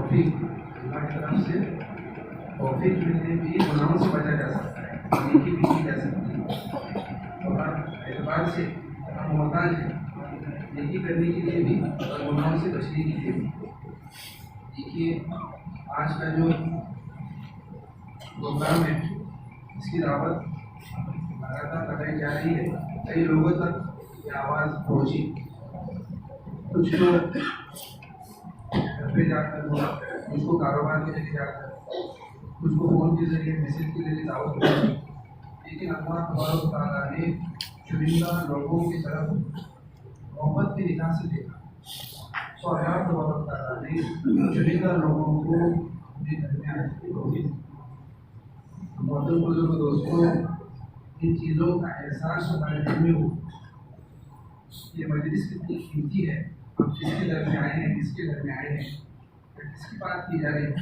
तौफीक अल्लाह की तरफ से तौफीक मिलने भी गुनाहों से बचा जा सकता है, नेकी भी की जा सकती है। और हर एतबार से हम मोहताज हैं नेकी करने के लिए भी और गुनाहों से बचने के लिए भी। देखिए आज का जो प्रोग्राम है इसकी दावत लगातार लगाई जा रही है, कई लोगों तक ये आवाज़ पहुँची। कुछ लोग घर पे जाकर बोला, कुछ को कारोबार के जरिए जाकर, कुछ को फ़ोन के जरिए मैसेज के जरिए दावत पहुँची। लेकिन अल्लाह तबारक व तआला ने चुनिंदा लोगों की तरफ मोहब्बत की निगाह से देखा। तो अल्लाह तबारक व तआला ने चुनिंदा लोगों को अपने घर में आने की तौफीक दी। मोहतरम बुजुर्ग दोस्तों, इन चीज़ों का एहसास हमारे दिल में हो। ये मजलिस कितनी कीमती है, हम किसके घर में आए हैं, किसके घर में आए हैं, किसकी बात की जा रही है।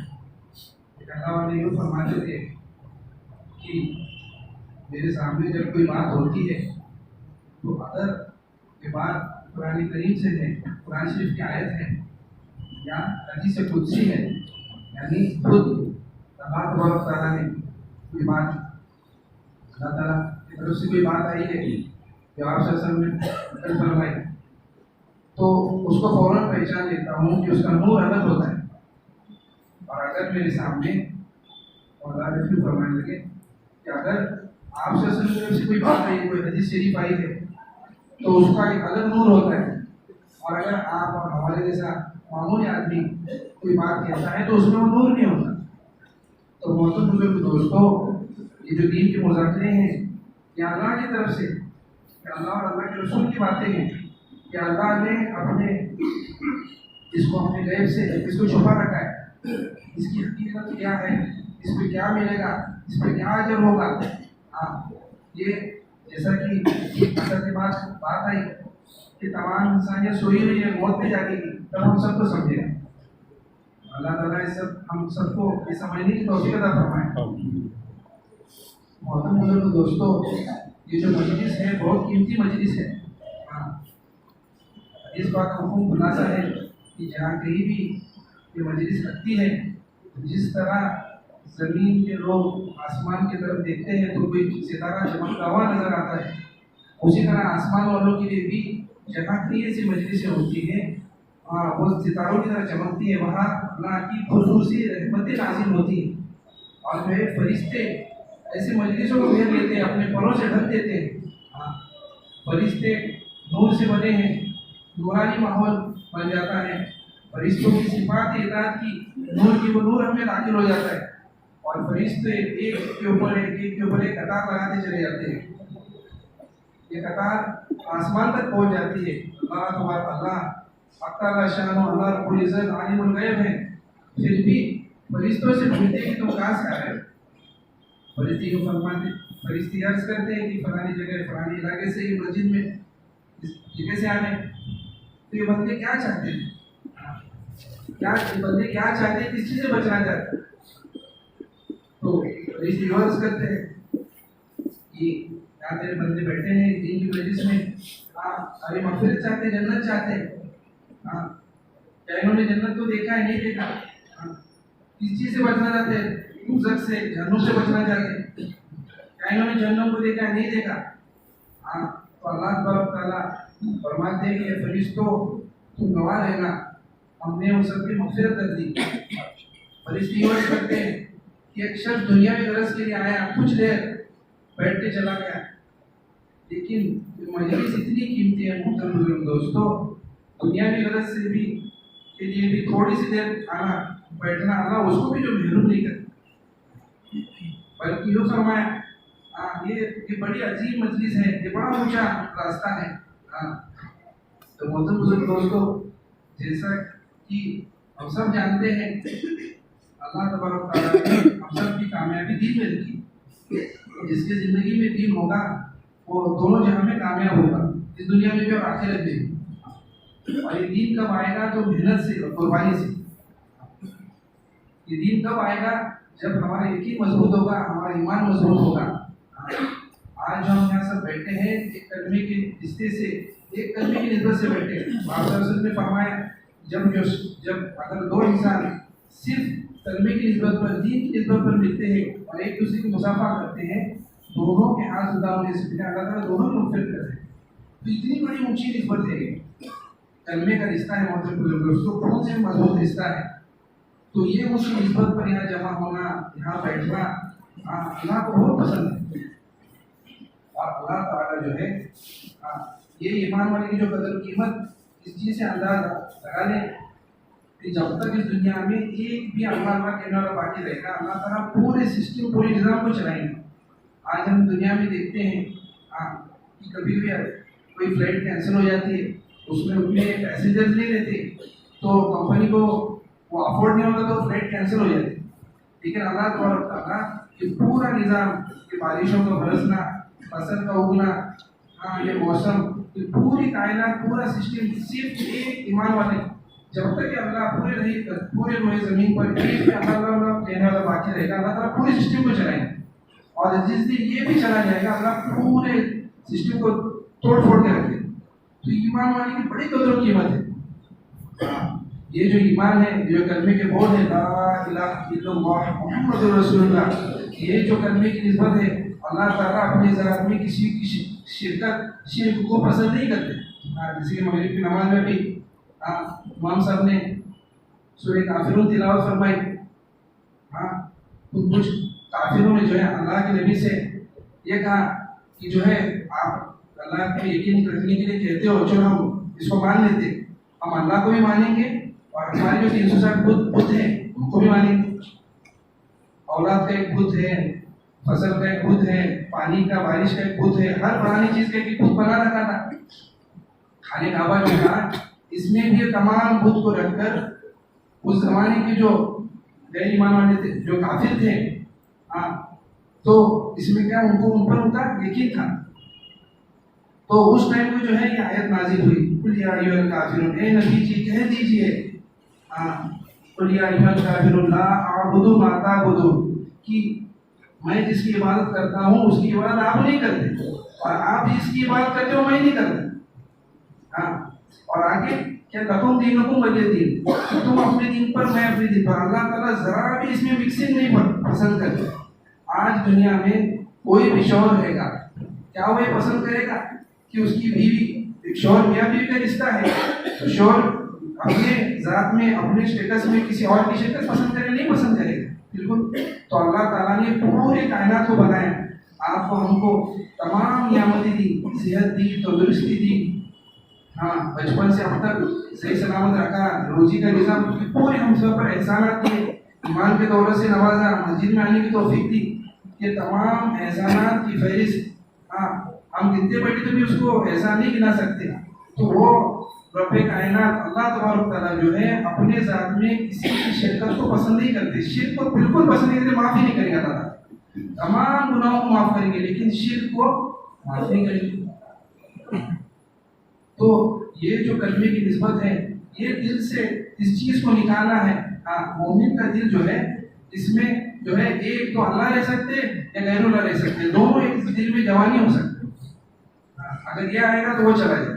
अल्लाह वाले यूँ फरमाते थे कि मेरे सामने जब कोई बात होती है तो अगर ये बात कुरान करीम से है, कुरान शरीफ की आयत है या हदीस कुदसी है, यानी खुद अल्लाह तबारक व तआला ने कोई बात, अल्लाह ताला की तरफ से कोई बात आई है जो आप सल्लल्लाहु अलैहि वसल्लम ने फरमाई, तो उसको फ़ौरन पहचान लेता हूँ कि उसका नूर अलग होता है। और अगर मेरे सामने और अल्लाह रसूल फरमाने लगे कि अगर आप सल्लल्लाहु अलैहि वसल्लम से कोई बात आई, कोई हदीस शरीफ आई है, तो उसका एक अलग नूर होता है। और अगर आप और हमारे जैसा मामूली आदमी कोई बात कहता है तो उसमें वो नूर नहीं होता। तो मोहतरम बुजुर्ग दोस्तों, ये जो दीन के मुज़ाकरे हैं ये अल्लाह की तरफ से, अल्लाह और अल्लाह के रसूल की बातें हैं कि अल्लाह ने अपने इसको अपने गैब से इसको छुपा रखा है। इसकी हकीकत क्या है, इस पर क्या मिलेगा, इस पर क्या अजर होगा। हाँ, ये जैसा कि असर की बात आई कि तमाम इंसानियत सोई हुई है, मौत पे जाएगी, तब हम सबको समझेगा। अल्लाह ताला इस सब हम सबको ये समझने की तौफीक अता फरमाए। मोहतरम बुजुर्ग दोस्तों, ये जो मजलिस है बहुत कीमती मजलिस है। हाँ, इस बात का हुक्म खुलासा है कि जहाँ कहीं भी ये मजलिस लगती है, जिस तरह ज़मीन के लोग आसमान की तरफ देखते हैं तो कोई सितारा चमकता हुआ नजर आता है, उसी तरह आसमान वालों के लिए भी जहाँ कहीं ऐसी मजलिसें होती हैं वो सितारों की तरह चमकती है, वहाँ अल्लाह की खुसूसी रहमतें नाज़िल होती हैं। और जो है फरिश्ते ऐसे मजलिसों को घेर लेते हैं, अपने परों से ढक देते हैं। हाँ, फरिश्ते नूर से बने हैं, नूरानी माहौल बन जाता है। फरिश्तों की सिफात इताअत की नूर की वो नूर हमें दाखिल हो जाता है और फरिश्ते एक के ऊपर एक कतार लगाते चले जाते हैं। ये कतार आसमान तक पहुंच जाती है। अल्लाह अक्तार शान अल्लाह रब्बुल इज्जत आलिमुल गैब है, फिर भी फरिश्तों से पूछते हैं कि तुम कहाँ से आ रहे हो। फरिश्ते को फरमाते, फरिश्ते अर्ज करते हैं कि फलानी जगह फलानी इलाके से ये मस्जिद में इस जगह से आने। तो ये बंदे क्या चाहते हैं, क्या ये बंदे क्या चाहते हैं, किस चीज़ से बचना चाहते हैं। तो फरिश्ते अर्ज करते हैं कि यहाँ तेरे बंदे बैठे हैं दीन की मजलिस में, अरे मगफिरत चाहते हैं, जन्नत चाहते हैं। हाँ, क्या इन्होंने जन्नत को देखा है, नहीं देखा। हाँ, किस चीज़ से बचना चाहते हैं, दोज़ख से, जहन्नुम से बचना चाहते हैं। क्या इन्होंने जहन्नुम को देखा है, नहीं देखा। हाँ, तो अल्लाह तबारक तआला फरमाते हैं कि फरिश्तों तुम गवाह रहना, हमने उन सबकी मगफिरत कर दी। फरिश्ते अर्ज करते हैं कि एक शख्स दुनिया में गरज के लिए आया, कुछ देर बैठ के चला गया, लेकिन मजलिस इतनी कीमती है मोहतरम दोस्तों, दुनिया की गरज से भी के लिए भी थोड़ी सी देर आना बैठना अल्लाह उसको भी जो महरूम नहीं करता, बल्कि यूँ फरमाया ये बड़ी अजीब मजलिस है, ये बड़ा ऊंचा रास्ता है। हाँ, तो मोहतरम बुजुर्ग दोस्तों, जैसा कि हम सब जानते हैं अल्लाह तबारक तआला ने हम सब की कामयाबी दीन में रखी। जिसकी जिंदगी में दीन होगा वो दोनों जहां में कामयाब होगा, इस दुनिया में भी और आखिरत में। और ये दीन कब आएगा, तो मेहनत से और कुर्बानी से। ये दीन कब आएगा, जब हमारा यकीन मजबूत होगा, हमारा ईमान मजबूत होगा। आज जो हम यहाँ सब बैठे हैं एक कलमे के रिश्ते से, एक कलमे की निस्बत से बैठे हैं। ने फरमाया जब अगर दो इंसान सिर्फ कलमे की निस्बत पर, दीन की निस्बत पर मिलते हैं और एक दूसरे की मुसाफा करते हैं, दोनों के हाथ जुदा होने से पहले अल्लाह ताला दोनों को मग़फ़िरत कर रहे हैं। तो इतनी बड़ी ऊंची निस्बत है, कलमे का रिश्ता है, मोहतरम दोस्तों, कौन से मजबूत रिश्ता है। तो ये उसी निस्बत पर यहाँ जमा होना, यहाँ बैठना अल्लाह को बहुत पसंद है। और अल्लाह ताला जो है ये ईमान वाले की जो कदर कीमत इस चीज़ से अंदाजा लगा लें कि जब तक इस दुनिया में एक भी अल्लाह कहने वाला बाकी रहेगा, अल्लाह ताला पूरे सिस्टम, पूरे निज़ाम को चलाएंगे। आज हम दुनिया में देखते हैं कि कभी भी कोई फ्लाइट कैंसिल हो जाती है, उसमें उतने पैसेंजर्स नहीं रहते, तो कंपनी को वो अफोर्ड नहीं होता, तो फ्लाइट कैंसिल हो जाती। लेकिन अल्लाह ताला ये पूरा निज़ाम, ये बारिशों का बरसना, फसल का उगना, ये मौसम, ये पूरी कायनात, पूरा सिस्टम सिर्फ एक ईमान वाले, जब तक कि अल्लाह पूरे रोए ज़मीन पर एक भी अल्लाह कहने वाला बाकी रहेगा, अल्लाह ताला पूरे सिस्टम को चलाएंगे। और जिस दिन ये भी चला जाएगा, अल्लाह पूरे सिस्टम को तोड़ फोड़ के रखेगा। तो ईमान वाले की बड़ी कदर कीमत है। ये जो ईमान है, जो कलमे के बोल है, ला इलाहा इल्लल्लाह मुहम्मदुर रसूलुल्लाह, ये जो कलमे की निस्बत है, अल्लाह ताला अपने ज़रात में किसी की शिर्क को पसंद नहीं करते। जैसे कि मगरिब की नमाज में भी इमाम साहब ने सूरह काफिरून तिलावत फरमाई। तो कुछ काफिरों ने जो है अल्लाह के नबी से ये कहा कि जो है आप अल्लाह पे यकीन रखने के लिए कहते हो, चलो हम इसको मान लेते, हम अल्लाह को भी मानेंगे और हमारे जो 360 बुत है उनको भी मानेंगे। औलाद का एक बुत है, फसल का एक बुत है, पानी का, बारिश का एक बुत है, हर पुरानी चीज का एक बुत बना रखा था। खाने काबा जो था, इसमें भी तमाम बुत को रखकर उस जमाने के जो गैर ईमान वाले थे, जो काफिर थे, तो इसमें क्या उनको उन पर उनका यकीन था। तो उस टाइम को जो है ये आयत नाजिल हुई, कुल या अय्युहल काफिरून, ए नबी जी कह दीजिए, कुल या अय्युहल काफिरून ला अअबुदु मा ताबुदून, कि मैं जिसकी इबादत करता हूँ उसकी इबादत आप नहीं करते, और आप जिसकी इबादत करते हो मैं नहीं करता। और आगे क्या, लकुम दीनुकुम वलिय दीन, तुम अपने दीन पर, मैं अपने दीन पर। अल्लाह ताला जरा भी इसमें मिक्सिंग नहीं पसंद करते। आज दुनिया में कोई भी शौहर रहेगा, क्या वो ये पसंद करेगा कि उसकी बीवी, एक शौहर मियाँ बीवी का रिश्ता है, तो शौहर अपने जात में, अपने स्टेटस में किसी और की स्टेटस पसंद करे? नहीं पसंद करेगा, बिल्कुल। तो अल्लाह ताला ने पूरे कायनात को बनाया, आपको हमको तमाम नियामतें दी, सेहत दी, तंदुरुस्ती दी, बचपन से अब तक सही सलामत रखा, रोजी का निज़ाम, पूरे हम सब पर एहसानात किए, ईमान के दौलत से नवाजा, मस्जिद में आने की तौफीक दी। ये तमाम एहसानात की फहरिस्त हम गिनते बैठे तो भी उसको एहसान नहीं गिना सकते। तो वो रब्बे कायनात अल्लाह तबारक तआला जो है अपने ज़ात में किसी की शिरकत को पसंद नहीं करते, शिर्क को बिल्कुल पसंद नहीं करते, माफ़ ही नहीं करेगा अल्लाह, तमाम गुनाहों को माफ़ करेंगे लेकिन शिर्क को माफ़ नहीं करेंगे। तो ये जो कलमे की निस्बत है, ये दिल से इस चीज़ को निकालना है। मोमिन का दिल जो है, इसमें जो है एक तो अल्लाह रह सकते या गैरुल्लाह रह सकते, दोनों एक दिल में जवानी हो सकते। अगर ये आएगा तो वो चला जाए।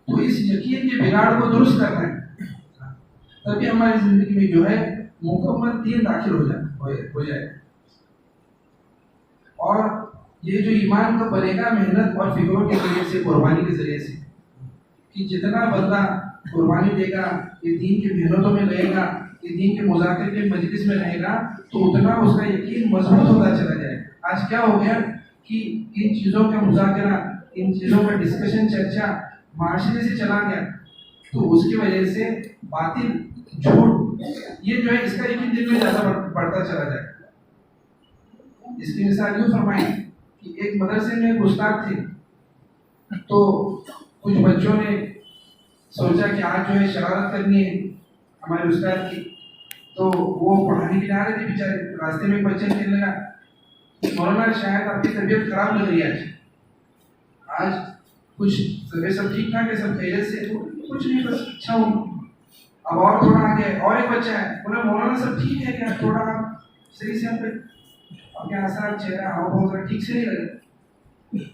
तो इस यकीन के बिगाड़ को दुरुस्त करना है, तभी हमारी जिंदगी में जो है मुकम्मल दीन दाखिल हो जाए। और ये जो ईमान का बनेगा मेहनत और फिक्र के जरिए से, कुर्बानी के जरिए से, कि जितना बंदा कुर्बानी देगा, ये दीन की मेहनतों में रहेगा, ये दीन के मुज़ाकिर के मजलिस में रहेगा, तो उतना उसका यकीन मजबूत होता चला जाएगा। आज क्या हो गया कि इन चीज़ों का मुज़ाकरा, इन चीज़ों का डिस्कशन, चर्चा माशरे से चला गया, तो उसकी वजह से बातिल, झूठ, ये जो है इसका यकीन दिल में ज़्यादा बढ़ता चला जाएगा। इसकी मिसाल यूँ फरमाई कि एक मदरसे में एक उस्ताद थे, तो कुछ बच्चों ने सोचा कि आज जो है शरारत करनी है हमारे उस्ताद की, तो वो पढ़ाने के लिए आ रहे थे बेचारे, रास्ते में बच्चे कहने लगा, मौलाना शायद आपकी तबीयत खराब लग रही है आज कुछ सब ठीक ठाक है, सब खैरियत से? तो कुछ नहीं, बस अच्छा हूँ। अब और थोड़ा आगे और एक बच्चा है, बोला मौलाना सब ठीक है क्या, थोड़ा सही से आपके आसार, चेहरा, हाव भाव ठीक से नहीं लगे।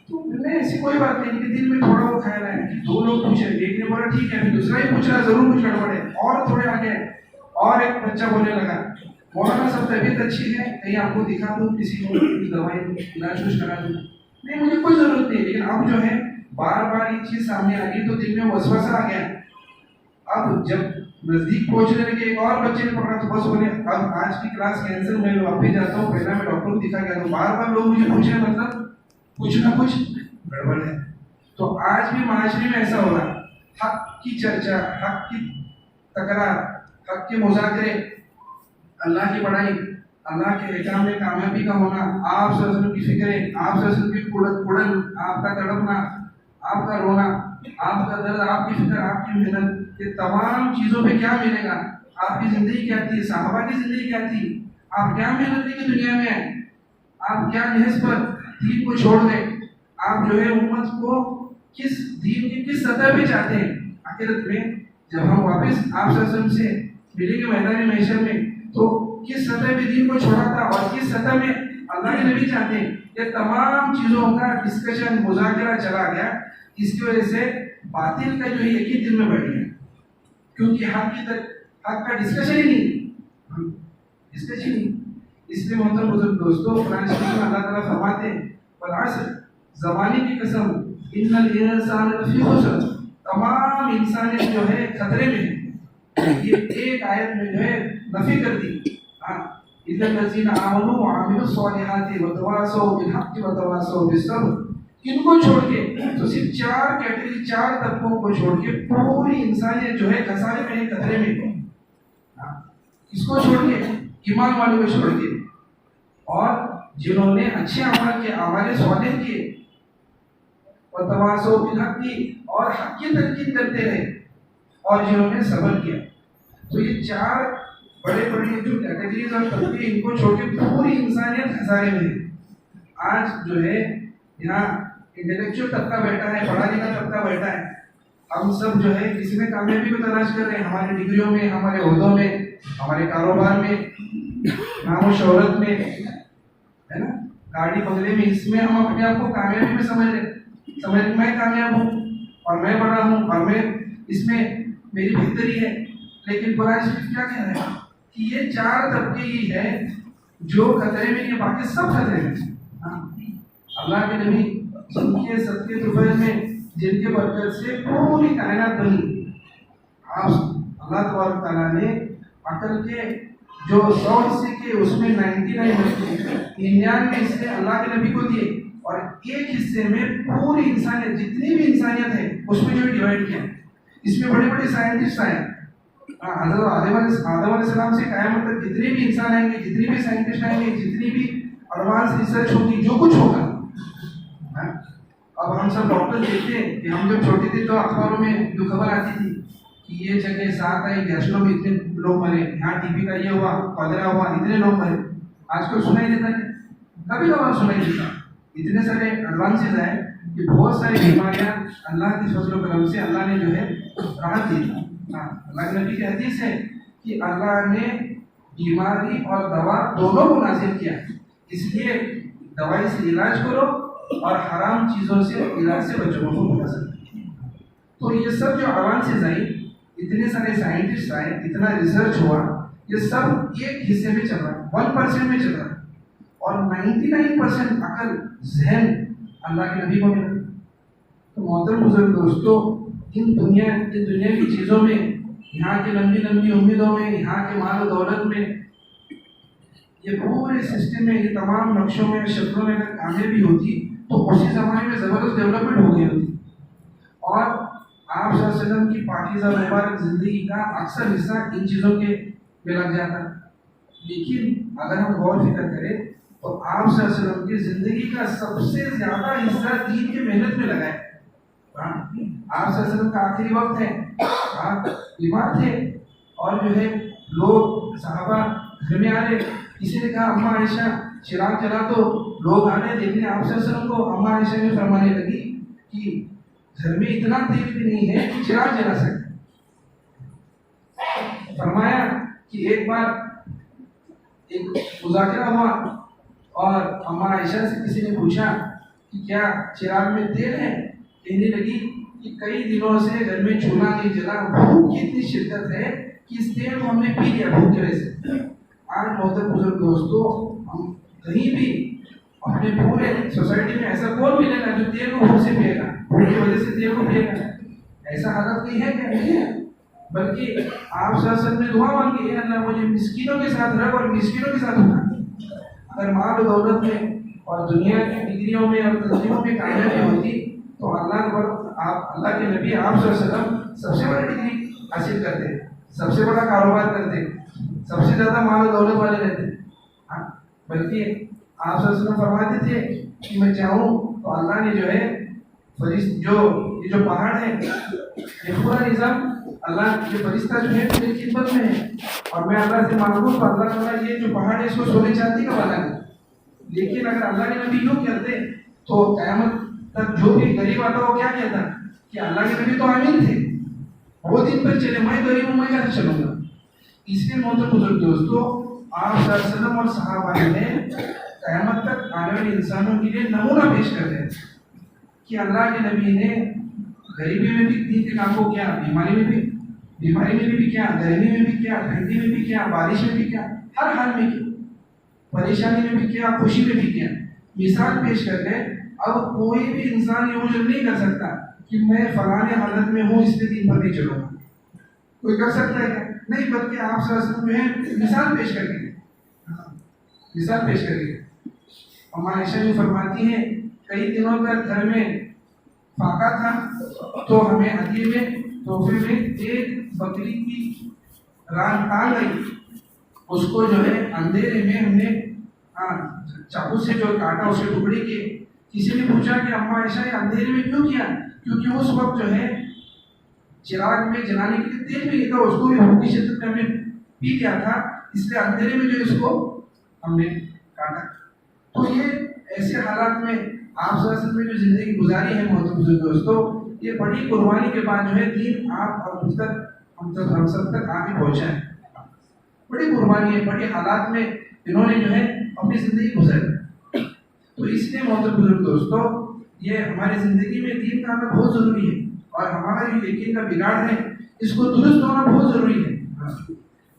तो मैंने ऐसी कोई बात नहीं कि दिल में थोड़ा वो ख्याल है कि दो लोग पूछे, एक ने बोला ठीक है, फिर दूसरा ही पूछ रहा जरूर कुछ गड़बड़ है, और थोड़े आगे और एक बच्चा बोलने लगा, मौलाना सब तबीयत अच्छी है, कहीं आपको दिखा दूँ, किसी को दवाई इलाज कुछ करा दूँ? नहीं, मुझे कोई जरूरत नहीं, लेकिन अब जो है बार बार ये चीज सामने आ गई तो दिल में वसवसा आ गया। अब जब नजदीक पहुंचने लगे एक और बच्चे ने पकड़ा तो बस बोले अब आज की क्लास कैंसिल, मैं वापस जाता हूँ, पहला मैं डॉक्टर को दिखा गया। तो बार बार लोग मुझे पूछे, मतलब कुछ ना कुछ गड़बड़ है। तो आज भी माशरे में ऐसा हो रहा है, हक की चर्चा, हक की तकरार, हक के मुजाकरे, अल्लाह की बड़ाई, अल्लाह के एहकाम में कामयाबी का होना, आप सल्लल्लाहु की फिक्रें, आप सल्लल्लाहु की कुड़न, आपका तड़पना, आपका रोना, आपका दर्द, आपकी फिक्र, आपकी मेहनत, ये तमाम चीजों पे क्या मिलेगा? आपकी जिंदगी क्या थी, साहबा की जिंदगी क्या थी, आप क्या मेहनत की दुनिया में आए, आप क्या निहस पर दीन को छोड़ गए, आप जो है उम्मत को किस दीन की किस सतह पे चाहते हैं? आखिरत में जब हम वापस आप सल्लल्लाहु से मिलेंगे मैदान महशर में, तो किस सतह पे दीन को छोड़ा था और किस सतह में अल्लाह के नबी चाहते हैं, ये तमाम चीजों का डिस्कशन, मुज़ाकरा चला गया। इसकी वजह से बातिल का जो यकीन दिल में बढ़ गया, क्योंकि हक का डिस्कशन ही नहीं, डिस्कशन ही नहीं। इसलिए मोहतरम बुजुर्ग दोस्तों, कुरान शरीफ में अल्लाह ताला फरमाते हैं, वल अस्र, ज़माने की कसम, इन्नल इंसान लफी खुस्र, तमाम इंसानियत जो है खतरे में है। ये एक आयत में जो है नफी कर दी। हाँ, इल्लल लज़ीना आमनू व अमिलुस सालिहाति व तवासौ बिल हक़्क़ि व तवासौ बिस सब्र, किनको छोड़ के, तो सिर्फ चार कैटेगरी, चार तत्वों को छोड़ के पूरी इंसानियत जो है खसारे में, खतरे में। किसको छोड़ के? ईमान वालों को छोड़ के, और जिन्होंने अच्छे अमल के, आमाले सालेह किए, और तवासौ बिल हक़्क़ि, और हक की तलकीन करते रहे, और जिन्होंने सब्र किया। तो ये चार बड़े बड़े जो कैटेगरीज और तत्व, इनको छोड़ के पूरी इंसानियत खसारे में है। आज जो है यहाँ इंटेलेक्चुअल तबका बैठा है, पढ़ा लिखा तबका बैठा है, हम सब जो है किसी में कामयाबी को तलाश कर रहे हैं, हमारी डिग्रियों में, हमारे ओहदों में, हमारे कारोबार में, नाम शोहरत में, है ना, गाड़ी बंगले में, इसमें हम अपने आप को कामयाबी में समझ रहे, मैं कामयाब हूँ और मैं बड़ा हूँ और मैं इसमें मेरी बेहतरी है। लेकिन कुरान शरीफ क्या कह रहा है कि ये चार तबके ही है जो खतरे में, ये बाकी सब खतरे में। अल्लाह के नबी जिनके सदके दुफैल में, जिनके बरकत से पूरी कायनात बनी, अल्लाह तबारक तआला ने अकल के जो 100 हिस्से के उसमें 99 हिस्से अल्लाह के नबी को दिए, और एक हिस्से में पूरी इंसानियत, जितनी भी इंसानियत है उसमें जो डिवाइड किया। इसमें बड़े बड़े साइंटिस्ट आए, हज़रत आदम अलैहिस्सलाम से क़यामत तक जितने भी इंसान आएंगे, जितने भी साइंटिस्ट आएंगे, जितनी भी एडवांस रिसर्च होगी, जो कुछ होगा। अब हम सब डॉक्टर देखते हैं कि हम जब छोटे थे तो अखबारों में जो खबर आती थी कि ये जगह साथ आई, गैसों में इतने लोग मरे, यहाँ टीबी का ये हुआ, कॉलेरा हुआ, इतने लोग मरे। आजकल सुनाई देता है? कभी कभार सुनाई देता। इतने सारे एडवांसेज आए कि बहुत सारी बीमारियाँ अल्लाह की फजल करम से अल्लाह ने जो है राहत दी। अल्लाह के नबी की हदीस है कि अल्लाह ने बीमारी और दवा दोनों को नाजिल किया, इसलिए दवाई से इलाज करो और हराम चीज़ों से, इलाज से बचो को बता सकते। तो ये सब जो एडवांसेज आई, इतने सारे साइंटिस्ट आए, इतना रिसर्च हुआ, ये सब एक हिस्से में चल रहा है, 1% में चल रहा है, और 99% अकल, जहन अल्लाह के नबी को मिला। तो मोहतरम बुजुर्ग दोस्तों, इन दुनिया की चीज़ों में, यहाँ की लंबी लंबी उम्मीदों में, यहाँ के माल दौलत में, ये पूरे सिस्टम में, ये तमाम नक्शों में, शक्लों में अगर कामयाबी होती तो उसी ज़माने में ज़बरदस्त डेवलपमेंट हो गई होती, और आप सल्लल्लाहु अलैहि वसल्लम की पाकीज़ा मुबारक ज़िंदगी का अक्सर हिस्सा इन चीज़ों के में लग जाता। लेकिन अगर हम गौर फिक्र करें तो आप सल्लल्लाहु अलैहि वसल्लम की ज़िंदगी का सबसे ज़्यादा हिस्सा दीन की मेहनत में लगा है। आप सल्लल्लाहु अलैहि वसल्लम का आखिरी वक्त है, आप बीमार थे, और जो है लोग सहाबा घर में आ रहे, किसी ने कहा अम्मा आयशा चिराग जला दो, लोग आ रहे देखने आप सल्लल्लाहु अलैहि वसल्लम को। अम्मा आयशा ने फरमाने लगी कि घर में इतना तेल भी नहीं है कि चिराग जला सके। फरमाया कि एक बार एक मुज़ाकरा हुआ और अम्मा आयशा से किसी ने पूछा कि क्या चिराग में तेल है? कहने लगी कि कई दिनों से घर में चूल्हा नहीं जला, भूख की इतनी शिद्दत है कि इस तेल को हमने पी लिया भूख की वजह से। आज मोहतरम बुजुर्ग दोस्तों, हम कहीं भी अपने पूरे सोसाइटी में ऐसा कौन मिलेगा जो तेल को भूख से पिएगा, भूख की वजह से तेल को पिएगा? ऐसा हालत नहीं है क्या? नहीं है। बल्कि आप सर में दुआ मांगी, अल्लाह मुझे मिस्किनों के साथ रख और मिस्किनों के साथ उठा। अगर माल दौलत में और दुनिया की डिग्रियों में और तस्वीरों में कामयाबी होती तो अल्लाह के नबी आप सबसे बड़ी डिग्री हासिल करते, सबसे बड़ा कारोबार करते, सबसे ज्यादा माल दौलत वाले रहते। बल्कि आप फरमाते थे कि मैं चाहूँ तो अल्लाह ने जो है ये जो पहाड़ है, ये पूरा निजाम अल्लाह, ये फरिश्ता जो है मेरी खिदमत में है और मैं अल्लाह से मांगूँ तो अल्लाह ताला ये जो पहाड़ है इसको सोने चांदी का बना दे। लेकिन अगर अल्लाह के नबी यूँ करते तो क़यामत तक जो भी गरीब आता वो क्या कहता कि अल्लाह के नबी तो आमीन थे, वो दिन पर चले, मैं गरीब हूँ, मैं कैसे चलूंगा? इसलिए मोहतरम बुजुर्ग दोस्तों, आप सल्लल्लाहु और सहाबा ने क़यामत तक आने वाले इंसानों के लिए नमूना पेश कर रहे हैं कि अल्लाह के नबी ने गरीबी में भी दीन के काम को किया, बीमारी में भी किया, गर्मी में भी किया, ठंडी में भी किया, बारिश में भी किया, हर हाल में किया, परेशानी में भी किया, खुशी में भी किया। मिसाल पेश कर रहे। अब कोई भी इंसान ये मुझे नहीं कर सकता कि मैं फलाने हालत में हूँ इसलिए दिन भर नहीं चलूंगा। कोई कर सकता है क्या? नहीं, बल्कि आप सब जो है मिसाल पेश करके, मिसाल पेश करके अम्मा आयशा जी फरमाती हैं कई दिनों तक घर में फाका था तो हमें हदिये में तोहफे में एक बकरी की रान टांग गई, उसको जो है अंधेरे में हमने चाकू से जो काटा, उसके टुकड़े किए। किसी ने पूछा कि अम्मा आयशा ये अंधेरे में क्यों किया? क्योंकि उस वक्त जो है चिराग में जलाने के लिए तेल भी नहीं था, उसको भी भूख की शिद्दत में हमने पी गया था, इसलिए अंधेरे में जो इसको हमने काटा। तो ये ऐसे हालात में आप सब में जो जिंदगी गुजारी है मोहतरम दोस्तों, ये बड़ी कुर्बानी के बाद जो है दीन आप और मुझ तक हम सब तक आगे पहुंचा है। बड़ी कुर्बानी है, बड़ी हालात में इन्होंने जो है अपनी जिंदगी गुजारी। तो इसलिए मोहतरम बुजुर्ग दोस्तों, ये हमारी जिंदगी में दीन का आना बहुत जरूरी है और हमारा जो यकीन का बिगाड़ है इसको दुरुस्त होना बहुत जरूरी है।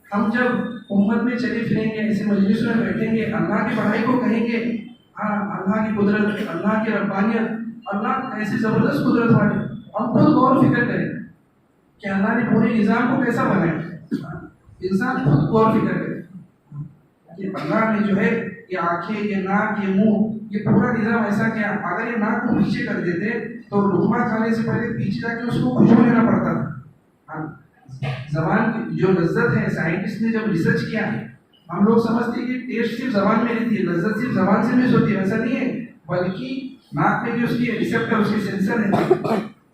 हम जब उम्मत में चले फिरेंगे, ऐसे मजलिस में बैठेंगे, अल्लाह की पढ़ाई को कहेंगे, हाँ अल्लाह की कुदरत, अल्लाह की रब्बानियत, अल्लाह कैसे जबरदस्त कुदरत वाले, हम खुद गौर फिक्र करें कि अल्लाह ने पूरे निज़ाम को कैसा बनाया। इंसान खुद गौर फिक्र करे कि अल्लाह ने जो है ये आंखें, ये नाक, ये मुंह, ये पूरा निज़ाम ऐसा क्या। अगर ये नाक को पीछे कर देते तो लुकमा खाने से पहले पीछे जाके उसको खुशबू लेना पड़ता था। जबान की जो लज्जत है, साइंटिस्ट ने जब रिसर्च किया, हम लोग समझते हैं कि टेस्ट सिर्फ जबान में रहती है, लज्जत सिर्फ जबान से मिस होती है, वैसा नहीं है, बल्कि नाक में भी उसकी रिसेप्टर, उसके सेंसर है।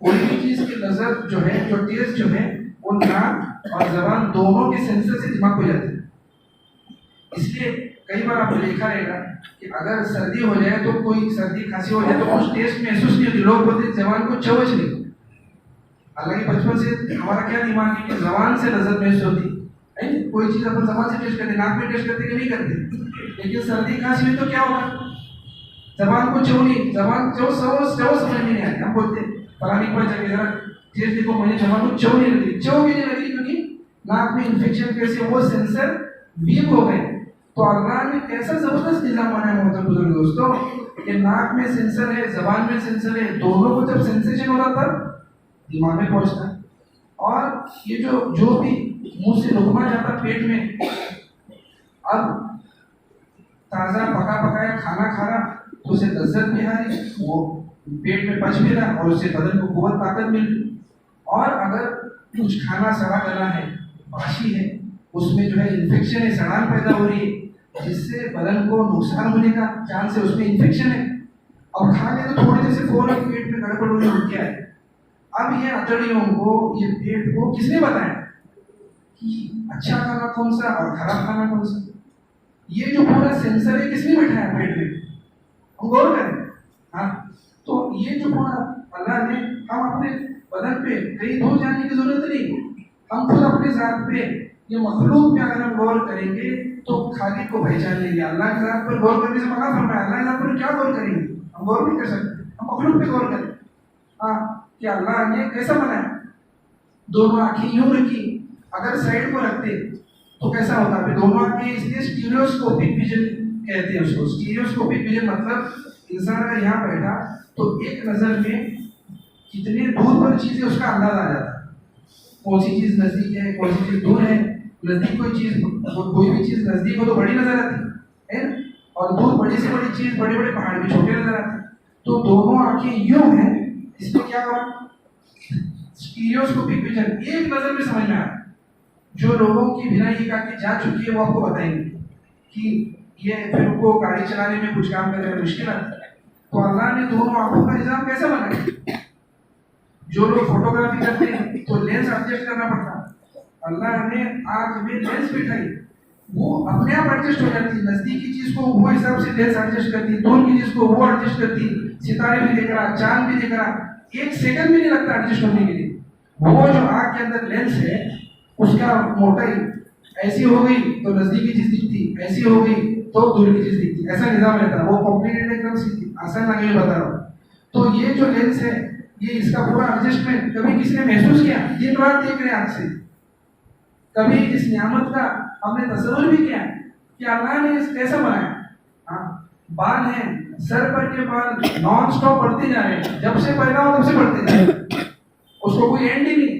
कोई भी चीज की लज्जत जो है, जो टेस्ट जो है, वो नाक और जबान दोनों के सेंसर से दिमाग हो जाते हैं। इसलिए कई बार आपने देखा रहेगा कि अगर सर्दी हो जाए तो कोई सर्दी खांसी हो जाए तो कुछ टेस्ट महसूस नहीं होती, लोग बोलते जबान को चवच नहीं। हालांकि बचपन से हमारा क्या दिमाग है कि जबान से लज्जत महसूस होती है, कोई चीज अपन जबान से टेस्ट करते, नाक में टेस्ट करते कि नहीं करते। लेकिन सर्दी खांसी में तो क्या होगा, जबान को चव नहीं, जबान चव समझ में नहीं आती। हम बोलते फलानी पर जाके जरा टेस्ट देखो, मुझे जबान को चव नहीं लगी, चव भी नहीं लगी क्योंकि नाक में इन्फेक्शन कैसे वो सेंसर वीक हो गए। तो अल्लाह ने कैसा जबरदस्त निजाम बनाया होता है बुजुर्ग दोस्तों, कि नाक में सेंसर है, जबान में सेंसर है, दोनों को जब सेंसेशन हो रहा था दिमाग में पहुंचता है। और ये जो भी मुंह से लुकमा जाता पेट में, अब ताज़ा पका पकाया खाना खा रहा तो उसे लज्जत भी आ रही, वो पेट में पच भी रहा और उससे बदन को कुव्वत ताकत मिल रही। और अगर कुछ खाना सड़ा गला है, बासी है, उसमें जो है इन्फेक्शन है, सड़ान पैदा हो रही है, जिससे बदन को नुकसान होने का चांस है, उसमें इन्फेक्शन है। और खा ले तो थोड़ी देर से फौरन पेट में गड़बड़ होने लग गया है। अब ये अतड़ियों को, ये पेट को किसने बताया कि अच्छा खाना कौन सा और खराब खाना कौन सा? ये जो पूरा सेंसर है किसने बैठाया पेट में, हम गौर करें। हाँ, तो ये जो पूरा अल्लाह ने हम अपने बदन पे कहीं दूर जाने की जरूरत नहीं, हम खुद अपने जात पे, ये मखलूक पे अगर हम गौर करेंगे तो खालिक को पहचान लेंगे। अल्लाह के जात पर गौर करने से मना फरमाया, अल्लाह के जात पर क्या गौर करेंगे, हम गौर नहीं कर सकते, हम मखलूक पे गौर करें। हाँ, कि अल्लाह ने कैसा बनाया, दोनों आंखें यूं रखी, अगर साइड को रखते तो कैसा होता है, दोनों आंखें, इसलिए स्टीरियोस्कोपिक विजन कहते हैं उसको। स्टीरियोस्कोपिक विजन मतलब इंसान अगर यहाँ बैठा तो एक नजर में कितने दूर पर चीज है उसका अंदाज आ जाता है, कौन सी चीज नजदीक है, कौन सी चीज दूर है। नजदीक कोई भी चीज नजदीक हो तो बड़ी नजर आती है, और दूर बड़ी से बड़ी चीज, बड़े बड़े पहाड़ भी छोटे नजर आते हैं। तो दोनों आंखें यूं हैं, इसमें क्या हुआ, स्टीरियोस्कोपिक विजन, एक नजर में समझ में आया। जो लोगों की बिना ये आंखें जा चुकी है वो आपको बताएंगे कि ये फिर उनको गाड़ी चलाने में कुछ काम करने में मुश्किल आता है। तो अल्लाह ने दोनों आंखों का निजाम कैसे बनाया। जो लोग फोटोग्राफी करते हैं तो लेंस एडजस्ट करना पड़ता है, अल्लाह ने आंख में लेंस बिठाई, वो अपने आप एडजस्ट हो जाती है। नजदीक की चीज को वो हिसाब से लेंस एडजस्ट करती है, दूर की चीज को वो एडजस्ट करती है। सितारे भी देख रहा, चांद भी देख रहा, एक सेकंड भी नहीं लगता एडजस्ट होने के लिए। वो जो आंख के अंदर लेंस है उसका मोटाई ऐसी हो गई तो नजदीक की चीज दिखती, ऐसी हो गई तो दूर की चीज दिखती, ऐसा निजाम रहता है। वो कॉम्प्लिकेटेड एकदम आसान लगे बता रहा हूँ। तो ये जो लेंस है, ये इसका पूरा एडजस्टमेंट कभी किसी ने महसूस किया? दिन रात देख रहे आंख से, कभी इस नियामत का हमने तस्वीर भी किया कि अल्लाह ने इस कैसा बनाया। हाँ, बाल हैं, सर पर के बाल नॉन स्टॉप बढ़ते जा रहे हैं, जब से पैदा हो तब से बढ़ते जा रहे हैं, उसको कोई एंड ही नहीं।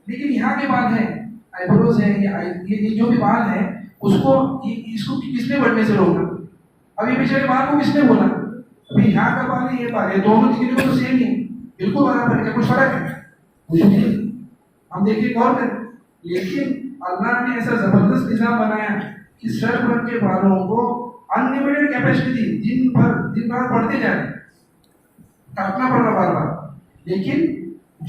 लेकिन यहाँ के बाल हैं, आईब्रोज है, ये जो भी बाल है उसको इसको किसने बढ़ने से रोका? अभी पिछले बाल को किसने बोला? अभी यहाँ का बाल है, ये बाल है, दोनों डिग्री को तो सेम ही बिल्कुल बराबर है, कुछ फर्क है? कुछ नहीं। हम देखिए गौर करें, लेकिन अल्लाह ने ऐसा जबरदस्त निजाम बनाया कि सर भर के बालों को अनलिमिटेड कैपेसिटी दी, दिन भर बढ़ते जा रहे, काटना पड़ रहा बार बार। लेकिन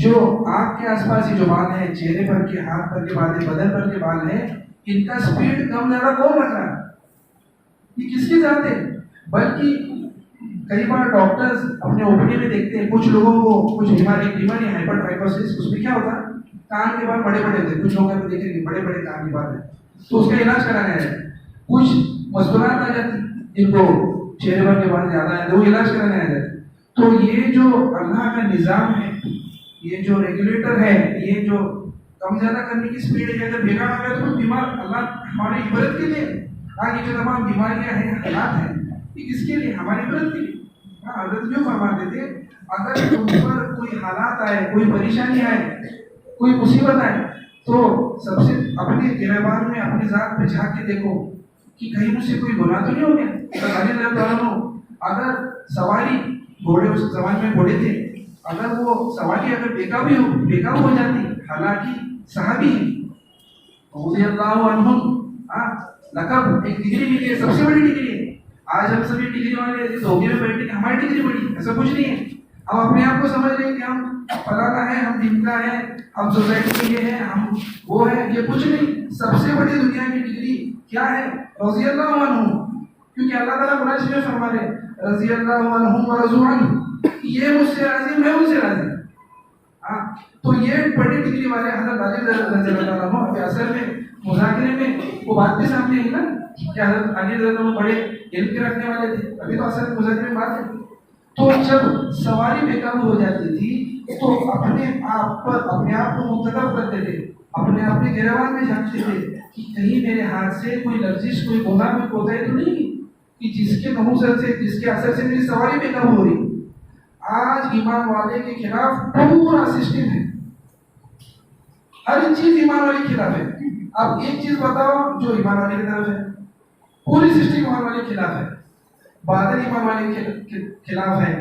जो आंख के आसपास ही जो बाल है, चेहरे पर के, हाथ पर के बाल है, बदन पर के बाल है, इनका स्पीड कम ज्यादा कौन रख रहा है? ये किसकी जात है? बल्कि कई बार डॉक्टर्स अपने ओपीडी में देखते हैं कुछ लोगों को कुछ बीमारी हाइपरट्राइकोसिस, उसमें क्या होता है, कान के बाल बड़े बड़े होते हैं, कुछ लोगों को देखेंगे बड़े बड़े कान के बाल है, तो उसका इलाज कराने आए। कुछ मजबूरात आ जाती, जिनको चेहरे पर के बाल ज्यादा है तो वो इलाज कराने आ जाते। तो ये जो अल्लाह का निजाम है, ये जो रेगुलेटर है, ये जो कम ज्यादा करने की स्पीड है, अगर बिगड़ आ गया तो बीमार, अल्लाह हमारी इबादत के लिए, आगे जो तमाम बीमारियां हैं, हालात हैं, ये किसके लिए? हमारी इबादत के लिए। हाँ, हजरत जो फरमाते थे, अगर तुम पर कोई हालात आए, कोई परेशानी आए, कोई मुसीबत आए, तो सबसे अपने गिरबान में अपनी जात पे झांक के देखो कि कहीं मुझसे कोई गुनाह तो नहीं हो गया। अगर सवारी, घोड़े उस जमाने में घोड़े थे, अगर वो सवारी अगर बेकाबू हो जाती, हालांकि सहाबी रज़ी अल्लाह अन्हुम, लक़ब एक डिग्री मिली है, सबसे बड़ी डिग्री है। आज हम सभी डिग्री वाले धोखे में बैठे कि हमारी डिग्री बड़ी, ऐसा कुछ नहीं है। हम अपने आप को समझ रहे हैं कि हम फलाना है, हम जिनका है, हम सोसाइटी के लिए हैं, हम वो है, ये कुछ नहीं। सबसे बड़ी दुनिया की डिग्री क्या है? रज़ी अल्लाह अन्हुम। क्योंकि अल्लाह ताला कुरान शरीफ में फरमा रहे रज़ी अल्लाह अन्हुम व रज़ू अन्हु, ये मुझसे राजी, मैं उनसे राजी। हाँ, तो ये बड़ी डिग्री वाले हज़रत अली रज़ी अल्लाह अन्हु, अभी असल में मुज़ाकरे में वो बात भी सामने आई ना कि हज़रत अली रज़ी अल्लाह अन्हु बड़े इल्म के रखने वाले थे। अभी तो असल मुज़ाकरे में बात है। तो जब सवारी बेकाबू हो जाती थी तो अपने आप को मुंतखब करते थे, अपने आप के गिरबान में झांकते थे कि कहीं मेरे हाथ से कोई लफ्ज़िश, कोई गुनाह में कोताही तो नहीं कि जिसके नहुसत से, जिसके असर से मेरी सवारी बेकाबू हो रही। आज ईमान वाले के खिलाफ पूरा सिस्टम है, हर चीज ईमान वाले के खिलाफ है। अब एक चीज बताओ जो ईमान वाले की तरफ है, पूरी सिस्टम ईमान वाले के खिलाफ है। बादल ईमान वाले के खिलाफ है।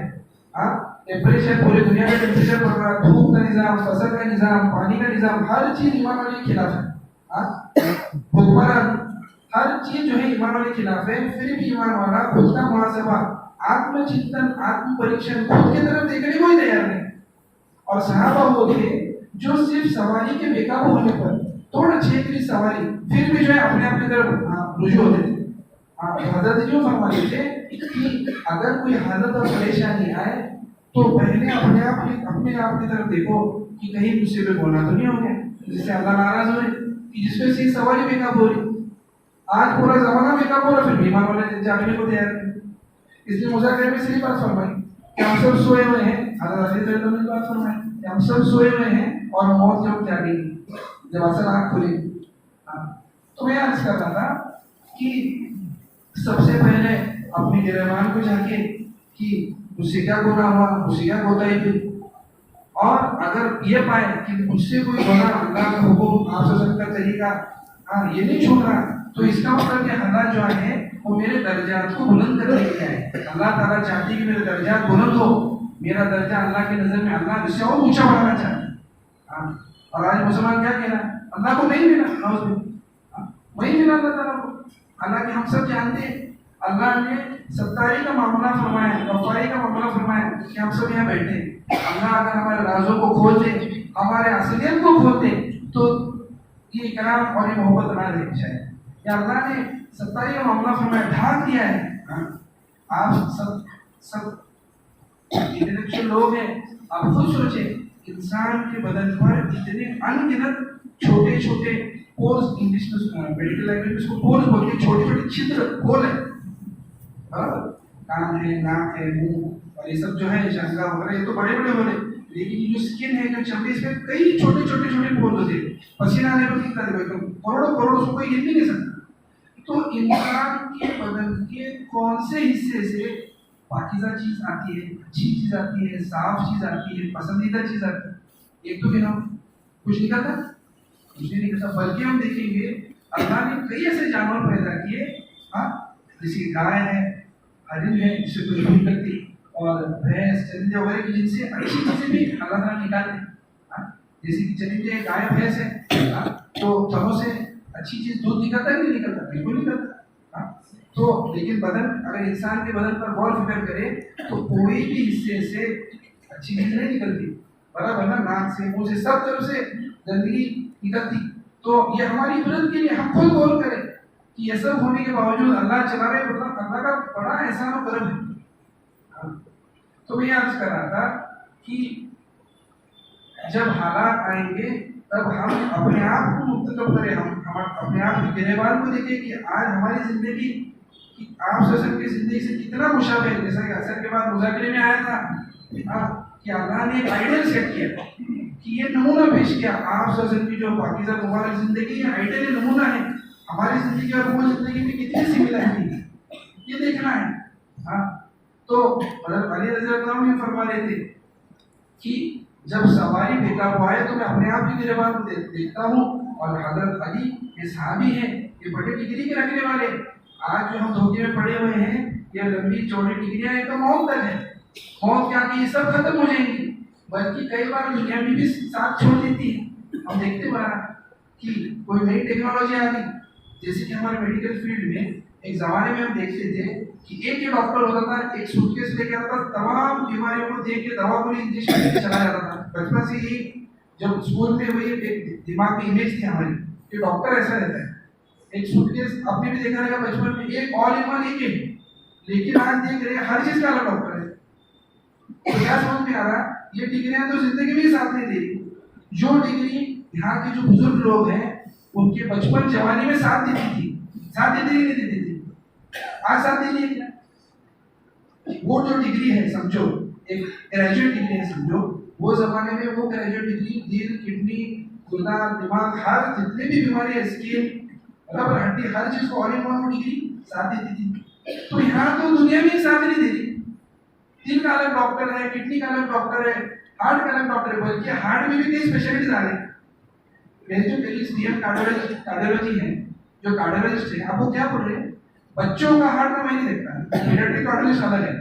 टेम्परेचर, पूरी दुनिया में टेम्परेचर बढ़ रहा है, धूप का निजाम, फसल का निजाम, पानी का निजाम, हर चीज ईमान वाले के खिलाफ है। हुक्मरान, हर चीज जो है ईमान वाले के खिलाफ है। फिर भी ईमान वाला खुद का मुहासबा, आत्मचिंतन, आत्म परीक्षण खुद की तरफ देखने को ही तैयार नहीं। और सहाबा वो थे जो सिर्फ सवारी के बेकाबू होने पर थोड़ा क्षेत्रीय सवारी फिर भी जो है अपने आप की तरफ रुजू होते थे। हजरत जो फरमाते थे कि अगर कोई हालत और परेशानी आए तो पहले अपने आप की तरफ देखो कि कहीं मुझसे कोई गुनाह तो नहीं हो गया जिससे अल्लाह नाराज हो कि जिसपे से सवारी बेकाबू हो रही। आज पूरा जमाना बेकाबू हो रहा, फिर बीमार वाले जागने को तैयार नहीं। इसलिए मुज़ाकरे में सही बात फरमाई कि हम सब सोए हुए हैं, हज़रत बात फरमाए कि हम सब सोए हुए हैं और मौत जब जागेगी, जब असल आँख खुलेगी। तो मैं अर्ज कर रहा था कि सबसे पहले अपने गिरबान को जाके कि मुझसे क्या गुनाह हुआ, मुझसे क्या कोताही हुई, और अगर ये पाए कि मुझसे कोई गुनाह, अल्लाह का हुक्म, आप सल्लल्लाहु का तरीका ये नहीं छूट रहा, तो इसका मतलब कि अल्लाह जो है वो मेरे दर्जात को बुलंद करने के है। अल्लाह ताला चाहती है कि मेरे दर्जात बुलंद हो, मेरा दर्जा अल्लाह की नज़र में अल्लाह इससे और ऊंचा बढ़ाना चाहते। और आज मुसलमान क्या कह रहा है, अल्लाह को नहीं मिला, वही मिला अल्लाह ताला को। हालांकि हम सब जानते हैं अल्लाह ने सत्तारी का मामला फरमाया, गफ्फारी का मामला फरमाया कि हम सब यहाँ बैठे। अल्लाह अगर हमारे राजों को खोल दे, हमारे असलियत को खोल दे, तो ये इकराम और ये मोहब्बत ना देनी चाहिए। या अल्लाह ने सत्तारी का मामला फरमाया, ढाक दिया है। आप सब इंटेलेक्चुअल लोग हैं, आप खुद सोचे इंसान के बदन पर इतने अनगिनत छोटे छोटे पोर्स, इंग्लिश में मेडिकल लैंग्वेज में इसको पोर्स बोलते हैं, छोटे छोटे छिद्र, होल है। कान है, नाक है, मुंह और ये सब जो है शंका वगैरह, ये तो बड़े बड़े होले, लेकिन ये जो स्किन है, जो चमड़ी, इसमें कई छोटे छोटे छोटे पोर्स होते हैं। पसीना आने पर कितना देखो, करोड़ों करोड़ों उसको कोई गिन भी नहीं सकता। तो इंसान के बदन के कौन से हिस्से से पाकीज़ा चीज आती है, अच्छी चीज आती है, साफ चीज आती है, पसंदीदा चीज आती है? एक तो गिना, कुछ निकलता, कुछ नहीं निकलता। बल्कि हम देखेंगे अल्लाह ने कई ऐसे जानवर पैदा किए, जैसे गाय है, हरिन है, जिससे कुछ नहीं करती, और भैंस, चरिंदे वगैरह की, जिनसे अच्छी चीजें भी अल्लाह ताला निकालते। जैसे कि चरिंदे, गाय, भैंस है, तो थनों से अच्छी चीज दूध निकलता है, नहीं निकलता? बिल्कुल निकलता। तो लेकिन बदन, अगर इंसान के बदन पर गौर फिक्र करे तो कोई भी हिस्से से अच्छी चीज नहीं निकलती, बराबर ना? नाक से, मुंह से, सब तरफ से गंदगी निकलती। तो ये हमारी इबादत के लिए हम खुद गौर करें कि ये सब होने के बावजूद अल्लाह चला रहे, मतलब अल्लाह का बड़ा एहसान और करम है। तो मैं अर्ज कर रहा था कि जब हालात आएंगे तब हम अपने आप को मुंतखब करें, हम अपने आप के गिरेबान को देखें कि आज हमारी जिंदगी कि आप ससर की जिंदगी से कितना मुशाबे है। जैसा कि असर के बाद मुज़ाकरे में आया था कि अल्लाह ने एक आइडियल सेट किया, कि ये नमूना पेश किया, आप ससर की जो पाकीज़ा मुबारक जिंदगी है, आइडियल नमूना है। हमारी जिंदगी और वो जिंदगी में कितनी सिमिलरिटी है, ये देखना है। तो हज़रत अली रज़ी अल्लाह अन्हु फरमा रहे थे कि जब सवारी बेकाबू आए तो मैं अपने आप की गिरबान को देखता हूँ, और हज़रत अली ये सहाबी हैं, ये बड़े डिग्री के रखने वाले। आज जो हम धोखे में पड़े हुए हैं, ये लंबी चौड़ी डिग्रियां एक तो मौत तक है, मौत क्या कि ये सब खत्म हो जाएंगी, बल्कि कई बार दुनिया में भी साथ छोड़ देती है। हम देखते बारा कि कोई नई टेक्नोलॉजी आ गई, जैसे कि हमारे मेडिकल फील्ड में एक जमाने में हम देखते थे कि एक ही डॉक्टर होता था, एक सूटकेस लेके आता था, तमाम बीमारियों को देख के दवा गोली इंजेक्शन लेके चला जाता था। बचपन से ही जब स्कूल में वही एक दिमाग में इमेज थी हमारी कि डॉक्टर ऐसा रहता है, एक सूटकेस। आपने भी देखा रहेगा बचपन में, एक ऑल इन वन, एक है। लेकिन आज देख रहे हैं हर चीज का अलग डॉक्टर है। तो क्या समझ में आ रहा, ये डिग्रियां तो जिंदगी में साथ नहीं दे रही। जो डिग्री यहाँ के जो बुजुर्ग लोग हैं उनके बचपन जवानी में साथ देती थी, साथ देती नहीं देती थी, आज साथ दे रही है क्या? वो जो डिग्री है, समझो एक ग्रेजुएट डिग्री है, समझो वो जमाने में वो ग्रेजुएट डिग्री दिल, किडनी, गुर्दा, दिमाग, हर जितने भी बीमारी है, स्किन, रबर, हड्डी, हर चीज को ऑल इन वन डिग्री साथ देती थी। तो यहाँ तो दुनिया में साथ नहीं दे रही। दिल का अलग डॉक्टर है, किडनी का अलग डॉक्टर है, हार्ट का अलग डॉक्टर है, बल्कि हार्ट में भी कई स्पेशलिटीज आ रहे हैं। मेरे जो कलीग्स डीएम कार्डियोलॉजी है, जो कार्डियोलॉजिस्ट है, आप वो क्या बोल रहे हैं, बच्चों का हार्ट में मैं नहीं देखता, पीडियाट्रिक कार्डियोलॉजिस्ट अलग है।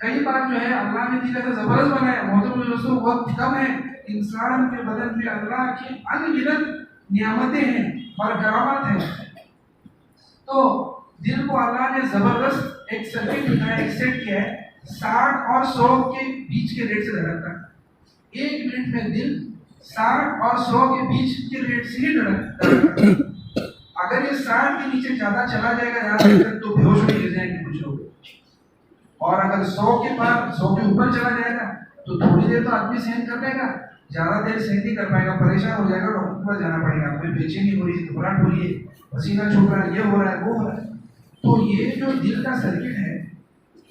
कई बार जो है अल्लाह ने दिल ऐसा जबरदस्त बनाया, दोस्तों वक्त कम है, इंसान के बदन में अल्लाह की अनगिनत नियामतें हैं और करामात हैं। तो दिल को अल्लाह ने जबरदस्त एक सर्किट दिखाया, एक सेट किया है, 60 और 100 के बीच के रेट से धड़कता है। 1 मिनट में दिल 60 और 100 के बीच के रेट से ही धड़कता है। अगर ये 60 के नीचे ज्यादा चला जाएगा, ज्यादा तो बेहोश हो गिर जाएंगे कुछ लोग, और अगर 100 के पार 100 के ऊपर चला जाएगा तो थोड़ी देर तो आदमी सहन कर लेगा, ज्यादा देर सहन नहीं कर पाएगा, परेशान हो जाएगा, डॉक्टर के पास जाना पड़ेगा। कोई बेचैनी हो रही है, घबराहट हो रही है, पसीना छूट रहा है, ये हो रहा है, वो हो रहा है। तो ये जो दिल का सर्किट है,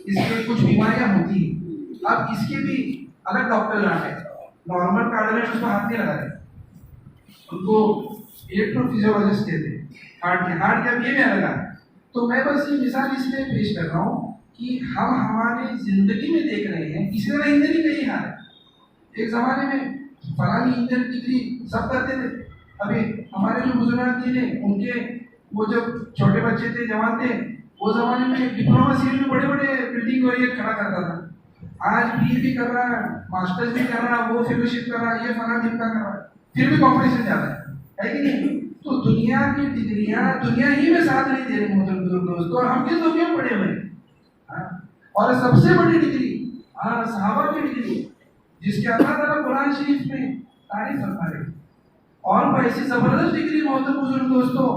इसके कुछ बीमारियां होती हैं। अब इसके भी अलग डॉक्टर जाते हैं, नॉर्मल कार्ड में उसको हाथ नहीं लगाते, उनको इलेक्ट्रोफिजियोलॉजिस्ट कहते हैं, हार्ट के ये भी अलग है। तो मैं बस ये मिसाल इसलिए पेश कर रहा हूँ कि हम हमारे जिंदगी में देख रहे हैं इसी तरह ईंधन ही कई हाल है। एक जमाने में फलानी ईंधन डिग्री सब करते थे, अभी हमारे जो बुजुर्ग थे उनके वो जब छोटे बच्चे थे जवान थे वो जमाने में डिप्लोमा सीट में बड़े बड़े बिल्डिंग वगैरह खड़ा करता था। आज पी भी कर रहा है, मास्टर्स भी कर रहा है, वो फेलोशिप कर रहा है, ये फला ढिमका कर रहा है, फिर भी कॉम्पिटिशन ज्यादा है कि नहीं? तो दुनिया की डिग्रियां दुनिया ही में साथ नहीं दे रही दोस्तों, और हम किस दुनिया में पड़े हुए हैं। और सबसे बड़ी डिग्री सहाबा की डिग्री जिसके अल्लाह ताला कुरान शरीफ में तारीफ फरमा रहे, और वो ऐसी जबरदस्त डिग्री मोहतरम बुजुर्ग दोस्तों,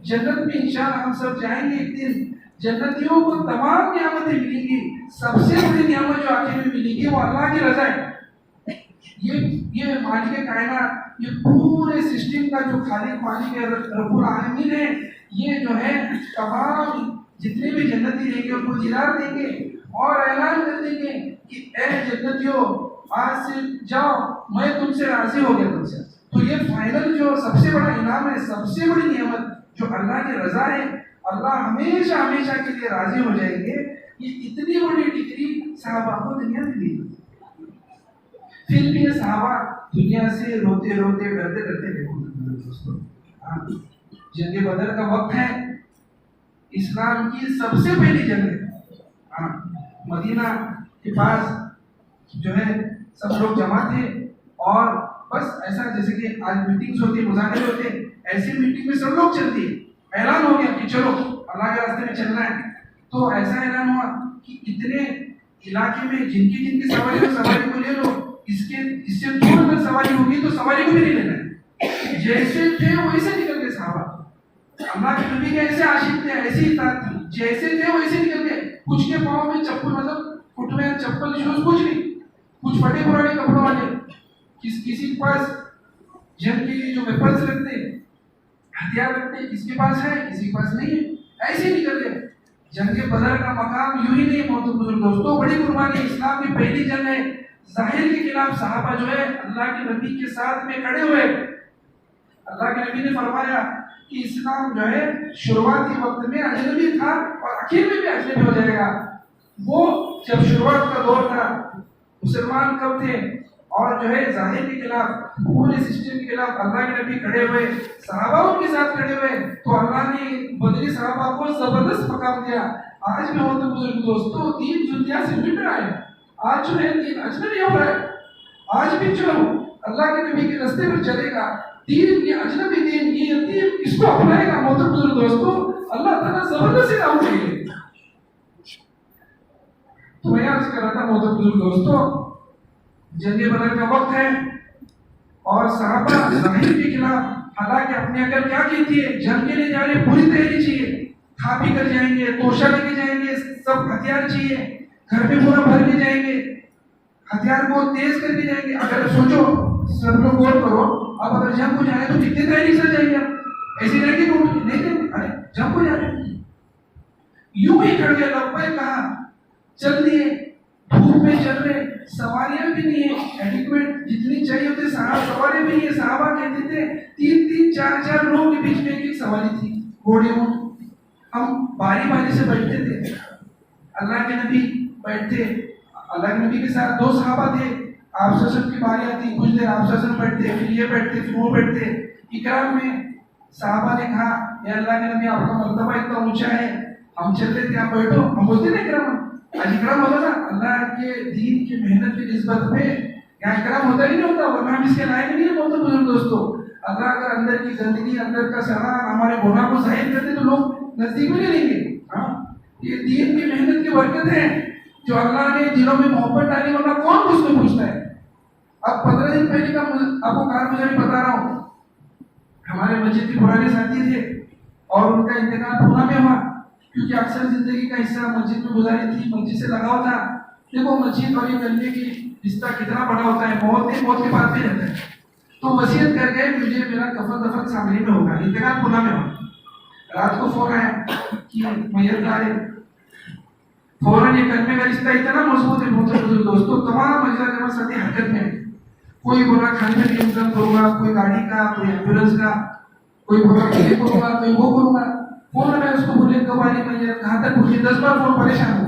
जन्नत में इंशाअल्लाह हम सब जाएंगे एक दिन। जन्नतियों को तमाम नियामतें मिलेंगी, सबसे बड़ी नियामत जो आखिर में मिलेगी वो अल्लाह की रजा है। ये मालिक कायनात, ये पूरे सिस्टम का जो खालिक मालिक है रब्बुल आलमीन है, ये जो है तमाम जितने भी जन्नती रहेंगे उनको दीदार देंगे और ऐलान कर देंगे कि ए जन्नतियों आज से जाओ, मैं तुमसे राजी हो गया तुमसे। तो ये फाइनल जो सबसे बड़ा इनाम है, सबसे बड़ी नियामत जो अल्लाह की रजा है, अल्लाह हमेशा हमेशा के लिए राजी हो जाएंगे। ये इतनी बड़ी डिग्री सहाबा को दुनिया में दी, फिर भी ये सहाबा दुनिया से रोते रोते डरते डरते दोस्तों। जंग बदर का वक्त है, इस्लाम की सबसे पहली जंग है। मदीना के पास जो है सब लोग जमा थे और बस ऐसा जैसे कि आज मीटिंग्स होती है, मुज़ाकरे होते हैं, ऐसी मीटिंग में सब लोग चलती है, ऐलान हो गया कि चलो अल्लाह के रास्ते में चलना है। तो ऐसा ऐलान हुआ कि इतने इलाके में जिनकी जिनकी सवारी हो सवारी को ले लो, इससे दूर अगर सवारी होगी तो सवारी को भी नहीं लेना है। जैसे थे वैसे निकल गए सहाबा, अल्लाह के नबी के ऐसे आशिक थे, ऐसी इताअत थी, जैसे थे वैसे निकल गए। कुछ के पाँव में चप्पल, मतलब फुटवेयर, चप्पल, शूज कुछ नहीं, कुछ फटे पुराने कपड़ों वाले, किसी के पास जंग के लिए जो वेपन्स रखते हैं, हथियार रखते हैं, किसके पास है किसी के पास नहीं है, ऐसे निकल गए। जंग बदर का मकाम यूं ही नहीं मोहतरम दोस्तों, बड़ी कुर्बानी, इस्लाम की पहली जंग है, जाहिर के खिलाफ सहाबा जो है अल्लाह के नबी के साथ में खड़े हुए। अल्लाह के नबी ने फरमाया कि इस्लाम जो है शुरुआती वक्त में अजनबी था और आखिर में भी अजनबी हो जाएगा। वो जब शुरुआत का दौर था, मुसलमान कब थे और जो है जाहिर के खिलाफ, पूरे सिस्टम के खिलाफ अल्लाह के नबी खड़े हुए, सहाबा उनके साथ खड़े हुए, तो अल्लाह ने बदरी सहाबा को जबरदस्त मकाम दिया। आज भी होते बुजुर्ग दोस्तों, दीन दुनिया से मिट रहा है, आज जो है दीन अजनबी हो रहा है। आज भी जो अल्लाह के नबी के रास्ते पर चलेगा, दीन ये अजनबी दीन, ये दीन इसको अपनाएगा मोहतरम बुजुर्ग दोस्तों, अल्लाह ताला जबरदस्त इनाम देंगे। तो मैं अर्ज कर रहा था मोहतरम बुजुर्ग दोस्तों, जंग बदर का वक्त है और सहाबा जाहिर के खिलाफ, हालांकि अपने अकल क्या की थी, जंग के लिए जा रहे, पूरी तैयारी चाहिए, खा पी कर जाएंगे, तोशा लेके जाएंगे, सब हथियार चाहिए, घर में पूरा भर के जाएंगे, हथियार को तेज करके जाएंगे। अगर सोचो, सब लोग गौर करो, अब अगर जंग को जाए तो कितने तैयारी से जाएंगे, ऐसे जाएंगे तो नहीं जाएंगे, अरे जंग को जा रहे, यूं ही खड़ गया, लब्बैक कहा, चल दिए, धूप में चल रहे, सवारियां भी नहीं है एडिक्वेट जितनी चाहिए होती, सवारी भी नहीं है। सहाबा कहते थे 3-3, 4-4 लोगों के बीच में एक सवारी थी, घोड़े ऊंट, हम बारी बारी से बैठते थे, अल्लाह के नबी बैठते, अल्लाह के नबी के साथ 2 सहाबा थे, आप सल्लल्लाहु की बारी आती, कुछ देर आप सल्लल्लाहु बैठते, फिर ये बैठते, फिर वो बैठते। इकराम में सहाबा ने कहा, या अल्लाह के नबी आपका मर्तबा इतना ऊंचा है, हम चलते थे, आप बैठो। हम बोलते ना इकराम, आज इकराम होता ना अल्लाह के दीन की मेहनत की निस्बत में, यहाँ इकराम होता ही नहीं होता, वरना हम इसके लायक नहीं है बहुत बुजुर्ग दोस्तों। अल्लाह अगर अंदर की गंदगी, अंदर का सड़ा, हमारे गुनाह को जाहिर करते तो लोग नजदीक में नहीं लेंगे। ये दीन की मेहनत की बरकत है जो अल्लाह ने दिलों में मोहब्बत डाली, वरना कौन मुझको पूछता है। अब 15 दिन पहले का आपको कारगुजारी बता रहा हूँ, हमारे मस्जिद के पुराने साथी थे और उनका इंतकाल पूना में हुआ, क्योंकि अक्सर जिंदगी का हिस्सा मस्जिद में गुजारी थी, मस्जिद से लगाव था। देखो मस्जिद और ये गंदे की रिश्ता कितना बड़ा होता है, मौत के बाद भी रहता है। तो वसीयत कर गए मुझे मेरा कफन दफन शामली में होगा, इंतकाल पुना में होगा। रात को फोन आया कि मैयत आ रहे, फौरन ये कलमे का रिश्ता इतना मजबूत है मोहतरम दोस्तों, तमाम अजला जमा साथी हरकत में है। कोई बोला खाने में इंतजाम करूंगा, कोई गाड़ी का, कोई एम्बुलेंस का, कोई बोला ये करूंगा, कोई वो करूंगा। फोन में उसको बोले कब आ रही मैया, कहाँ तक पूछे, 10 बार फोन, परेशान हो।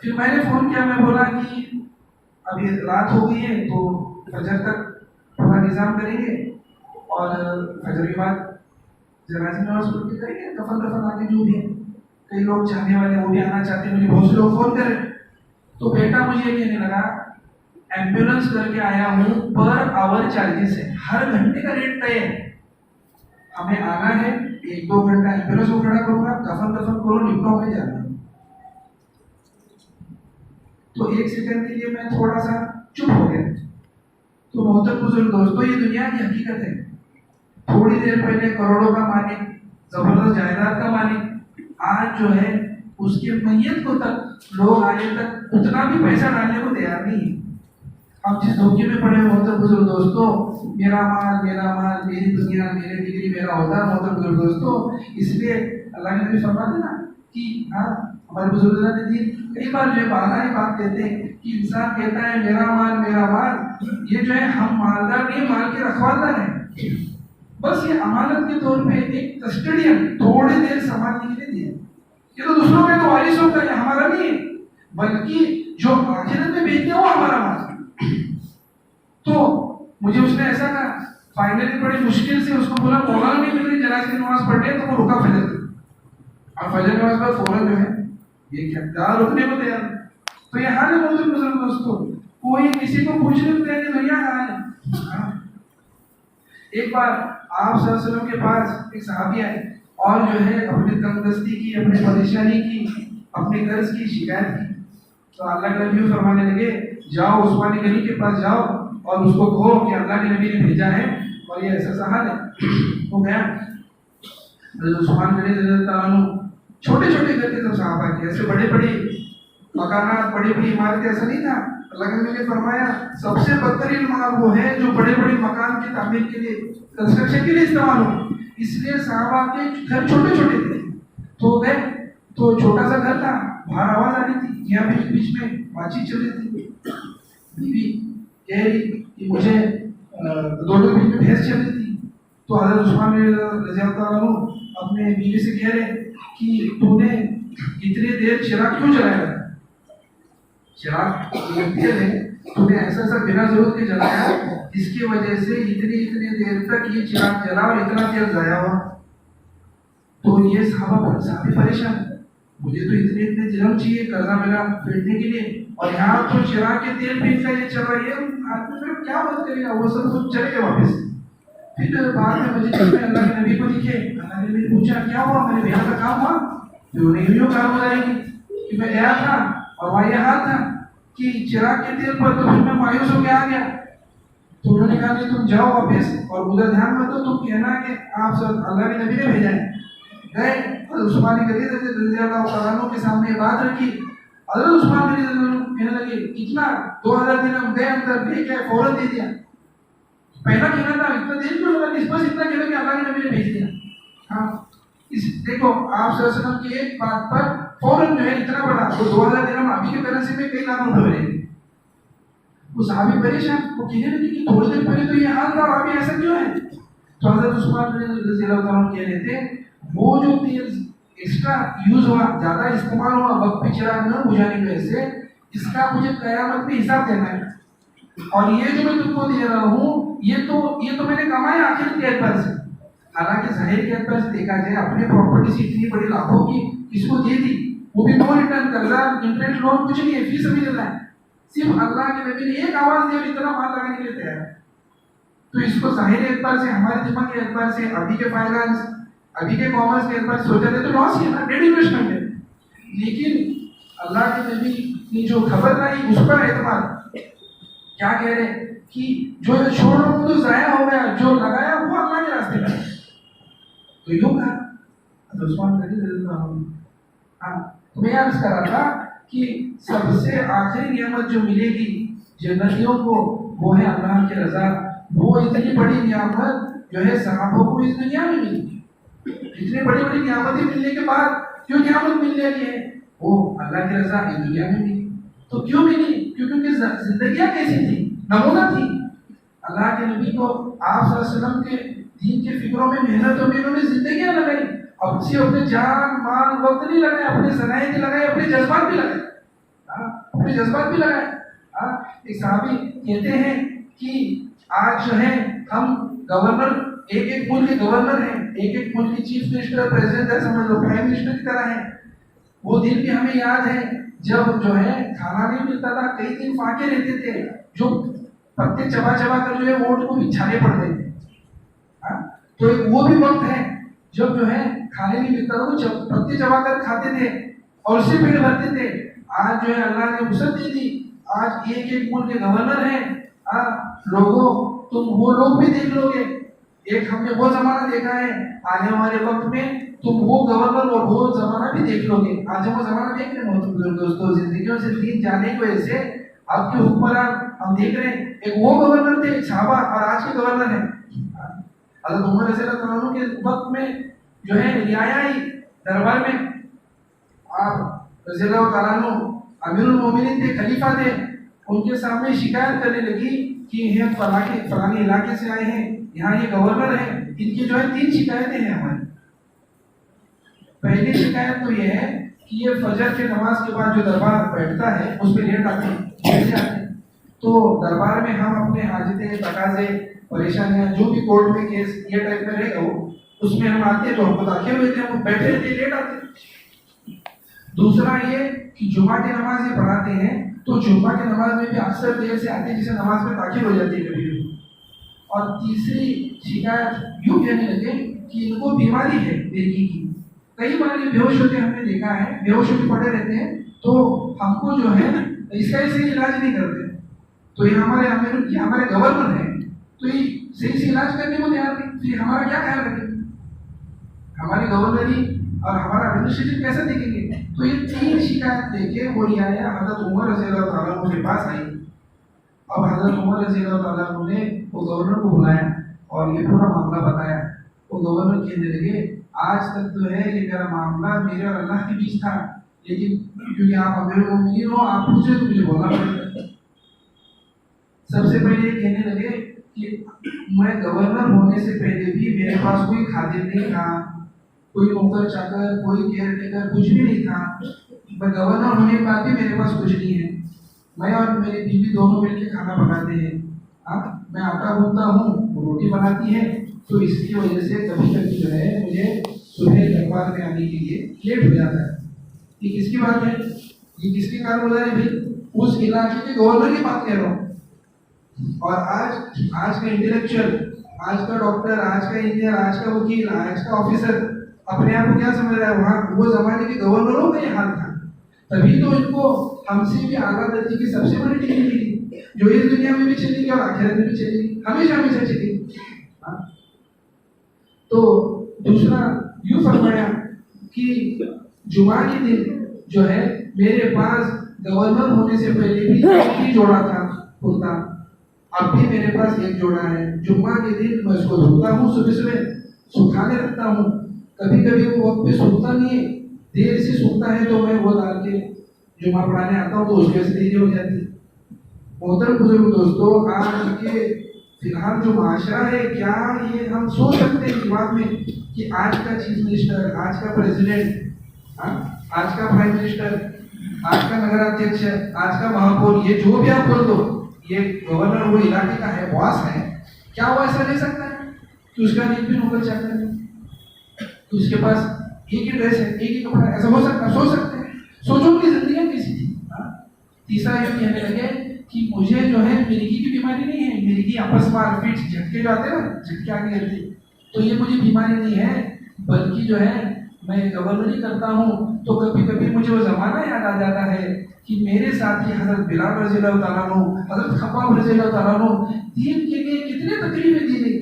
फिर मैंने फोन किया, मैं बोला कि अभी रात हो गई है तो फजर तक थोड़ा निजाम करेंगे और फजर के बाद जनाजे नमाज पढ़ के करेंगे, दफन आगे जो भी है। कई लोग चाहने वाले वो भी आना चाहते हैं, मुझे बहुत से लोग फोन करे। तो बेटा मुझे ये कहने लगा एम्बुलेंस करके आया हूँ, पर आवर चार्जेस है, हर घंटे का रेट तय है, हमें आना है, 1-2 घंटा एम्बुलेंस को खड़ा करूंगा, दफन करो, निपटाओ में जाना। तो 1 सेकंड के लिए मैं थोड़ा सा चुप हो गया। तो मोहतरम बुजुर्ग दोस्तों, ये दुनिया की हकीकत है। थोड़ी देर पहले करोड़ों का मालिक, जबरदस्त जायदाद का मालिक, आज जो है उसके मैयत को तक लोग आने तक उतना भी पैसा डालने को तैयार नहीं है। हम जिस धोखे में पड़े मोहतरम बुजुर्ग दोस्तों, मेरा माल, मेरी दुनिया, मेरे डिग्री, मेरा होता है मोहतरम बुजुर्ग दोस्तों। इसलिए अल्लाह ने भी फरमाया ना कि हाँ, हमारे बुजुर्ग ने दी कई बार जो है बारह बात कहते हैं कि इंसान कहता है मेरा माल, ये जो है हम मालदार नहीं, माल के रखवालदार है। बस ये अमानत के तौर पे एक कस्टडियन थोड़ी देर संभालने के लिए दिया। ये तो दूसरों का, तो वारिसों का, हमारा नहीं है, बल्कि जो आखिरत में बेचते हैं वो हमारा माल। तो मुझे उसने ऐसा कहा, फाइनली बड़ी मुश्किल से उसको बोला मौलाना नहीं मिल रही जनाजे की नमाज पढ़ने, तो वो रुका फजर। और फजर नमाज पर फौरन जो है ये क्या रुकने को तैयार। तो ये हाल है मोहतरम बुजुर्ग दोस्तों, कोई किसी को पूछने को तैयार नहीं, दुनिया का हाल है। एक बार आप सल्लल्लाहु अलैहि वसल्लम के पास एक सहाबी आए और जो है अपनी तंगदस्ती की, अपनी परेशानी की, अपने कर्ज की शिकायत की। तो अल्लाह के नबी फरमाने लगे, जाओ उस्मानी गनी के पास जाओ और उसको कहो कि अल्लाह के नबी ने भेजा है और ये ऐसा सा हाल है। वो गया, उस्मान गनी रज़ियल्लाहु अन्हु, छोटे छोटे घर के सब सहाबा के, ऐसे बड़े बड़े मकानात, बड़ी बड़ी इमारतें, ऐसा नहीं था। अल्लाह के नबी ने फरमाया सबसे बदतरीन माल वो है जो बड़े बड़े मकान की तामीर के लिए, कंस्ट्रक्शन के लिए इस्तेमाल हो। इसलिए सहाबा के घर छोटे छोटे थे। तो गए, तो छोटा सा घर था, बाहर आवाज आ रही थी, यहाँ बीच बीच में बातचीत चल रही थी। बीवी कह रही कि मुझे दोनों बीच में बहस चल रही थी। तो हज़रत उस्मान रज़ियल्लाहु अन्हु अपने बीवी से कह रहे कि तूने इतनी देर चिराग क्यों जलाया? चिराग तूने ऐसा बिना जरूरत के जलाया, जिसकी वजह से इतनी देर तक ये चिराग जला और इतना तेल जाया हुआ। तो ये साहबी परेशान, मुझे तो इतने दिरहम चाहिए कर्जा मेरा फेंटने के लिए, और यहाँ तो चिराग के तेल भी इतना ये चल रहा है, आदमी फिर क्या बात करेगा? वो सब चले गए वापस। फिर बाद में मस्जिद में अल्लाह के नबी को दिखे, अल्लाह ने नबी पूछा क्या हुआ, मेरे भैया का काम हुआ? फिर उन्हें यूँ काम हो जाएगी कि मैं गया था और वहाँ यह हाल था कि चिराग के तेल पर, तो फिर मैं मायूस होकर आ गया। तो उन्होंने कहा कि तुम जाओ वापस और उधर ध्यान मत दो, तुम कहना कि आप सब अल्लाह के नबी ने भेजा है। गए उस्मानी गनी रज़ियल्लाहु अन्हु के सामने बात रखी। हज़रत उस्मान गनी कहने लगे कितना, 2000 दिरहम गए अंदर, ले गए, फौरन दे दिया। पहला कहना था इतना देर क्यों लगा, इस बस इतना कहना कि अल्लाह के नबी ने भेज दिया। हाँ, इस देखो आप सल्लल्लाहु अलैहि वसल्लम की एक बात पर फौरन जो है इतना बड़ा, तो 2000 दिरहम अभी के करेंसी में कई लाख रुपए बनेंगे। वो सहाबी परेशान, वो कहने लगे कि थोड़ी देर पहले तो ये हाल था, अभी ऐसा क्यों है? तो हज़रत उस्मान रज़ियल्लाहु अन्हु कह रहे थे वो जो तेल एक्स्ट्रा यूज हुआ, ज्यादा इस्तेमाल हुआ, वक्त पे चिराग न बुझाने की वजह से, इसका मुझे कयामत में हिसाब देना है। और ये जो मैं तुमको दे रहा हूँ ये तो मैंने कमाया आखिर के एतबार से। हालांकि जाहिर के एतबार से देखा जाए, अपने प्रॉपर्टी से इतनी बड़ी लाखों की किसको दे दी, वो भी नो रिटर्न, कर्जा, इंटरेस्ट, लोन कुछ नहीं है, फीस अभी देना है। सिर्फ अल्लाह के नबी ने एक आवाज दी और इतना माल लगाने के लिए तैयार है। तो इसको जाहिर एतबार से, हमारे दिमाग के एतबार से, अभी के फाइनेंस, अभी के कॉमर्स के एतबार से सोचा जाए तो लॉस ही है ना, डेड इन्वेस्टमेंट है। लेकिन अल्लाह के नबी ने जो खबर लाई उस पर एतबार, क्या कह रहे कि जो छोड़ रहा हूं तो जाया हो गया, जो लगाया वो अल्लाह के रास्ते में। तो यूं कहा उस्मान गनी रज़ियल्लाहु अन्हु। हाँ, तो मैं अर्ज कर रहा था कि सबसे आखिरी नियामत जो मिलेगी जन्नतियों को वो है अल्लाह की रजा। वो इतनी बड़ी नियामत जो है सहाबों को इस दुनिया में मिली। इतनी बड़ी बड़ी नियामतें मिलने के बाद जो नियामत मिलने की है वो अल्लाह की रजा इस दुनिया में मिली। तो क्यों मिली? क्योंकि उनकी जिंदगियां कैसी थी, नमूना थी। अल्लाह के नबी को आप सल्लल्लाहु अलैहि वसल्लम के दीन के फिक्रों में, मेहनतों में उन्होंने जिंदगियां लगाई। अब से अपने जान माल वक्त नहीं लगाए, अपने सनाए भी लगाए, अपने जज्बात भी लगाए। अपने जज्बात भी लगाए। एक साहबी कहते हैं कि आज जो है हम गवर्नर, एक एक मुल्क के गवर्नर हैं, एक एक मुल्क के चीफ मिनिस्टर, प्रेसिडेंट है, समझ लो प्राइम मिनिस्टर की तरह है। वो दिन भी हमें याद है जब जो है खाना नहीं मिलता था, कई दिन फाके रहते थे, जो पत्ते चबा चबा कर जो है वोट को बिछाने पड़ते थे। तो एक वो भी वक्त है जब जो है खाने नहीं मिलता था, तो पत्ते चबा कर खाते थे और उससे पेट भरते थे। आज जो है अल्लाह ने वसअत दे दी, आज एक एक मुल्क के गवर्नर हैं। लोगों, तुम वो लोग भी देख लोगे, एक हमने वो जमाना देखा है, आने वाले वक्त में तुम वो गवर्नर और वो जमाना भी देख लोगे। आज हम वो जमाना देख रहे हैं दोस्तों, जिंदगियों से दीन जाने की वजह से आपके हुक्मरान हम देख रहे हैं, एक वो गवर्नर थे साहबा और आज के गवर्नर है। हज़रत उमर रज़ियल्लाहु अन्हु के वक्त में जो है रियाया ही दरबार में आप रज़ियल्लाहु ताला अन्हु अमीरुल मोमिनीन थे, खलीफा थे, उनके सामने शिकायत करने लगी कि ये फलाने इलाके से आए हैं, यहाँ ये गवर्नर है, इनकी जो है 3 शिकायतें हैं हमारी। पहली शिकायत तो ये है कि ये फजर के नमाज के बाद जो दरबार बैठता है उस पर लेट आते हैं। तो दरबार में हम अपने हाजतें, तकाजे, परेशानियां, जो भी कोर्ट में केस ये टाइप में रहेगा वो, उसमें हम आते हैं तो हमको ताकि रहते हैं, वो बैठे रहते लेट आते हैं। दूसरा ये कि जुमा की नमाज ये पढ़ाते हैं, तो जुमा की नमाज में भी अक्सर देर से आते हैं, जिससे नमाज में ताखिर हो जाती है कभी कभी। और तीसरी शिकायत यूँ कहने लगे कि इनको बीमारी है मिर्गी की, कई बार ये बेहोश होते हमने देखा है, बेहोश होकर पड़े रहते हैं, तो हमको जो है इसका सही इलाज नहीं करते। तो ये हमारे गवर्नर है, तो ये सही से इलाज करने को तैयार नहीं, फिर हमारा क्या ख्याल रखेंगे? हमारी गवर्नरी और हमारा एडमिनिस्ट्रेशन कैसे देखेंगे? तो ये 3 शिकायत लेके वो रियाया हज़रत उमर रज़ियल्लाहु ताला अन्हु के पास आई। अब हज़रत उमर रज़ियल्लाहु ताला अन्हु ने वो गवर्नर को बुलाया और ये पूरा मामला बताया। वो गवर्नर कहने लगे, आज तक तो है ये मेरा मामला मेरे और अल्लाह के बीच था, लेकिन क्योंकि आप अमीरुल मोमिनीन हो, आप पूछे तो मुझे बोलना पड़ेगा। सबसे पहले ये कहने लगे कि मैं गवर्नर होने से पहले भी मेरे पास कोई खादिम नहीं था, कोई नौकर चाकर, कोई केयर टेकर, कुछ भी नहीं था। मैं गवर्नर होने के बाद भी मेरे पास कुछ नहीं है। मैं और मेरी बीवी दोनों मिलकर खाना पकाते हैं। मैं आटा गूंथता हूँ, वो रोटी बनाती है, तो इसकी वजह से कभी कभी जो है मुझे सुबह दरबार में आने के लिए लेट हो जाता है। ये किसकी बात है? ये किसके कारण हो रहा है भाई? उस इलाके के गवर्नर की बात कह रहा हूँ। और आज का इंटेलेक्चुअल, आज का डॉक्टर, आज का इंजीनियर, आज का वकील, आज का ऑफिसर अपने आप को क्या समझ रहा है? वहाँ वो जमाने के गवर्नरों का ये हाल था, तभी तो इनको हमसे भी आला दर्जे की सबसे बड़ी डिग्री मिली, जो इस दुनिया में भी चलेगी और आखिरत में भी चलेगी, हमेशा हमेशा चलेगी। तो दूसरा यूं फरमाया कि जुमा के दिन जो है मेरे पास गवर्नर होने से पहले भी एक ही जोड़ा था कुर्ता, अब भी मेरे पास एक जोड़ा है। जुम्मा के दिन मैं उसको धोता हूँ, सुबह सुबह सुखाने रखता हूँ। कभी कभी वो वक्त पे सूखता नहीं है, देर से सूखता है, तो मैं वो डाल के जुम्मा पढ़ाने आता हूँ, तो उसकी वजह से देरी हो जाती है। मोहतरम बुजुर्ग दोस्तों, आज के फिलहाल जो माशरा है, क्या ये हम सोच सकते हैं दिमाग में कि आज का चीफ मिनिस्टर, आज का प्रेसिडेंट, आज का प्राइम मिनिस्टर, आज का नगराध्यक्ष, आज का महापौर, ये जो भी आप बोल दो, ये गवर्नर वो इलाके का है, बॉस है, क्या वो ऐसा ले सकता है कि उसका एक भी नौकर चाकर नहीं, तो उसके पास एक ही ड्रेस है, एक ही कपड़ा, ऐसा हो सकता? सोच सकते हैं? सोचो उनकी जिंदगी कैसी थी। तीसरा ये कहने लगे कि मुझे जो है मिर्गी की बीमारी नहीं है, मिर्गी आपस में फिट झटके जो आते हैं ना, झटके आगे गिरते, तो ये मुझे बीमारी नहीं है, बल्कि जो है मैं गवर्नरी करता हूँ, तो कभी कभी मुझे वो जमाना याद आ जाता है कि मेरे साथी हजरत बिलाल रज़ियल्लाहु ताला अन्हु, हजरत खब्बाब रज़ियल्लाहु ताला अन्हु दीन के लिए कितने तकलीफें दी गई।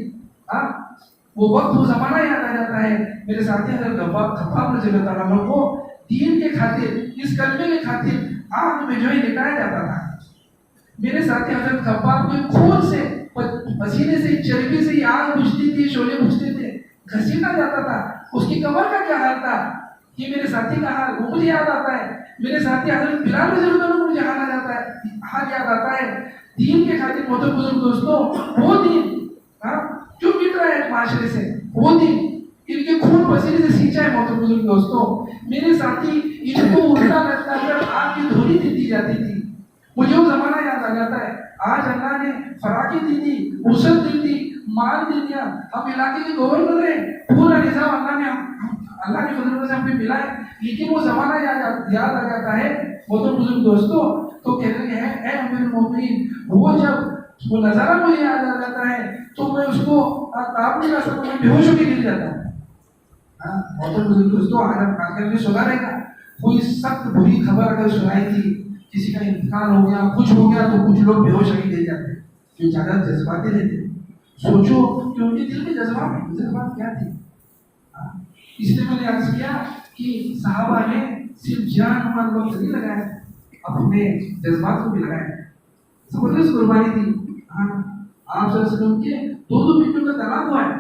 वो वक्त, वो जमाना याद आ जाता है। मेरे साथी हजरत खब्बाब रज़ियल्लाहु ताला अन्हु को दीन के खातिर, इस कलमे के खातिर आग में जो है लिटाया जाता था। मेरे साथी हजरत खब्बाब के खून से, पसीने से, चर्बी से आग बुझती थी, शोले बुझते थे, घसीटा जाता था। उसकी कमर का क्या हाल था, ये मेरे साथी का हाल वो मुझे याद आता है। मेरे साथी हजरत बिलाल रज़ी अल्लाह अन्हु को मुझे हाल याद आता है दीन के खातिर मोहतरम बुजुर्ग दोस्तों, वो दिन जो मिट रहा है माशरे से, वो दिन इनके खून पसीने से सींचा है मोहतरम बुजुर्ग दोस्तों। मेरे साथी इनको उल्टा लगता कर आग की धूली दी जाती थी। मुझे वो जमाना याद आ जाता है। आज अल्लाह ने फराकी दी थी, वसअत दी थी, माल दे दिया, हम इलाके के गवर्नर हैं, पूरा निजाम अल्लाह के फजल से हमें मिला है। लेकिन वो जमाना याद आ जाता है मोहतरम बुजुर्ग दोस्तों, तो कहते हैं ऐ अमीरुल मोमिनीन, वो जब वो नजारा मुझे याद आ जाता है तो मैं उसको ताप नहीं कर सकता, मैं बेहोश होकर गिर जाता हूँ। मोहतरम बुजुर्ग दोस्तों, आज आप खाकर में सुना रहेगा कोई सख्त बुरी खबर अगर सुनाई थी, किसी का इंतकाल हो गया, कुछ हो गया, तो कुछ लोग बेहोश होकर गिर जाते हैं जो ज्यादा जज्बाती रहते। सोचो कि उनके दिल के जज्बात क्या थे। इसलिए मैंने अर्ज किया कि साहबा ने सिर्फ जान माल वक्त नहीं लगाया, अपने जज्बात को भी लगाया। जबरदस्त कुर्बानी थी। आप सल्लल्लाहु के 2-2 मिनटों का तलाक हुआ है।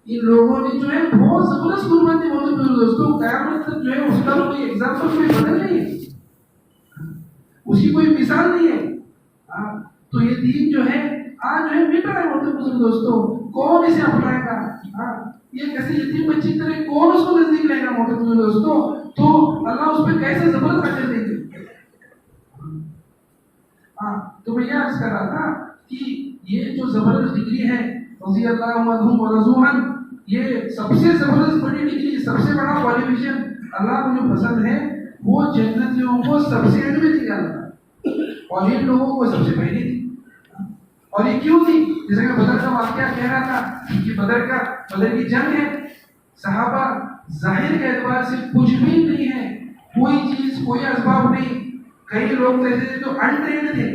इन लोगों ने जो है बहुत जबरदस्त कुर्बानी, बहुत दोस्तों, कयामत तक जो है उसका कोई एग्जाम्पल कोई बदल नहीं है, उसकी कोई मिसाल नहीं है। तो ये दीन जो है आज जो है मिट रहा है मोहतरम दोस्तों, कौन इसे अपनाएगा? ये कैसे यतीम बच्ची की तरह कौन उसको नजदीक लेगा मोहतरम दोस्तों? तो अल्लाह उस पर कैसे जबरदस्त अजर देंगे। तो मैं ये अर्ज कर रहा था कि ये जो जबरदस्त डिग्री है रज़ी अल्लाहु अन्हुम व रज़ू अन, ये सबसे जबरदस्त बड़ी डिग्री, सबसे बड़ा क्वालिफिकेशन अल्लाह को जो पसंद है वो जन्नतियों को सबसे एंड में दिया और इन लोगों को सबसे पहले दी। और ये क्यों थी? जैसे कि बदर का वाकया कह रहा था कि बदर की जंग है, सहाबा जाहिर के एतबार से कुछ भी नहीं है, कोई चीज कोई असबाब नहीं। कई लोग ऐसे थे जो अनट्रेंड थे,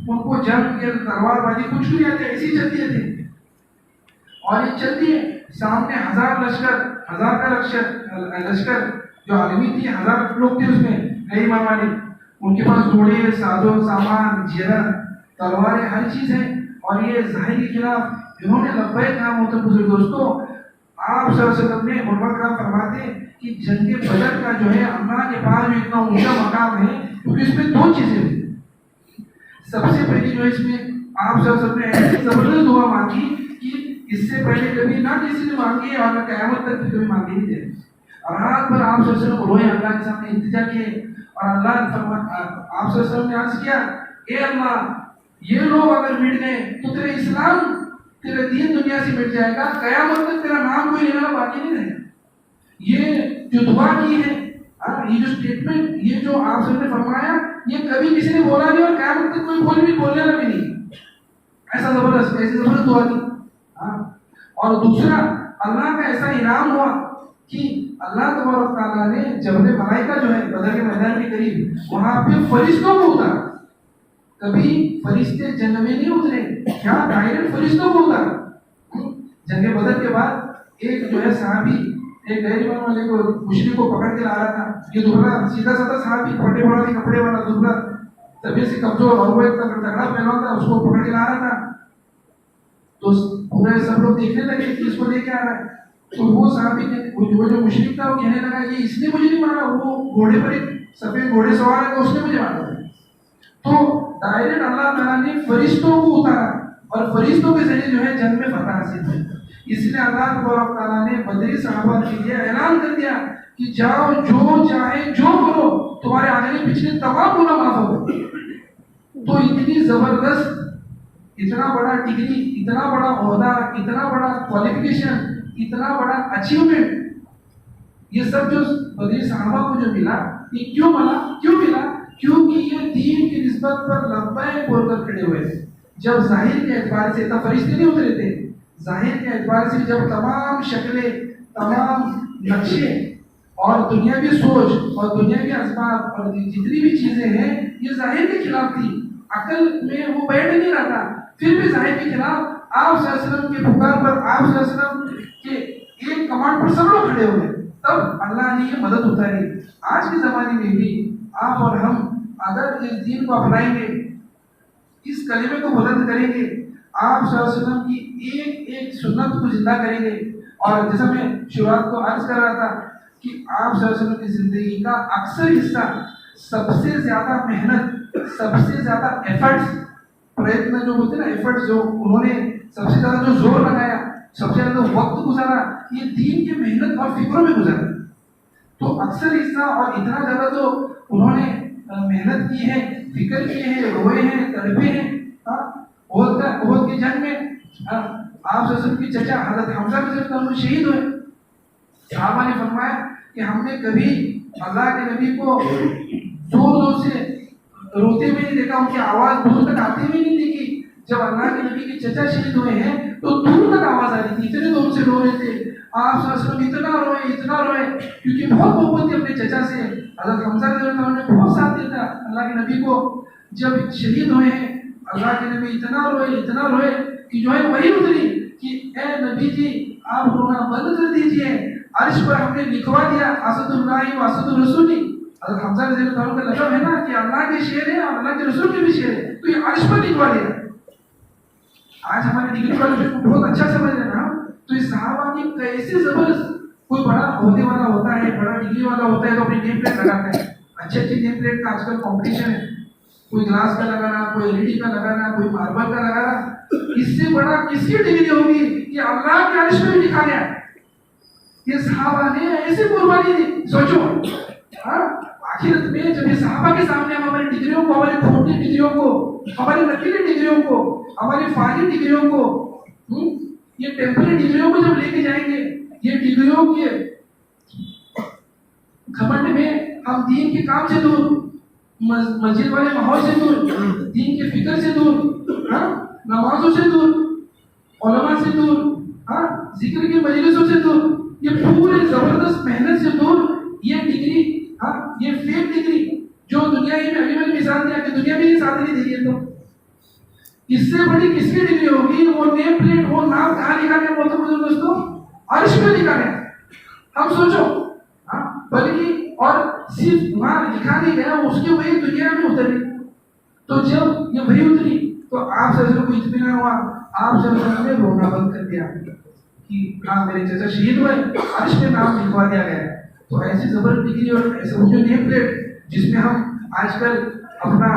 उनको जंग या तलवारबाजी कुछ भी आते, ऐसी चलती थे। और ये चलती है सामने 1000 लश्कर जो आदमी थी, 1000 लोग थे उसमें, नई मामा ने उनके पास घोड़े, साजो सामान, जेरा, तलवारें, हर चीज है। और ये जाहिर के खिलाफ इन्होंने लब्बैक कहा। मोहतरम बुजुर्ग दोस्तों, आप सल्लल्लाहु अलैहि वसल्लम ने मुर्मकराम फरमाते कि जंग बदर का जो है अल्लाह के पास जो इतना ऊंचा मकाम है, क्योंकि इसमें 2 चीजें हुई। सबसे पहली जो है इसमें आप सल्लल्लाहु अलैहि वसल्लम ने ऐसी जबरदस्त दुआ मांगी कि इससे पहले कभी ना किसी ने मांगी और ना क़यामत तक कभी मांगी नहीं थे। और रात भर आप सल्लल्लाहु अलैहि वसल्लम रोए, अल्लाह के सामने इल्तिजा किए और अल्लाह आप सल्लल्लाहु अलैहि वसल्लम ने अर्ज किया, ए अल्लाह, ये लोग अगर मिट गए तो तेरे इस्लाम, तेरे दीन दुनिया से मिट जाएगा, कयामत तक तेरा नाम कोई लेना बाकी नहीं रहेगा। ये जो दुआ की है, ये जो स्टेटमेंट, ये जो आप सबने फरमाया, ये कभी किसी ने बोला नहीं और कयामत तक कोई बोलने लगा भी नहीं। ऐसा जबरदस्त, ऐसी जबरदस्त दुआ की। और दूसरा, अल्लाह का ऐसा इनाम हुआ कि अल्लाह तबारक तआला ने जबल मलाइका जो है बदर के मैदान के करीब, वहां पे फरिश्तों को उतारा। कभी फरिश्ते जंग में नहीं उतरे, क्या डायरेक्ट फरिश्तों को उतारा। जंग बदर के बाद एक जो है सहाबी, एक गैर ईमान वाले को, मुशरिक को पकड़ के ला रहा था। ये दुबला सीधा साधा सहाबी, फटे वाला कपड़े वाला दुबला, तबीयत से कमजोर, और वो एक तगड़ा पहना था, उसको पकड़ के ला रहा था। तो पूरे सब लोग देखने लगे कि इसको लेके आ रहा है। तो वो सहाबी ने, वो जो मुशरिक था, वो कहने लगा ये इसने मुझे नहीं मारा, वो घोड़े पर एक सफेद घोड़े सवार है तो उसने मुझे मारा। तो डायरेक्ट अल्लाह ताला ने फरिश्तों को उतारा और फरिश्तों के जरिए जो है जंग में फतह हासिल हुई। इसलिए अल्लाह ताला ने बदरी सहाबा के लिए ऐलान कर दिया कि जाओ, जो चाहे जो करो, तुम्हारे आगे पिछले तमाम गुनाह माफ हो गए। तो इतनी जबरदस्त, इतना बड़ा डिग्री, इतना बड़ा ओहदा, इतना बड़ा क्वालिफिकेशन, इतना बड़ा अचीवमेंट, ये सब जो बदरी सहाबा को जो मिला, ये क्यों मिला? क्योंकि ये दीन की निस्बत पर लब्बैक बोलकर खड़े हुए थे। जब जाहिर के एतबार से तब फरिश्ते नहीं उतरे थे, जाहिर के एतबार से जब तमाम शक्लें, तमाम नक्शे और दुनियावी सोच और दुनियावी असबाब और जितनी भी चीजें हैं, ये जाहिर के खिलाफ थी, अकल में वो बैठ नहीं रहा था, फिर भी जाहिर के खिलाफ आप सल्लल्लाहु अलैहि वसल्लम के पुकार पर, आप सल्लल्लाहु अलैहि वसल्लम के एक कमांड पर सब लोग खड़े हुए, तब अल्लाह ने ये मदद उतारी। आज के जमाने में भी आप और हम अगर इस दीन को अपनाएंगे, इस कलिमे को बुलंद करेंगे, आप सल्लल्लाहु अलैहि वसल्लम की एक एक सुन्नत को जिंदा करेंगे। और जैसा मैं शुरुआत को अर्ज कर रहा था कि आप सल्लल्लाहु अलैहि वसल्लम की जिंदगी का अक्सर हिस्सा सबसे ज्यादा मेहनत, सबसे ज्यादा एफर्ट्स, प्रयत्न जो होते ना, एफर्ट्स जो उन्होंने सबसे ज्यादा जो जोर लगाया, सबसे ज्यादा वक्त गुजारा, ये दीन की मेहनत और फिक्रों में गुजारा। तो अक्सर हिस्सा और इतना ज्यादा जो उन्होंने मेहनत की है, फिक्र किए हैं, रोए हैं, तड़पे हैं। ओहद की जंग में आप ससुर की चचा हजरत हमजा रज़ी अल्लाह अन्हु शहीद हुए। सहाबा ने फरमाया कि हमने कभी अल्लाह के नबी को जोर जोर से रोते हुए नहीं देखा, उनकी आवाज दूर तक आती हुई नहीं देखी। जब अल्लाह के नबी के चचा शहीद हुए हैं तो दूर तक आवाज आ रही थी, इतने दूर से रो रहे थे। आप सल्लल्लाहु इतना रोए क्योंकि बहुत मोहब्बत थी अपने चचा से। हजरत हमजा रज़ी अल्लाह अन्हु ने बहुत साथ दिया था अल्लाह के नबी को। जब शहीद हुए हैं अल्लाह के नबी इतना रोए कि जो है वही उतरी कि ए नबी जी आप रोना बंद कर दीजिए, अर्श पर हमने लिखवा दिया असदुल्लाह व असदुर रसूली। हजरत हमजा रज़ी अल्लाह अन्हु का लक़ब है ना कि अल्लाह के शेर है और अल्लाह के रसूल के भी शेर है, तो ये अर्श पर लिखवा दिया। आज हमारे डिग्री वाले को बहुत अच्छा समझ रहे ना। तो इस सहाबा की कैसे जबरदस्त, कोई बड़ा ओहदे वाला होता है, बड़ा डिग्री वाला होता है तो अपनी नेम प्लेट लगाता है। अच्छी नेम प्लेट का आजकल कॉम्पिटिशन है, कोई ग्लास का लगाना, कोई एलईडी का लगाना, कोई मार्बल का लगाना। इससे बड़ा किसकी डिग्री होगी कि अल्लाह के अर्श में लिखा गया। ये सहाबा ने ऐसे कुर्बानी दी, सोचो। आखिरत में जब ये सहाबा के सामने हम हमारी डिग्रियों को, हमारी खोटी डिग्रियों को, हमारी नकली डिग्रियों को, हमारी फानी डिग्रियों को, ये टेम्पररी डिग्रियों को जब लेके जाएंगे, ये डिग्रियों के घमंड में हम दीन के काम से दूर, मस्जिद वाले माहौल से दूर, दीन के फिक्र से दूर, नमाजों से दूर, उलमा से दूर, जिक्र की मजलिसों से दूर, ये पूरे जबरदस्त मेहनत से दूर, ये डिग्री, ये फेक डिग्री जो दुनिया ही में, अभी मैंने मिसाल दिया कि दुनिया में ही साथ नहीं दे रही है, तो इससे बड़ी किसकी डिग्री होगी? वो नेम प्लेट, वो नाम कहाँ लिखा गया? वो तो मुझे दोस्तों अर्श में लिखा गया। हम सोचो, बल्कि और सिर्फ वहां लिखा नहीं गया, उसके वही दुनिया में उतरी। तो जब ये वही उतरी तो आप सल्लल्लाहु को इत्मीनान हुआ, आप सल्लल्लाहु ने रोना बंद कर दिया कि हाँ मेरे चाचा शहीद हुए, अर्श में नाम लिखवा दिया गया। तो ऐसी जबरदस्त डिग्री और ऐसे वो जो नेम प्लेट जिसमें हम आजकल अपना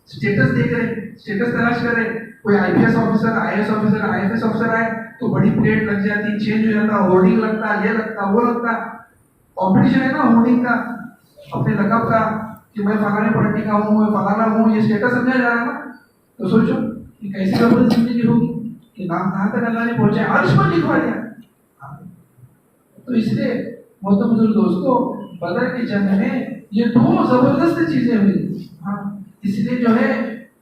स्टेटस देख रहे, स्टेटस तलाश कर रहे, कोई IPS officer, IAS officer, IFS officer आए तो बड़ी प्लेट लग जाती, चेंज हो जाता, होर्डिंग लगता, ये लगता, वो लगता। कॉम्पिटिशन है ना होर्डिंग का, अपने लकब का कि मैं फलाने पार्टी का हूँ, मैं फलाना हूँ, ये स्टेटस समझा जा रहा है ना। तो सोचो कि कैसी जबरदस्त जिंदगी होगी कि नाम कहाँ तक अल्लाह ने पहुंचाया, अर्श पर लिखवा दिया। तो इसलिए मोहतरम बुजुर्ग दोस्तों, बदर की जंग में ये दो जबरदस्त चीजें हुई। इसलिए जो है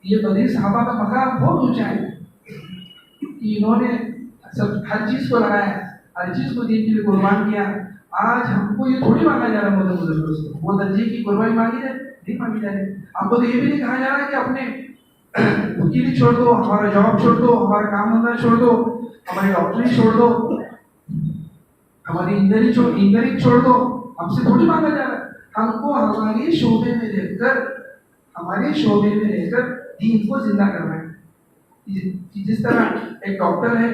ये बदरी सहाबा का मकाम बहुत ऊंचा है कि इन्होंने सब हर चीज को लगाया, हर चीज को दीन के लिए कुर्बान किया। आज हमको ये थोड़ी मांगा जा रहा है मोहतरम दोस्तों, वो दर्जे की कुर्बानी मांगी जाए, नहीं मांगी जा रही। हमको तो ये भी नहीं कहा जा रहा है कि अपने वकीली छोड़ दो, हमारा जॉब छोड़ दो, हमारा काम धंधा छोड़ दो, हमारी डॉक्टरी छोड़ दो, हमारी इंजीनियरिंग छोड़ दो। हमसे थोड़ी मांगा जा रहा है। हमको हमारे शोबे में रहकर दीन को जिंदा करना है। जिस तरह एक डॉक्टर है,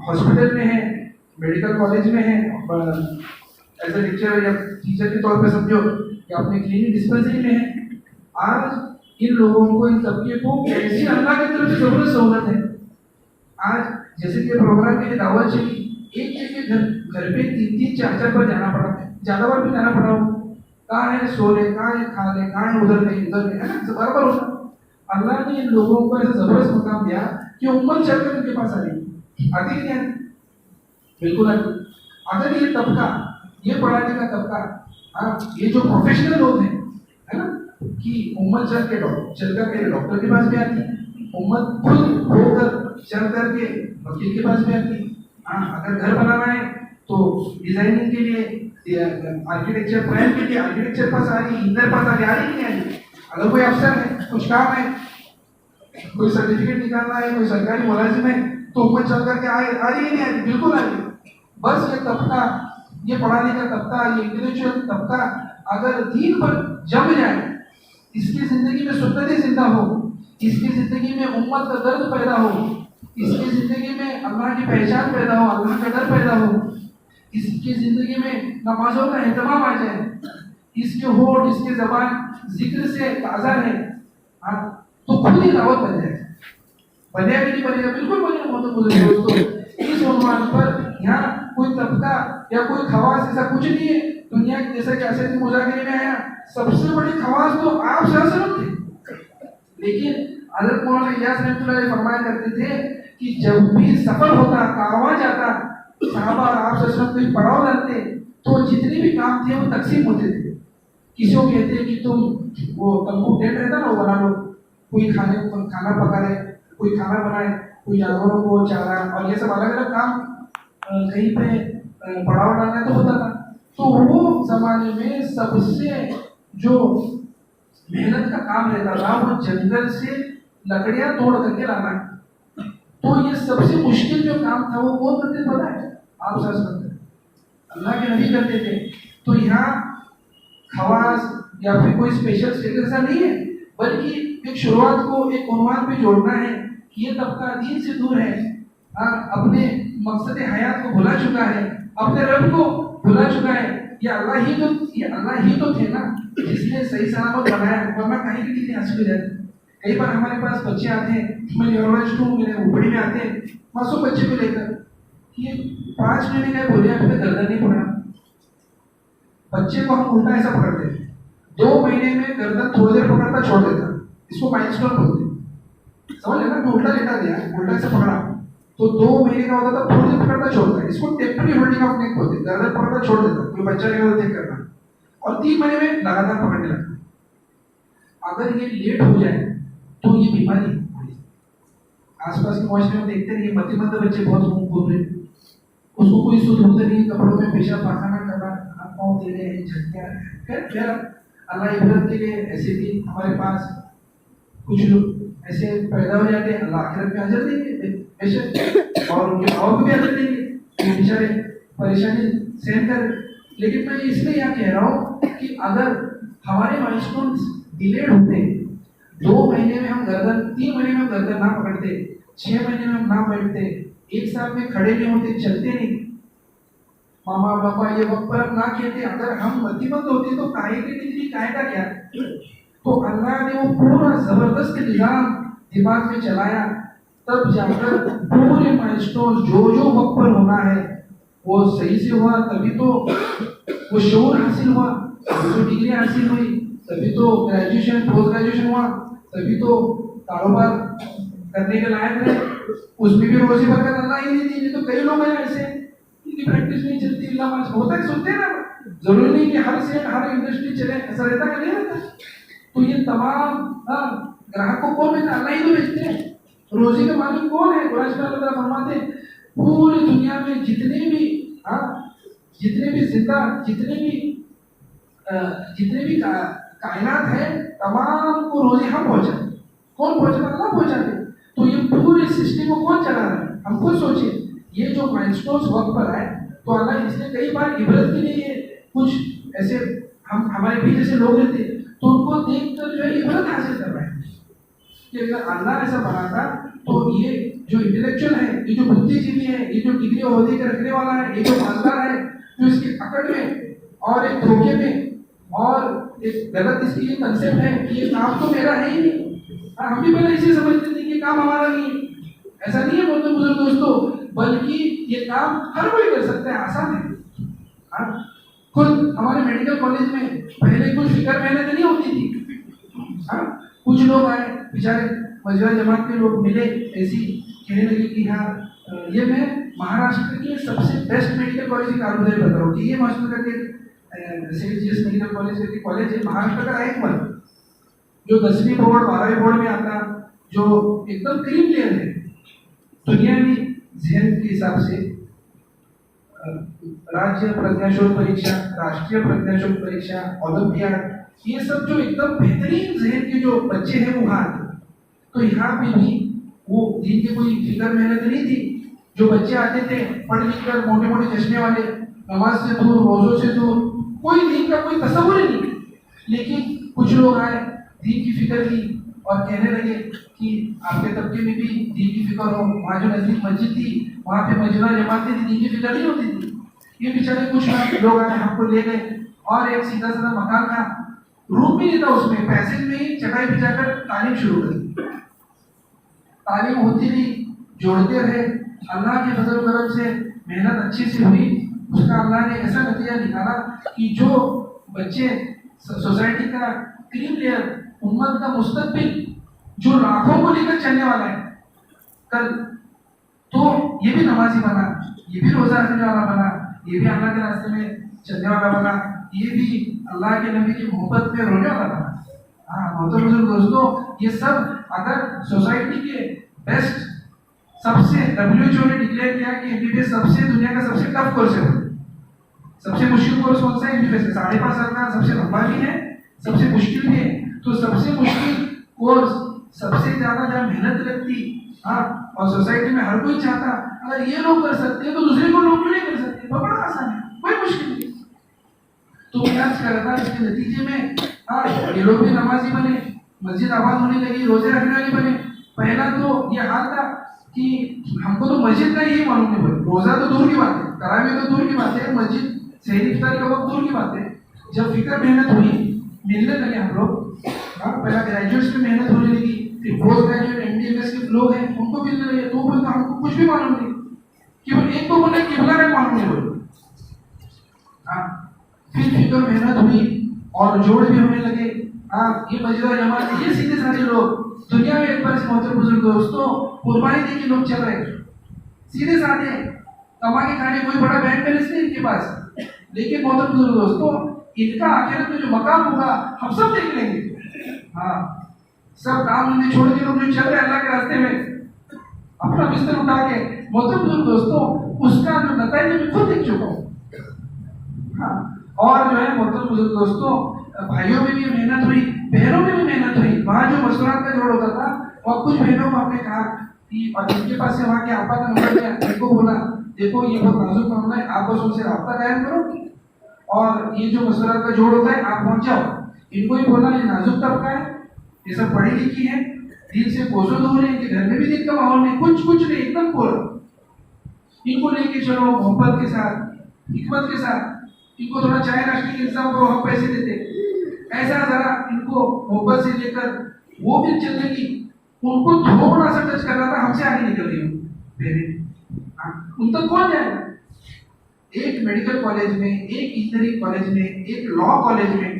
हॉस्पिटल में है, मेडिकल कॉलेज में है, एज ए लेक्चरर या टीचर के तौर पे समझो, या अपने क्लिनिक डिस्पेंसरी में है। आज इन लोगों को, इन तबके को कैसी अल्लाह की तरफ से जबरदस्त सहूलत है। आज जैसे कि प्रोग्राम के लिए दावत चली, एक घर पे 3-3, 4-4 बार जाना पड़ा, ज्यादा बार भी जाना पड़ा हो, कहाँ है सो ले, कहाँ है खा ले, कहाँ है उधर नहीं, है ना, बराबर होता। अल्लाह ने इन लोगों को ऐसा जबरदस्त मुकाम दिया कि उम्मत चलकर उनके पास आ रही, आती नहीं आती, बिल्कुल आती। अगर ये तबका, ये पढ़ाने का तबका, ये जो प्रोफेशनल लोग हैं, है ना, कि उम्मत चल करके डॉक्टर के पास भी आती, उम्मत खुद होकर चल करके वकील के पास भी आती। अगर घर बनाना है तो डिजाइनिंग के लिए, आर्किटेक्चर प्लान के लिए आर्किटेक्चर पास आ रही, इंजीनियर पास आ रही नहीं आ रही। अगर कोई अफसर है, कुछ काम है, कोई सर्टिफिकेट निकालना है, कोई सरकारी मुलाजिम है, तो उम्मत चल करके आ रही नहीं आ रही, बिल्कुल आ रही। बस ये तबका, ये पढ़ाने का तबका, ये इंटेलेक्चुअल तबका अगर दीन पर जम जाए, इसकी जिंदगी में सुन्नतें जिंदा हो, इसकी जिंदगी में उम्मत का दर्द पैदा हो, इसकी जिंदगी में अल्लाह की पहचान पैदा हो, अल्लाह का डर पैदा हो, इसकी जिंदगी में नमाजों का एहतमाम आ जाए, इसके होठ इसके जबान जिक्र से ताज़ा है, हाँ, तो खुद ही दावत बन जाएगा। बनेगा कि नहीं बनेगा? बिल्कुल बनेगा। बहुत दोस्तों, इस उन्वान पर यहाँ कोई तबका या कोई खवास ऐसा कुछ नहीं है। दुनिया की जैसा कि असद मुजाहिरे में आया, सबसे बड़ी खवास तो आप सल्लल्लाहु थे। लेकिन हज़रत मौलाना इलियास रहमतुल्लाह अलैह फरमाया करते थे कि जब भी सफर होता, कारवां जाता, सहाबा और आप सल्लल्लाहु अलैहि वसल्लम कोई पड़ाव लगते, तो जितने भी काम थे वो तकसीम होते थे। किसी को कहते कि तुम वो तंबू टेंट रहता ना, वो बना लो, कोई खाना पकाए, कोई खाना बनाए, कोई जानवरों को चारा, और ये सब अलग अलग काम कहीं पे पड़ाव डालना तो होता था। तो वो जमाने में सबसे जो मेहनत का काम रहता था वो जंगल से लकड़ियां तोड़ करके लाना। तो ये सबसे मुश्किल जो काम था वो कौन करते पता है? आप सब करते, अल्लाह के नबी करते थे। तो यहाँ खवास या फिर कोई स्पेशल स्टेटस ऐसा नहीं है, बल्कि एक शुरुआत को एक उन्वान पे जोड़ना है कि ये तबका दीन से दूर है, अपने मकसद हयात को भुला चुका है, अपने रब को भुला चुका है। ये अल्लाह ही तो थे ना जिसने सही सलामत बनाया, वरना कहीं की कितनी हंसी हो जाती। कई बार हमारे पास बच्चे आते हैं, मैं न्यूरोलॉजिस्ट हूँ, मेरे ऊपरी में आते हैं मासूम बच्चे को लेकर, ये 5 महीने का बोले अभी तक गर्दन नहीं पकड़ा। बच्चे को हम उल्टा ऐसा पकड़ते हैं, 2 महीने में गर्दन थोड़ी देर पकड़ता छोड़ देता, इसको माइलस्टोन बोलते हैं। समझ लेना, तो उल्टा लेटा दिया, उल्टा से पकड़ा तो 2 महीने का होता था, थोड़ी देर पकड़ता छोड़ता है, इसको टेम्पररी होल्डिंग ऑफ नेक बोलते हैं। गर्दन पकड़ता छोड़ देता, कोई बच्चा नहीं होता चेक करना, और 3 महीने में लगातार पकड़ने लगता। अगर ये लेट हो जाए तो ये बीमारी आसपास के माशरे में देखते नहीं, मत बच्चे बहुत मुंह खोल रहे, उसको कोई सुध होते नहीं, कपड़ों में पेशाब पाखाना करना, हाथ पाँव दे रहे हैं, झटका। खैर अल्लाह इबरत के लिए ऐसे भी हमारे पास कुछ लोग ऐसे पैदा हो जाते हैं, अल्लाह आखिरत में अजर देंगे बेशक, और उनके माँ को भी अजर देंगे, वो बेचारे परेशानी सहन कर। लेकिन मैं इसलिए यहाँ कह रहा हूँ कि अगर हमारे माइलस्टोन डिलेड होते, 2 महीने में हम गर्दन, 3 महीने में हम गर्दन ना पकड़ते, 6 महीने में हम ना बैठते, 1 साल में खड़े नहीं होते, चलते नहीं, मामा पापा ये वक्त पर ना कहते, अगर हम मतिमंद होते तो काहे की डिग्री काहे का क्या। तो अल्लाह ने वो पूरा जबरदस्त निजाम दिमाग में चलाया, तब जाकर पूरे माइलस्टोन जो वक्त पर होना है वो सही से हुआ, तभी तो वो शऊर हासिल हुआ, तभी तो डिग्री हासिल हुई, तभी तो ग्रेजुएशन पोस्ट ग्रेजुएशन हुआ, तभी तो कारोबार करने के लायक रहे। उसमें भी रोजी बरकत अल्लाह ही नहीं दी। तो कई लोग हैं ऐसे, इनकी प्रैक्टिस नहीं चलती, अल्लाह होता है, सुनते हैं ना, जरूरी नहीं कि हर से हर इंडस्ट्री चले, ऐसा रहता है नहीं रहता। तो ये तमाम ग्राहक को कौन बेचता? अल्लाह ही तो बेचते हैं। रोजी का मालिक कौन है? कुरान में अल्लाह फरमाते हैं पूरी दुनिया में जितने भी जिंदा जितने भी कायनात है, तमाम को रोजी हम पहुंचाते। कौन पहुंचाता? अल्लाह पहुंचाते। तो ये पूरे सिस्टम को कौन चला रहा है? हम खुद सोचिए। ये जो माइलस्टोन्स वक्त पर आए तो अल्लाह इसने कई बार इबरत के लिए कुछ ऐसे हम हमारे भी जैसे लोग रहते तो उनको देखकर जो है इबरत हासिल कर रहे हैं कि अगर अल्लाह ऐसा बनाता तो ये जो इंटेलेक्चुअल है, ये जो बुद्धिजीवी है, ये जो डिग्री ओहदे के रखने वाला है, ये जो मालदार है, जो इसकी पकड़ में और एक धोखे में और एक गलत इसकी ये कंसेप्ट है कि ये काम तो मेरा है ही नहीं। हम भी पहले इसे समझते थे कि काम हमारा नहीं है। ऐसा नहीं है बोलते बुजुर्ग दोस्तों, बल्कि ये काम हर कोई कर सकता है, आसान है। खुद हमारे मेडिकल कॉलेज में पहले कुछ फिक्र मेहनत नहीं होती थी। कुछ लोग आए बेचारे मजबूर जमात के लोग मिले, ऐसी कहने लगे कि हाँ ये मैं महाराष्ट्र के सबसे बेस्ट मेडिकल कॉलेज की कारगुजारी बता रहा हूँ कि ये महाराष्ट्र के सेंट मेडिकल कॉलेज है महाराष्ट्र का एक वर्ग जो 10वीं बोर्ड 12वीं बोर्ड में आता, जो एकदम क्लीन क्लियर है। दुनियावी जहन के हिसाब से राज्य प्रज्ञाशोध परीक्षा, राष्ट्रीय प्रज्ञाशोध परीक्षा, ओलंपियाड, ये सब जो एकदम बेहतरीन जहन के जो बच्चे हैं वो वहाँ आते। तो यहाँ पे भी वो जिनकी कोई फिक्र मेहनत नहीं थी, जो बच्चे आते थे पढ़ लिख कर मोटे मोटे चश्मे वाले, नमाज से दूर, रोजों से दूर, कोई दीन का कोई तस्वुर ही नहीं। लेकिन कुछ लोग आए, दीन की फिक्र की और कहने लगे कि आपके तबके में भी दीन की फिक्र हो। वहाँ जो नजदीक मस्जिद थी वहाँ पे मजमा जमाते थी, दीन की फिक्र नहीं होती थी। ये बेचारे कुछ लोग आए, हमको ले गए और एक सीधा साधा मकान था, रूम भी नहीं था उसमें, पैसेज में ही चटाई बिछाकर तालीम शुरू कर दी। तालीम होती रही, जोड़ते रहे, अल्लाह के फजल करम से मेहनत अच्छी से हुई, उसका अल्लाह ने ऐसा नतीजा निकाला कि जो बच्चे सोसाइटी का क्रीम लेयर, उम्मत का मुस्तकबिल, जो लाखों को लेकर चलने वाला है कल, तो ये भी नमाजी बना, ये भी रोजा रखने वाला बना, ये भी अल्लाह के रास्ते में चलने वाला बना, ये भी अल्लाह के नबी की मोहब्बत में रोने वाला बना। हाँ मोहतरम दोस्तों, ये सब अगर सोसाइटी के बेस्ट, सबसे WHO ने डिक्लेयर किया कि MBBS सबसे दुनिया का सबसे टफ कोर्स है, सबसे मुश्किल कोर्स कौन सा है? MBBS 5.5 साल का, सबसे लंबा भी है, सबसे मुश्किल भी है। तो सबसे मुश्किल कोर्स, सबसे ज्यादा जहाँ मेहनत लगती, हाँ, और सोसाइटी में हर कोई चाहता अगर ये लोग कर सकते हैं तो दूसरे को लोग क्यों नहीं कर सकते? बहुत बड़ा आसान है, कोई मुश्किल नहीं। तो प्रयास करता, इसके नतीजे में हाँ ये लोग भी नमाजी बने, मस्जिद आबाद होने लगी, रोजे रखने वाले बने। पहला तो ये हाल था कि हमको तो मस्जिद का यही मालूम नहीं पड़ा, रोजा तो दूर की बात है, तरावी तो दूर की बात है, मस्जिद सहरी इफ्तार का वक्त दूर की बात है। जब फिक्र मेहनत हुई, मिलने लगे हम लोग, पहला ग्रेजुएट्स में मेहनत होने लगी, फिर पोस्ट ग्रेजुएट MDMS के लोग हैं उनको मिलने लगे, तो बोलता हमको कुछ भी मालूम नहीं, केवल एक तो बोले किबला का मालूम नहीं बोले। फिर फिक्र मेहनत हुई और जोड़ भी होने लगे। ये मजरा जमात, ये सीधे साधे लोग दुनिया में एक बार से मोहतरम बुजुर्ग दोस्तों कुर्बानी दे के लोग चल रहे हैं, सीधे साधे कमा के खाने, कोई बड़ा बैंक बैलेंस नहीं इनके पास, लेकिन मोहतरम बुजुर्ग दोस्तों इनका आखिरत में जो मकाम होगा हम सब देख लेंगे। हाँ सब काम धंधे छोड़ के लोग जो चल रहे हैं अल्लाह के रास्ते में, अपना बिस्तर उठा के, मोहतरम बुजुर्ग दोस्तों उसका जो नतीजा मैं खुद देख चुका हूँ। हाँ और जो है मोहतरम बुजुर्ग दोस्तों भाइयों में भी मेहनत हुई, बहनों में भी मेहनत हुई। वहाँ जो मसरूरात का जोड़ होता था और कुछ बहनों को आपने कहा कि और जिनके पास से वहाँ के आपा का नंबर लिया, इनको बोला देखो ये बहुत नाजुक मामला है, आप बस उनसे रब्ता कायम करो और ये जो मसरूरात का जोड़ होता है आप पहुँच जाओ। इनको ही बोला ये नाजुक तबका है, ये सब पढ़ी लिखी है, दिल से कोसों दूर है, इनके घर में भी दिल का माहौल नहीं, कुछ नहीं, एकदम पूरा। इनको लेके चलो मोहब्बत के साथ, हिकमत के साथ, इनको थोड़ा चाय नाश्ते के इंतजाम करो, हम पैसे देते, ऐसा जरा इनको मोहब्बत से लेकर वो भी चलने की, उनको थोड़ा सा टच करना था, हमसे आगे निकल रही हूँ, उन तक कौन जाएगा? एक मेडिकल कॉलेज में, एक इंजीनियरिंग कॉलेज में, एक लॉ कॉलेज में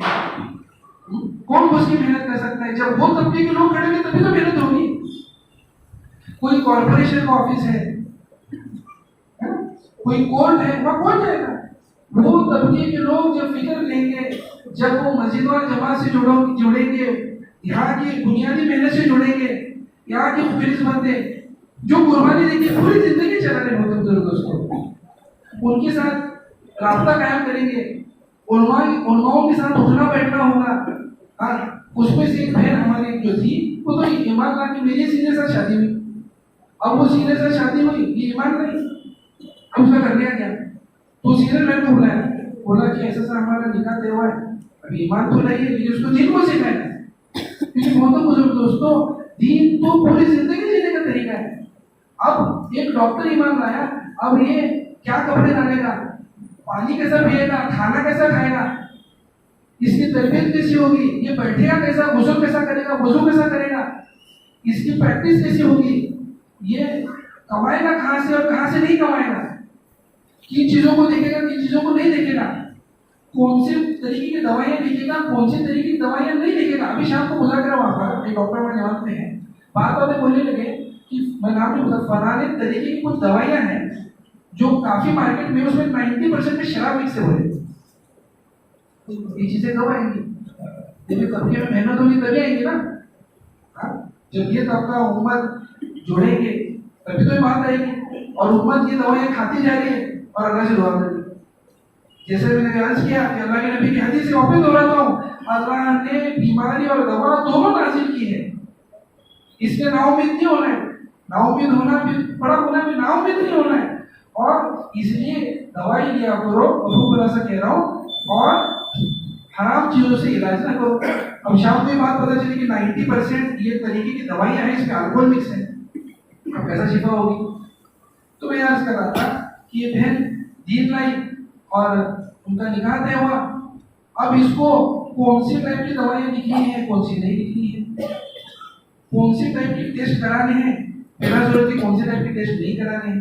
कौन घुस की मेहनत कर सकता है? जब वो तबके के लोग खड़े हैं तभी तो मेहनत होगी। कोई कॉर्पोरेशन का ऑफिस है, कोई कोर्ट है, वहां कौन जाएगा? वो तबके के लोग जब फिक्र लेंगे, जब वो मस्जिद और जमात से जुड़ेंगे, यहाँ की बुनियादी मेहनत से जुड़ेंगे, यहाँ के मुखलिस बंदे जो कुर्बानी देके पूरी जिंदगी चला रहे होते हैं दोस्तों, उनके साथ रास्ता कायम करेंगे, उलमाओं के साथ उठना बैठना होगा। उसमें से एक बहन हमारी जो थी वो तो ईमान ला के मेरे सीने से शादी हुई, अब वो सीने से शादी हुई, ये ईमान नहीं, अब उसका कर लिया क्या? तो सीधे मेरे को बुलाया, बोला कि ऐसा सा हमारा निकाह तय हुआ है, अभी ईमान तो नहीं है, लेकिन उसको दीन को सिखाया है, क्योंकि बहुत बुजुर्ग दोस्तों दीन तो पूरी जिंदगी जीने का तरीका है। अब एक डॉक्टर ईमान लाया, अब ये क्या कपड़े डालेगा, पानी कैसा पिएगा, खाना कैसा खाएगा, इसकी तरबियत कैसी होगी, ये बैठेगा कैसा, गुस्ल कैसा करेगा, वजू कैसा करेगा, इसकी प्रैक्टिस कैसी होगी, ये कमाएगा कहाँ से और कहाँ से नहीं कमाएगा, किन चीजों को देखेगा, किन चीजों को नहीं देखेगा, कौन से तरीके की दवाइयाँ लिखेगा, कौन से तरीके की दवाइयाँ नहीं लिखेगा। अभी शाम को मुज़ाकरा वहाँ पर एक डॉक्टर हमारे यहाँ पे हैं, बात बोलने लगे कि मैं नाम नहीं बता, फलाने तरीके की कुछ दवाइयाँ हैं जो काफी मार्केट में, उसमें 90% में शराब मिक्स हो रही है। ये चीजें कब आएंगी? जब तबके में मेहनत होगी तभी आएंगी ना। जब ये तबका उम्मत जोड़ेंगे तभी तो ये बात आएगी, और उम्मत ये दवाइयाँ खाती जा रही है और अल्लाह से दुआ कर रही है। जैसे मैंने अर्ज किया कि अल्लाह के नबी की हदीस से वापस दोहराता हूँ, अल्लाह ने बीमारी और दवा दोनों नाजिल की है। इसलिए नाउम्मीद नहीं होना है, नाउम्मीद होना भी, बड़ा होना भी, नाउम्मीद नहीं होना है। और इसलिए दवाई लिया करो, बला सा कह रहा हूँ, और हराम चीजों से इलाज ना करो। अब शाम को ये बात पता चली कि 90% ये तरीके की दवाइयाँ हैं, इसमें अल्कोहल मिक्स है, अब कैसा शिफा होगी? तो मैं अर्ज कर रहा था कि ये बहन दीन लाई और उनका निकाह तय हुआ, अब इसको कौन सी टाइप की दवाइयाँ लिखनी है, कौन सी नहीं लिखनी है, कौन सी टाइप की टेस्ट कराने हैं, बिना जरूरत की कौन सी टाइप की टेस्ट नहीं कराने हैं,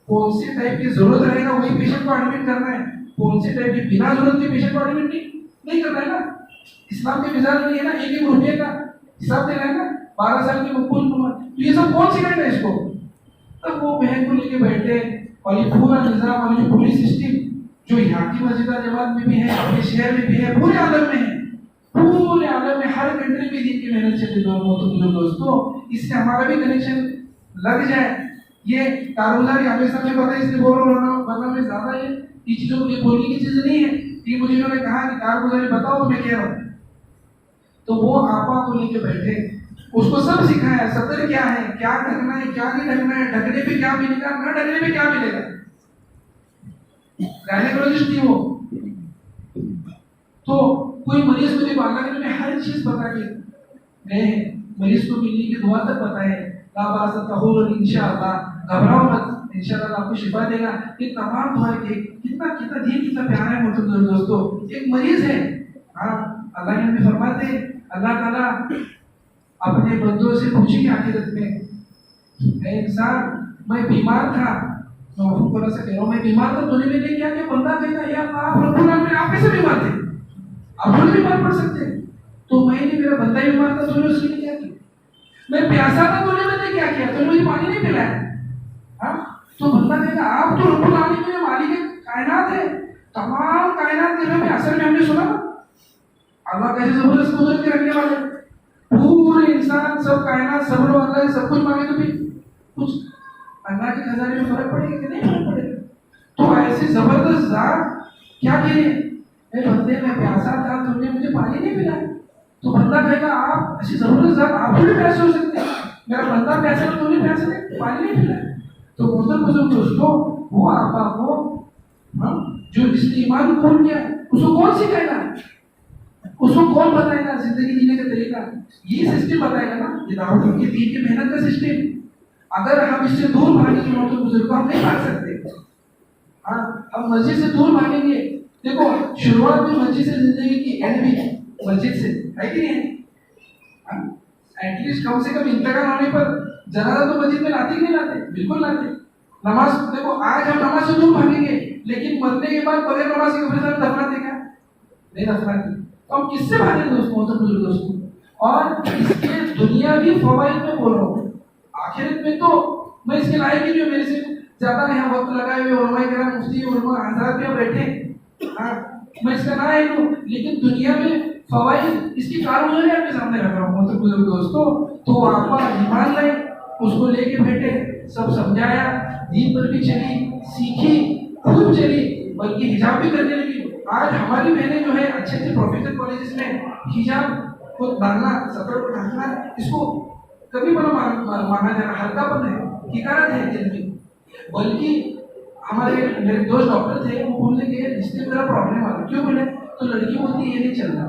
कौन सी टाइप की जरूरत रहेगा वही पेशेंट को एडमिट करना है, कौन सी टाइप की बिना जरूरत के पेशेंट को एडमिट नहीं करना है ना। इस्लाम के मिजाज नहीं है ना, एक रुपये का हिसाब देना है ना, 12 साल की मुकुल उम्र, तो ये सब कौन सिखाएगा इसको। तब वो बहन को लेके बैठे और ये पूरा निजाम और जो पुलिस सिस्टम जो यहाँ की मस्जिद जमात में भी है, अपने शहर में भी है, पूरे आलम में है, पूरे आलम में हर कंट्री में दिन की मेहनत चल रही है दोस्तों। इससे हमारा भी कनेक्शन लग जाए। ये कारोबारी हमेशा में पता है, इसलिए बोल रहा हूँ, वरना मैं ज्यादा ये चीजों को बोलने की चीज नहीं है कि मुझे इन्होंने कहा कि कारगुजारी बताओ तो मैं कह रहा हूँ। तो वो आपा को लेके बैठे, उसको सब सिखाया, सतर क्या है, क्या ढकना है, क्या नहीं ढकना है, ढकने पे क्या मिलेगा, न ढकने पे क्या मिलेगा। गायनेकोलॉजिस्ट थी वो। तो कोई मरीज मुझे बांग्ला में हर चीज बता के गए, मरीज को मिलने की दुआ तक बताए, इंशाअल्लाह, घबराओ मत, इंशाअल्लाह आपको शिफा देगा। ये तमाम दुआ के कितना कितना दीन कितना प्यारा है मोहतरम दोस्तों। एक मरीज है, हाँ, अल्लाह के नबी फरमाते हैं, अल्लाह ताला अपने बंदों से पूछेंगे आखिरत में, इंसान मैं बीमार था, मैं ऊपर से कह रहा हूँ, मैं बीमार था, तूने मेरे क्या क्या बंदा कहता है, यार आप रब्बुल आलमीन आप कैसे बीमार थे, आप खुद बीमार पड़ सकते हैं। तो मैंने, मेरा बंदा बीमार था, तूने उसके लिए क्या किया, मैं प्यासा था, तूने मैंने क्या किया, तूने मुझे पानी नहीं पिलाया। हाँ, तो बंदा कहेगा आप तो रब्बुल आलमीन मालिक कायनात है, तमाम कायनात के में असल में हमने सुना अल्लाह कैसे जबरदस्त कुदरत के रखने वाले, पूरे इंसान सब कायनात सब लोग अल्लाह से सब कुछ मांगे तो भी कुछ अल्लाह के खजाने में फर्क पड़ेगा कि नहीं फर्क पड़ेगा। तो ऐसे जबरदस्त जात क्या कहे, मैं बंदे में प्यासा था, तुमने मुझे पानी नहीं पिलाया। तो बंदा कहेगा आप ऐसी जबरदस्त जात, आप भी प्यासे हो सकते हैं, मेरा बंदा प्यासा था, तुमने प्यासे नहीं पानी नहीं पिलाया। तो मुझे दोस्तों वो आपा को जो जिसने ईमान खोल किया उसको कौन सिखाएगा, उसको कौन बताएगा जिंदगी जीने का तरीका, ये सिस्टम बताएगा ना, ये दाऊद की दीन की मेहनत का सिस्टम। अगर हम इससे दूर भागेंगे बुजुर्ग हम नहीं भाग सकते। हाँ, हम मस्जिद से दूर भागेंगे। देखो शुरुआत में मस्जिद से जिंदगी की एंड भी मस्जिद से है कि नहीं है। एटलीस्ट कम से कम इंतकाल होने पर जनाजा तो मस्जिद में लाते ही नहीं लाते, बिल्कुल लाते। नमाज देखो आज हम नमाज से दूर भागेंगे, लेकिन मरने के बाद बगैर नमाज के कब्रिस्तान में दफनाते क्या, नहीं दफनाते। तो हम किससे भागे दोस्तों। और इसके दुनियावी फवाइद में बोल रहा हूँ, आखिरत में तो मैं इसके लायक ही नहीं हूँ, मेरे से ज्यादा यहाँ वक्त लगाए हुए उलमाए कराम मुफ्ती उलमा हजरात भी बैठे, हाँ, मैं इसका ना है हूँ, लेकिन दुनिया में फवाइद इसकी कारगुजारी आपके सामने रख रहा हूँ बुजुर्ग दोस्तों। तो आपका ईमान लाए, उसको लेके बैठे, सब समझाया, दीन पर भी चली, सीखी, खूब चली, बल्कि हिजाब भी करने लगी। आज हमारी बहनें जो है अच्छे अच्छे प्रोफेशनल कॉलेजेस में हिजाब को डालना, सतर को ढकना, इसको कभी माना जाना हल्कापन है, हिकारत है दिल में। बल्कि हमारे मेरे दोस्त डॉक्टर थे, वो बोलने के रिश्ते में मेरा प्रॉब्लम आ रहा, क्यों बोले, तो लड़की बोलती है ये नहीं चल रहा।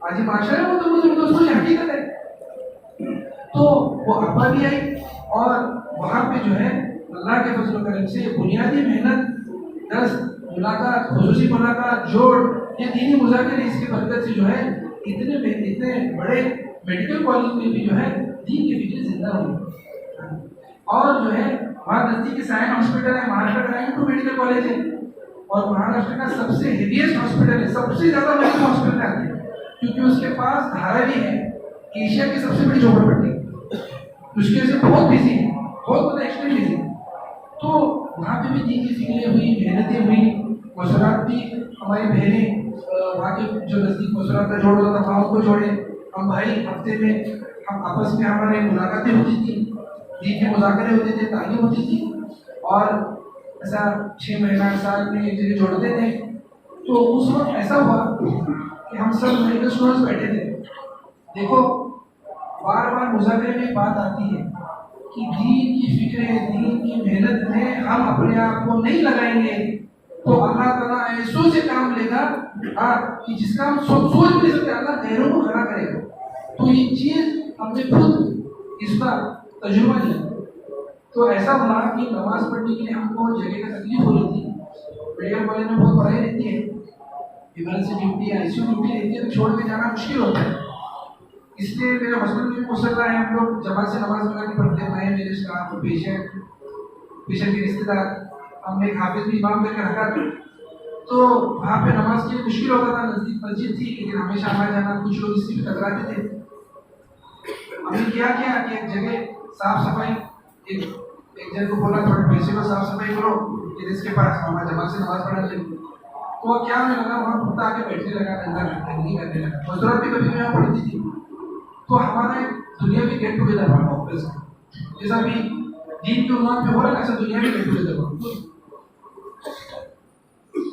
आज माशा है वो तो मुझे दोस्तों की हकीकत है। तो वो आपा भी आई और वहाँ पे जो है अल्लाह के फजल करम से बुनियादी मेहनत, दस मुलाकात, खुसूसी मुलाकात, जोड़, ये दीनी मुज़ाकरे इसकी बरकत से जो है इतने बड़े मेडिकल कॉलेज में भी जो है दीन की फिक्र जिंदा हुई। और जो है वहाँ नजदीक के साइन हॉस्पिटल है, महाराष्ट्र का नंबर 2 मेडिकल कॉलेज है, और महाराष्ट्र का सबसे हेवीएस्ट हॉस्पिटल है, सबसे ज्यादा मेडिकल हॉस्पिटल आते हैं, क्योंकि उसके पास धारावी है, एशिया की सबसे बड़ी झोपड़पट्टी, उसकी वजह से बहुत बिजी है, बहुत एक्सट्रीम बिजी। तो वहाँ पे भी दीन की फिक्रें हुई, मेहनतें हुई, मशवरात भी, हमारी बहनें वहाँ के जो नजदीक मशवरात का जोड़ होता था उनको जोड़े, हम भाई हफ्ते में हम आपस में हमारे मुलाकातें होती थी, दीन के मुज़ाकरे होते थे, तालीम होती थी, और ऐसा 6 महीना साल में एक जगह जोड़ते थे। तो उस वक्त ऐसा हुआ कि हम सब मेडिकल स्टूडेंट्स बैठे थे। देखो बार बार मुज़ाकरे में बात आती है कि दीन की फिक्र, दीन की मेहनत में हम अपने आप को नहीं लगाएंगे तो अल्लाह ताला ऐसों से काम लेगा कि जिसका हम सोच भी नहीं सकते, अल्लाह गैरों को खड़ा करेगा। तो ये चीज़ हमने खुद इसका तजुर्बा लिया। तो ऐसा हुआ कि नमाज पढ़ने के लिए हमको जगह का तकलीफ हो रही थी, मेडिकल कॉलेज में बहुत पढ़ाई रहती है, इमरजेंसी ड्यूटी या आईसीयू ड्यूटी रहती है तो छोड़ के जाना मुश्किल होता है। इसलिए मेरे हॉस्पिटल में मुसल्ला है, हम लोग जमात से नमाज पढ़ने पढ़ते हैं, मैं मेरे स्टाफ पेशेंट के रिश्तेदार, हमने एक हाफिज भी इमाम करके रखा था। तो वहाँ पे नमाज के लिए मुश्किल होता था, नजदीक मस्जिद थी लेकिन हमेशा आना जाना, कुछ लोग इससे भी कतराते थे। हमने क्या किया कि एक जगह साफ सफाई, एक जन को बोला थोड़े पैसे को साफ सफाई करो, कि इसके पास हमारा जमात से नमाज पढ़ने लगे। तो क्या हमें लगा वहाँ कुत्ता आके बैठने लगा, गंदगी करने लगा। हजरत भी कभी भी वहाँ पढ़ती थी। तो हमारा दुनिया भी गेट टुगेदर हुआ ऑफिस, जैसा भी दीन के उन्वान पे हो रहा है ऐसा दुनिया भी गेट टुगेदर हुआ।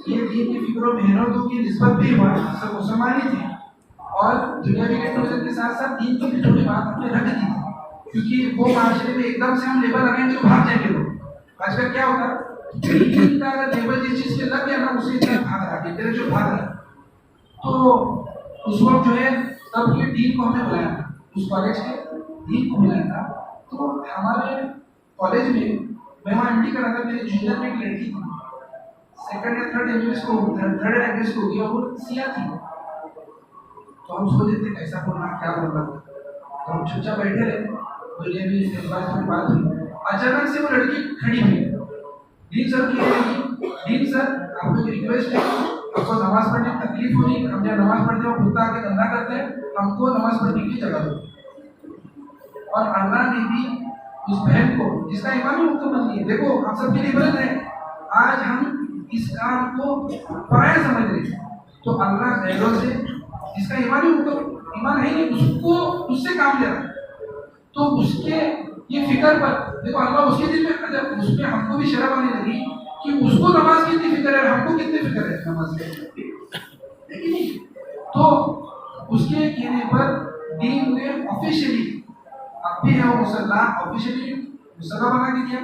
ये दीन की फिक्र मेहनतों की निस्बत भी हुआ, सब मुसलमान ही थे और दुनियावी गेट टुगेदर के साथ साथ दीन की भी थोड़ी बात हमने रख दी थी, क्योंकि वो माशरे में एकदम से हम लेबल लगाएंगे तो भाग जाएंगे लोग। आजकल क्या होता है, दीन का अगर लेबल जिस चीज पे लग गया ना उसे इतना भाग रहा है, तेरे जो भाग रहा है। तो उस वक्त जो है तब के डीन को हमने बुलाया था, उस कॉलेज के डीन को बुलाया था। तो हमारे कॉलेज में मैं वहाँ एमडी कर रहा था, मेरे जूनियर में एक लड़की थी, सेकंड या थर्ड इंग्लिश को थर्ड इंग्लिश को गया, वो सिया थी। तो हम सोच रहे थे कैसा बोलना क्या बोलना, तो हम चुपचाप बैठे रहे, दुनिया भी इस बात हुई। अचानक से वो लड़की खड़ी हुई, डीन सर की लड़की, डीन सर आपको एक रिक्वेस्ट है, आपको नमाज पढ़ने में तकलीफ हो रही है, हम जब नमाज पढ़ते हैं कुत्ता आके गंदा करते हैं, हमको नमाज पढ़ने की जगह दो। और अल्लाह ने भी उस बहन को, जिसका ईमान ही मुकम्मल नहीं है, देखो हम सबके लिए गलत है, आज हम इस काम को पराया समझ रहे हैं, तो अल्लाह गैरों से जिसका ईमान ही ईमान है नहीं उसको उससे काम ले रहा है। तो उसके ये फिक्र पर देखो अल्लाह उसके दिल में, जब उसमें हमको भी शर्म आने लगी कि उसको नमाज की कितनी फिक्र है, हमको कितनी फिक्र है नमाज की, लेकिन नहीं। तो उसके कहने पर दीन ने ऑफिशियली, अब भी है वो मुसल्ला, ऑफिशियली मुसल्ला बना के दिया,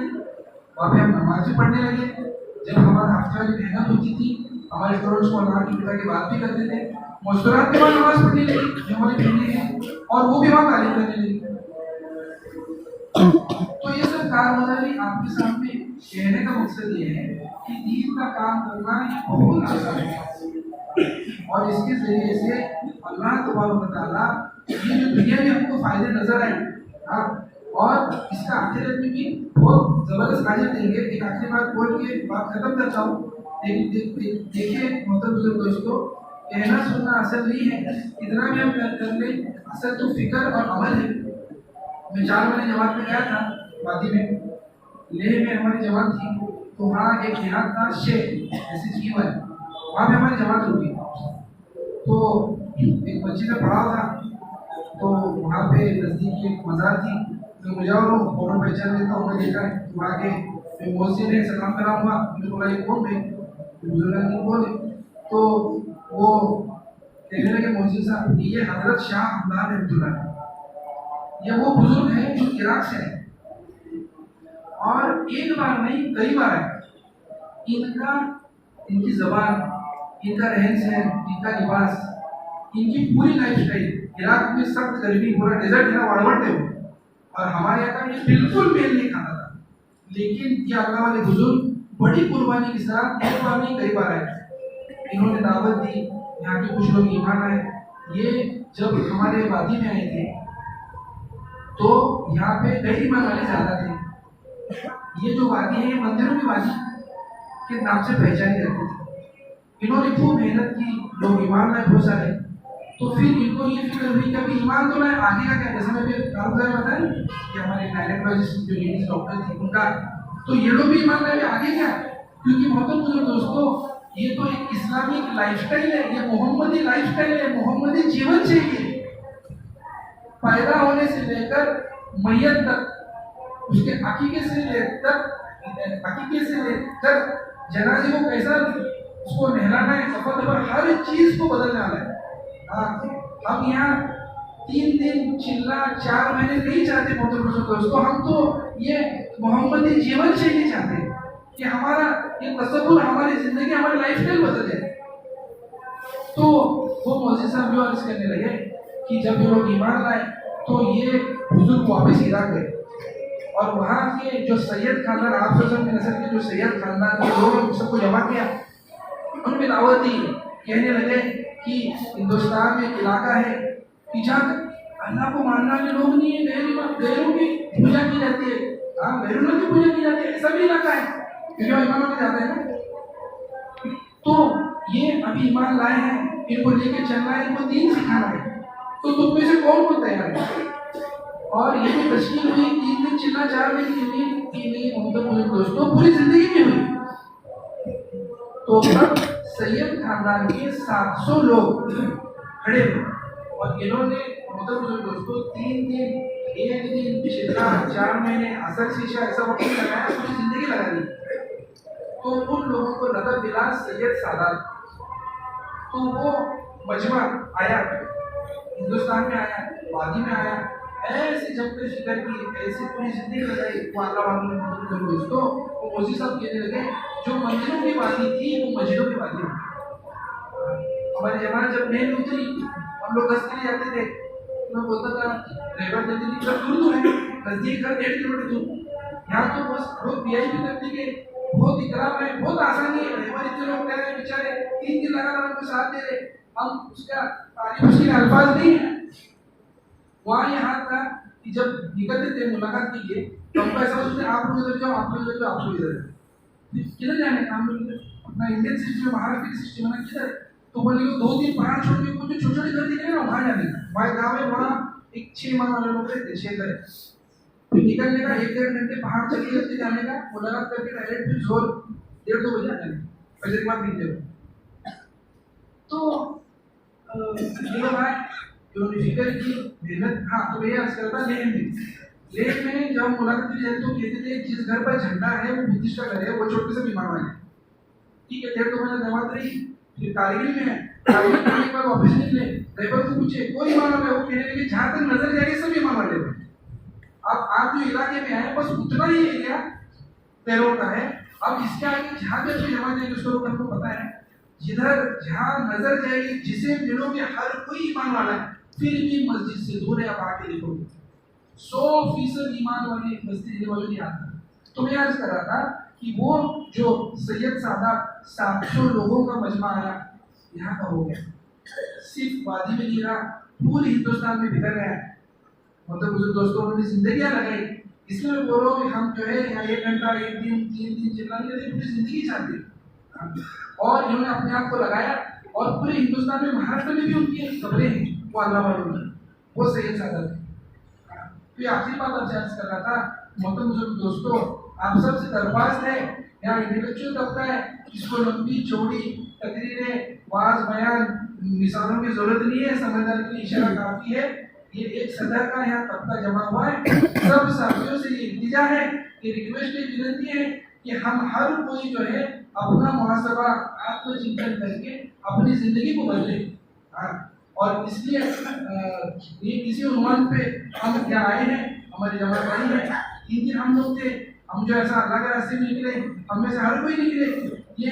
वहाँ पे हम नमाज भी पढ़ने लगे। जब हमारा हफ्ते वाली मेहनत होती थी, हमारे स्टूडेंट्स को अल्लाह की पिता की बात भी करते थे, मुस्कुरात के बाद नमाज पढ़ने लगी जो हमारी बहनें हैं, और वो भी वहाँ तालीम करने लगी। तो ये सब कारगुजारी आपके सामने कहने का मकसद ये है कि दीन का काम करना ये बहुत आसान है, और इसके जरिए से अल्लाह तबारक व तआला ये जो दुनिया में हमको फायदे नजर आए, हाँ, और इसका आखिरत में भी बहुत जबरदस्त हाजिर देंगे। एक आखिरी बात बोल के बात खत्म करता हूँ। देखिए मोहतरम दोस्तों, कहना सुनना असल नहीं है, इतना भी हम कर ले, असल तो फिक्र और अमल है। मैं 4 महीने जमात में गया था, वादी में, लेह में हमारी जमात थी, तो वहाँ एक देहात था शेख जैसे जीव है, वहाँ पे हमारी जमात रुकी। तो एक मस्जिद में पढ़ा था, तो वहाँ पे नज़दीकी एक मज़ार थी, तो मुझे और फोटो पहचान लेता हूँ, मैं देखा है तो आगे मैं मोहसिन है सलाम कराऊंगा, मुझे बोला ये कौन है, बुजुर्ग बोले, तो वो कहने लगे मोहसिन साहब ये हजरत शाह हमदान रहमतुल्लाह, ये वो बुजुर्ग है जो इराक से है, और एक बार नहीं कई बार है, इनकी जबान, इनका रहन सहन, इनका लिबास, इनकी पूरी लाइफ स्टाइल, इराक में सख्त गर्मी, पूरा डेजर्ट है, वाड़वट है, और हमारे यहाँ का ये बिल्कुल मेल नहीं खाता था, लेकिन ये अल्लाह वाले बुजुर्ग बड़ी कुर्बानी के साथ एक बार नहीं कई बार आए, इन्होंने दावत दी, यहाँ के कुछ लोग ईमान आए। ये जब हमारे वादी में आए थे तो यहाँ पे कई ईमान वाले ज्यादा थे। ये जो वादी है ये मंदिरों की वादी के नाम से पहचानी जाती थी। इन्होंने खूब मेहनत की, लोग ईमान लाए बहुत सारे, तो फिर इनको ये फिक्र हुई कि अभी ईमान तो लाए, आगे का क्या, जैसे मैं कारोबार बताया कि हमारे गायनेकोलॉजिस्ट जो लेडीज डॉक्टर थी उनका, तो ये लोग भी ईमान लाए, आगे क्या, क्योंकि बहुत दोस्तों ये तो एक इस्लामिक लाइफस्टाइल है, ये मोहम्मदी लाइफस्टाइल है, मोहम्मदी जीवन शैली है। पैदा होने से लेकर मैयत तक, उसके अकीके से लेकर जनाजे को कैसा उसको नहलाना है, सफर दफर हर चीज को बदलने वाला है। हम यहाँ 3 दिन चिल्ला 4 महीने नहीं चाहते दोस्तों, हम तो ये मोहम्मदी जीवन शैली चाहते हैं कि हमारा ये तसव्वुर, हमारी जिंदगी, हमारी लाइफस्टाइल बदल जाए। तो वो मौलवी साहब जो अर्ज करने लगे कि जब ये लोग ईमान लाए तो ये बुजुर्ग वापस इराक गए, और वहाँ के जो सैयद खानदान, आप के नस्ल के जो सैयद खानदान के लोग सबको जमा किया, उन्होंने दावत दी कहने लगे कि हिंदुस्तान में एक इलाका है कि जहाँ अल्लाह को मानने वाले लोग नहीं है, गैरों की पूजा की जाती है। हाँ, गैरों की पूजा की जाती है, ऐसा भी इलाका है क्योंकि वो ईमान में जाते हैं ना। तो ये अभी ईमान लाए हैं, इनको लेके चलना है, इनको दीन सिखाना है। तो तुम में से कौन कौन तैयार है? और ये भी तस्वीर हुई 3 दिन चिल्ला 4 दिन की नहीं दोस्तों पूरी जिंदगी में हुई। तो तब सैयद खानदान के 700 लोग खड़े हुए और इन्होंने दोस्तों 3 दिन, 1 दिन, चिल्ला 4 महीने, असर शीशा ऐसा वक्त लगाया, पूरी जिंदगी लगा दी। तो उन लोगों को लगा मिला सैयद सादात। तो वो मजमा आया, हिंदुस्तान में आया, वादी में आया, ऐसे जमते शिकर की, ऐसी पूरी जिंदगी लगाई। वो अल्लाह वाले दोस्तों, वो मौसी साहब कहने लगे जो मंदिरों की वादी थी वो मस्जिदों की वादी थी। हमारे जमाने जब मेल उतरी, हम लोग 10 के लिए जाते थे, तो मैं बोलता था ड्राइवर जल्दी निकल, दूर है, नजदीक घर 1.5 किलोमीटर दूर। यहाँ तो बस बहुत वीआईपी करने के बहुत इकराम है, बहुत आसानी है। ड्राइवर इतने लोग कह रहे बेचारे 3 दिन लगा उनको साथ दे रहे, हम उसका तारीफ उसके अल्फाज नहीं है। वहाँ यहाँ था कि जब निकलते थे मुलाकात के लिए तो हमको ऐसा सोचते आप लोग इधर जाओ, आप लोग इधर जाओ, आप लोग इधर किधर जाने का, हम लोग अपना इंडियन सिस्टम, महाराष्ट्र की सिस्टम है ना, किधर? तो बोले 2-3 पहाड़ छोड़ के कुछ छोटे छोटे घर दिख रहे हैं ना, वहाँ जाने का। हमारे गाँव में वहाँ एक 6 माह वाले लोग रहते, 6 घर है। निकलने का 1-1.5 घंटे पहाड़ चलते चलते जाने का, मुलाकात करके डायरेक्ट फिर जोर 1:30-2 बजे आ जाने का, बजे के बाद निकले। तो ये लोग आए, उन्होंने फिक्र की मेहनत। हाँ, तो भैया आज करता लेह में जब मुलाकात की जाती तो कहते थे जिस घर पर झंडा है वो बुद्धिस्ट का घर है, वो छोटे से बीमार वाले। ठीक है, 1.5-2 महीना जमात रही, फिर कारगिल में है, कारगिल में एक बार वापस निकले, ड्राइवर को पूछे कोई ईमान वाले, वो कहने लगे जहाँ तक नजर जाएगी सब ईमान वाले हैं। अब आप जो इलाके में आए बस उतना ही एरिया पैरों का है। अब इसके आगे जहाँ पे जमा जाएगी उसको लोग हमको पता है, जिधर जहाँ नजर जाएगी जिसे मिलोगे हर कोई ईमान वाला है, फिर भी मस्जिद से दूर है। आप आके देखोगे 100% ईमान वाली मस्जिद वाले नहीं आता। तो मैं अर्ज कर रहा था कि वो जो सैयद सादात 700 लोगों का मजमा आया, यहाँ का हो गया, सिर्फ वादी में नहीं रहा, पूरे हिंदुस्तान में बिखर गया। मतलब उस दोस्तों उन्होंने जिंदगियां लगाई। इसलिए मैं बोल रहा हूँ कि हम जो है यहाँ 1 घंटा, 1 दिन, 3 दिन चिल्लाने के लिए पूरी जिंदगी चाहते। और इन्होंने अपने आप को लगाया और पूरे हिंदुस्तान में, महाराष्ट्र में भी उनकी खबरें हैं, वो अल्लाह वालों की, वो सैयद सादात है। तो आखिरी बात आपसे अर्ज कर रहा था, मतलब दोस्तों आप सबसे दरख्वास्त है, यहाँ इंटेलेक्चुअल तबका है, इसको लंबी चौड़ी तकरीरें, वाज बयान, मिसालों की जरूरत नहीं है, समझदारी के लिए इशारा काफी है। ये एक सदर का यहाँ तबका जमा हुआ है। सब साथियों से ये इल्तिजा है, ये रिक्वेस्ट है, विनती है कि हम हर कोई जो है अपना मुहासबा, आत्मचिंतन करके अपनी जिंदगी को बदले। हाँ, और इसलिए ये इसी उन्वान पे हम यहाँ आए हैं, हमारी जमात आई है। 3 दिन हम लोग थे, हम जो ऐसा अल्लाह के रास्ते में निकले, हम में से हर कोई निकले। ये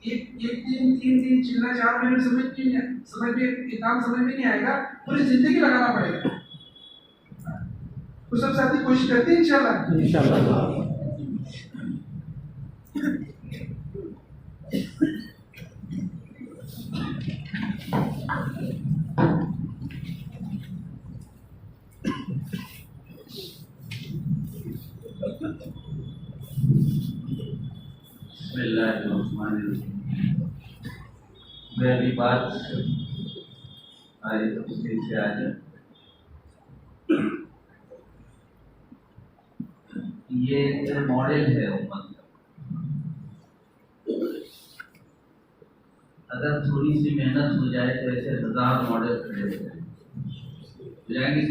एक दिन, 3 दिन, चिल्ला 4 महीने समझ में नहीं आएगा, पूरी जिंदगी लगाना पड़ेगा। तो सब साथी कोशिश करते हैं इंशाल्लाह। मेरी बात तफसील से आज ये मॉडल है उम्मत का। अगर थोड़ी सी मेहनत हो जाए तो ऐसे 1000 मॉडल खड़े हो जाएंगे।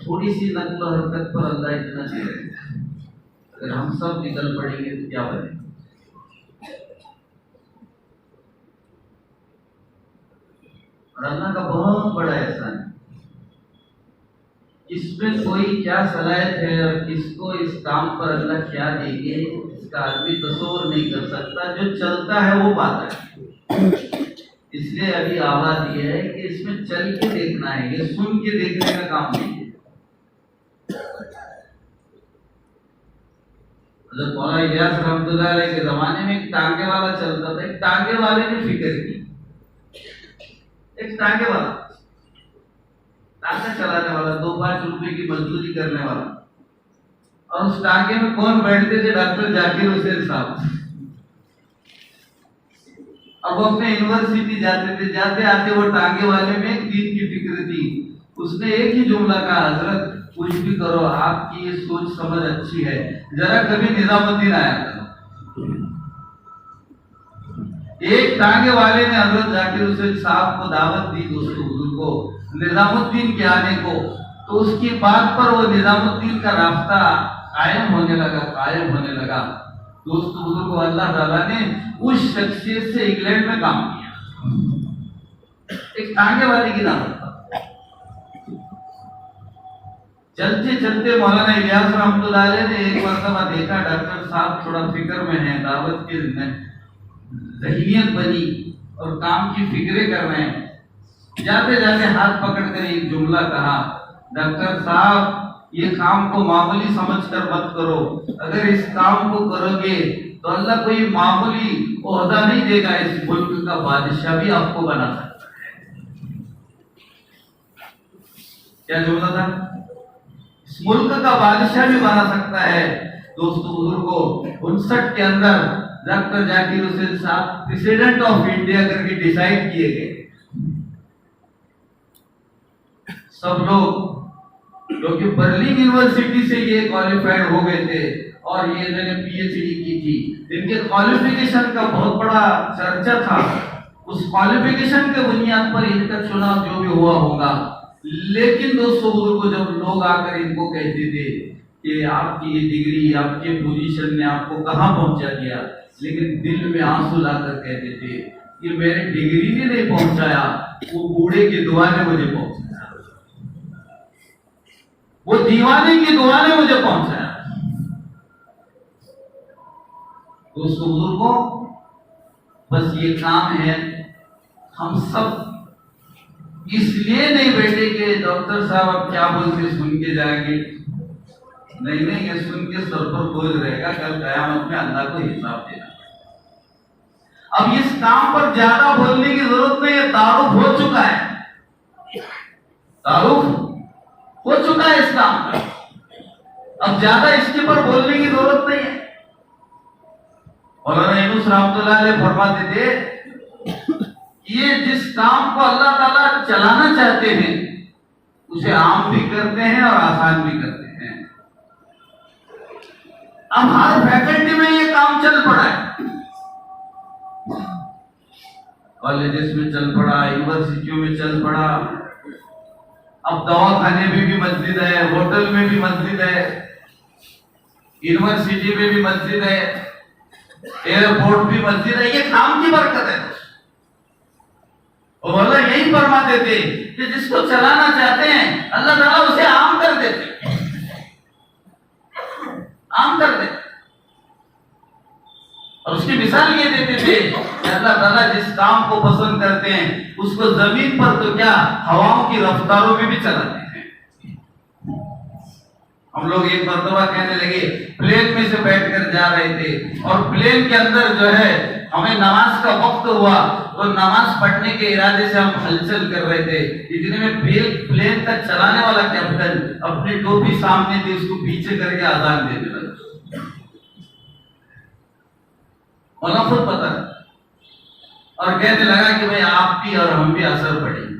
थोड़ी सी नकल हरकत पर अल्लाह इतना दे रहे, अगर हम सब निकल पड़ेंगे तो क्या बनेगा। और अल्लाह का बहुत बड़ा एहसान है, इसमें कोई क्या सलाहियत है और किसको इस काम पर अल्लाह क्या देंगे इसका आदमी तस्वर नहीं कर सकता। जो चलता है वो बात है। इसलिए अभी आवाज ये है कि इसमें चल के देखना है, ये सुन के देखने का काम नहीं है। जब मौलाना इलियास रहमतुल्लाह अलैह के जमाने में एक टांगे वाला चलता था, एक टांगे वाले ने फिक्र की, एक टांगे वाला, टांगा चलाने वाला, 2-5 रुपए की मजदूरी करने वाला, और उस टांगे में कौन बैठते थे? डॉक्टर जाकिर हुसैन साहब। अब वो अपने यूनिवर्सिटी जाते थे, जाते आते वो टांगे वाले में एक दीन की फिक्र थी। उसने एक ही जुमला कहा, हजरत कुछ भी करो, आपकी ये सोच समझ अच्छी है, जरा कभी निजामुद्दीन आया करो। एक टांगे वाले ने हजरत जाकिर हुसैन साहब को दावत दी, दोस्तों बुजुर्ग को, निजामुद्दीन के आने को। तो उसकी बात पर वो निजामुद्दीन का रास्ता कायम होने लगा। दोस्तों बुजुर्गों, अल्लाह ताला ने उस शख्सियत से इंग्लैंड में काम किया, एक टांगे वाले की दावत पर। चलते चलते मौलाना इलियास रहमतुल्लाह अलैह ने एक मरतबा देखा डॉक्टर साहब थोड़ा फिक्र में हैं, दावत की ज़हनियत बनी और काम की फिक्रें कर रहे हैं। जाते जाते हाथ पकड़कर एक जुमला कहा, डॉक्टर साहब ये काम को मामूली समझकर मत करो, अगर इस काम को करोगे तो अल्लाह कोई मामूली ओहदा नहीं देगा, इस मुल्क का बादशाह भी आपको बना सकता है। क्या जुमला था? इस मुल्क का बादशाह भी बना सकता है। दोस्तों बुजुर्गों, 59 के अंदर डॉक्टर जाकिर हुसैन साहब प्रेसिडेंट ऑफ इंडिया करके डिसाइड किए गए। सब लोग, क्योंकि बर्लिन यूनिवर्सिटी से ये क्वालिफाइड हो गए थे और ये मैंने पीएचडी की थी, इनके क्वालिफिकेशन का बहुत बड़ा चर्चा था। उस क्वालिफिकेशन के बुनियाद पर इनका चुनाव जो भी हुआ होगा। लेकिन दोस्तों बुजुर्गों, जब लोग आकर इनको कहते थे कि आपकी ये डिग्री, आपके पोजीशन ने आपको कहां पहुंचा दिया, लेकिन दिल में आंसू लाकर कहते थे कि मेरे डिग्री ने नहीं पहुंचाया, वो बूढ़े की दुआ ने मुझे पहुंचाया, वो दीवाने की दुआ ने मुझे पहुंचाया। दोस्तों बुजुर्गों, बस ये काम है, हम सब इसलिए नहीं बैठे कि डॉक्टर साहब अब क्या बोलते सुन के जाएंगे। नहीं, ये सुन के सर पर बोझ रहेगा, कल कयामत में अल्लाह को हिसाब देना। अब इस काम पर ज्यादा बोलने की जरूरत नहीं है, तारुफ हो चुका है, तारुफ हो चुका है इस काम पर। अब ज्यादा इसके पर बोलने की जरूरत नहीं है। मौलाना यूनुस रहमतुल्लाह अलैह फरमाते थे, ये जिस काम को अल्लाह ताला चलाना चाहते हैं उसे आम भी करते हैं और आसान भी करते हैं। अब हर फैकल्टी में ये काम चल पड़ा है, कॉलेजेस में चल पड़ा, यूनिवर्सिटियों में चल पड़ा, अब दवाखाने में भी मस्जिद है, होटल में भी मस्जिद है, यूनिवर्सिटी में भी मस्जिद है, एयरपोर्ट भी मस्जिद है। ये काम की बरकत है। और अल्लाह यही फरमाते थे कि जिसको चलाना चाहते हैं अल्लाह ताला उसे आम कर देते, आम कर देते। और उसकी मिसाल ये देते थे कि अल्लाह ताला जिस काम को पसंद करते हैं उसको जमीन पर तो क्या, हवाओं की रफ्तारों में भी चलाते हैं। हम लोग एक मरतबा कहने लगे, प्लेन में से बैठकर जा रहे थे और प्लेन के अंदर जो है हमें नमाज का वक्त हुआ, तो नमाज पढ़ने के इरादे से हम हलचल कर रहे थे। इतने में प्लेन का चलाने वाला कैप्टन अपनी टोपी सामने थी, उसको पीछे करके आजान देने लगा। मौला खुद पता और कहने लगा कि भाई आप भी और हम भी असर पड़ेंगे।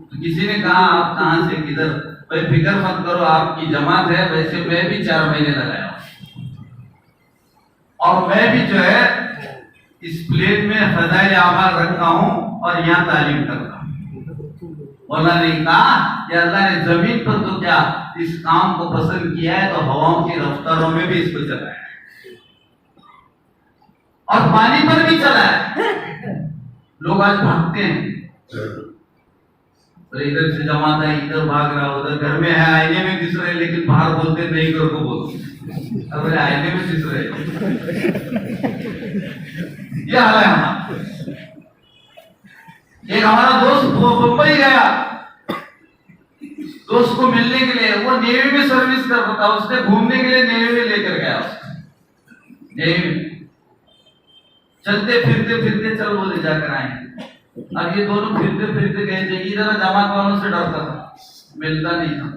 तो किसी ने कहा आप कहां से किधर? भाई फिक्र मत करो, आपकी जमात है, वैसे मैं भी 4 महीने लगाया और मैं भी जो है इस प्लेन में फजाइल आमाल रखा हूं और यहाँ तालीम करता हूं। मौला ने कहा कि अल्लाह ने जमीन पर तो क्या इस काम को पसंद किया है, तो हवाओं की रफ्तारों में भी इसको चलाया है और पानी पर भी चला है। लोग आज भागते हैं, तो इधर से जमात है, इधर भाग रहा, उधर घर में है, आईने में दिस रहे, लेकिन बाहर बोलते नहीं, घर को बोलते अरे आईने में दिस रहे। ये हाल है हमारा। एक हमारा दोस्त मुंबई गया दोस्त को मिलने के लिए, वो नेवी में सर्विस करता था, उसने घूमने के लिए नेवी में लेकर गया। चलते फिरते चल बोले जाकर आए। अब ये दोनों फिरते गए थे, इधर जमात वालों से डरता था, मिलता नहीं था।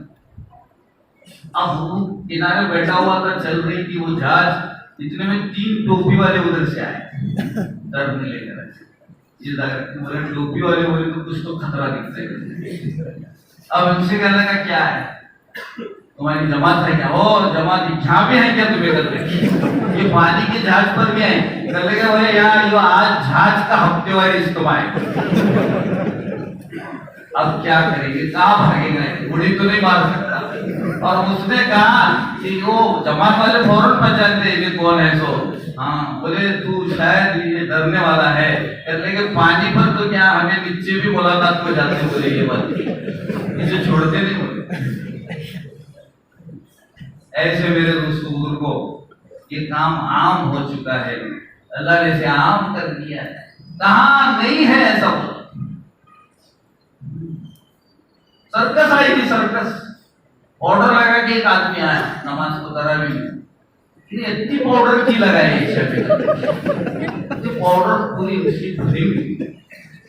अब वो किनारे बैठा हुआ था, चल रही थी वो जहाज, इतने में 3 टोपी वाले उधर से आए, डरने लेकर बोले टोपी वाले बोले तो कुछ तो खतरा दिखता है। अब उनसे कहने लगा क्या है, तुम्हारी जमात है क्या? ओ जमात यहाँ भी है क्या तुम्हें? कर ये पानी के जहाज पर भी है। कर लेगा भाई यार यो आज जहाज का हफ्तेवारी इस्तेमाल है। अब क्या करेंगे, कहाँ भागेंगे, उड़ी तो नहीं मार सकता। और उसने कहा कि वो जमात वाले फौरन पहचानते ये कौन है। सो हाँ बोले तू शायद ये डरने वाला है। कर लेके पानी पर तो क्या हमें नीचे भी मुलाकात हो जाते। बोले ये बात इसे छोड़ते नहीं। बोले ऐसे मेरे दोस्तों को ये काम आम हो चुका है, अल्लाह ने इसे आम कर दिया है। कहाँ नहीं है ऐसा? सर्कस आई थी, सर्कस ऑर्डर लगा के एक आदमी आया नमाज को तरावी में, इतनी पाउडर की लगाई पाउडर पूरी उसकी भरी हुई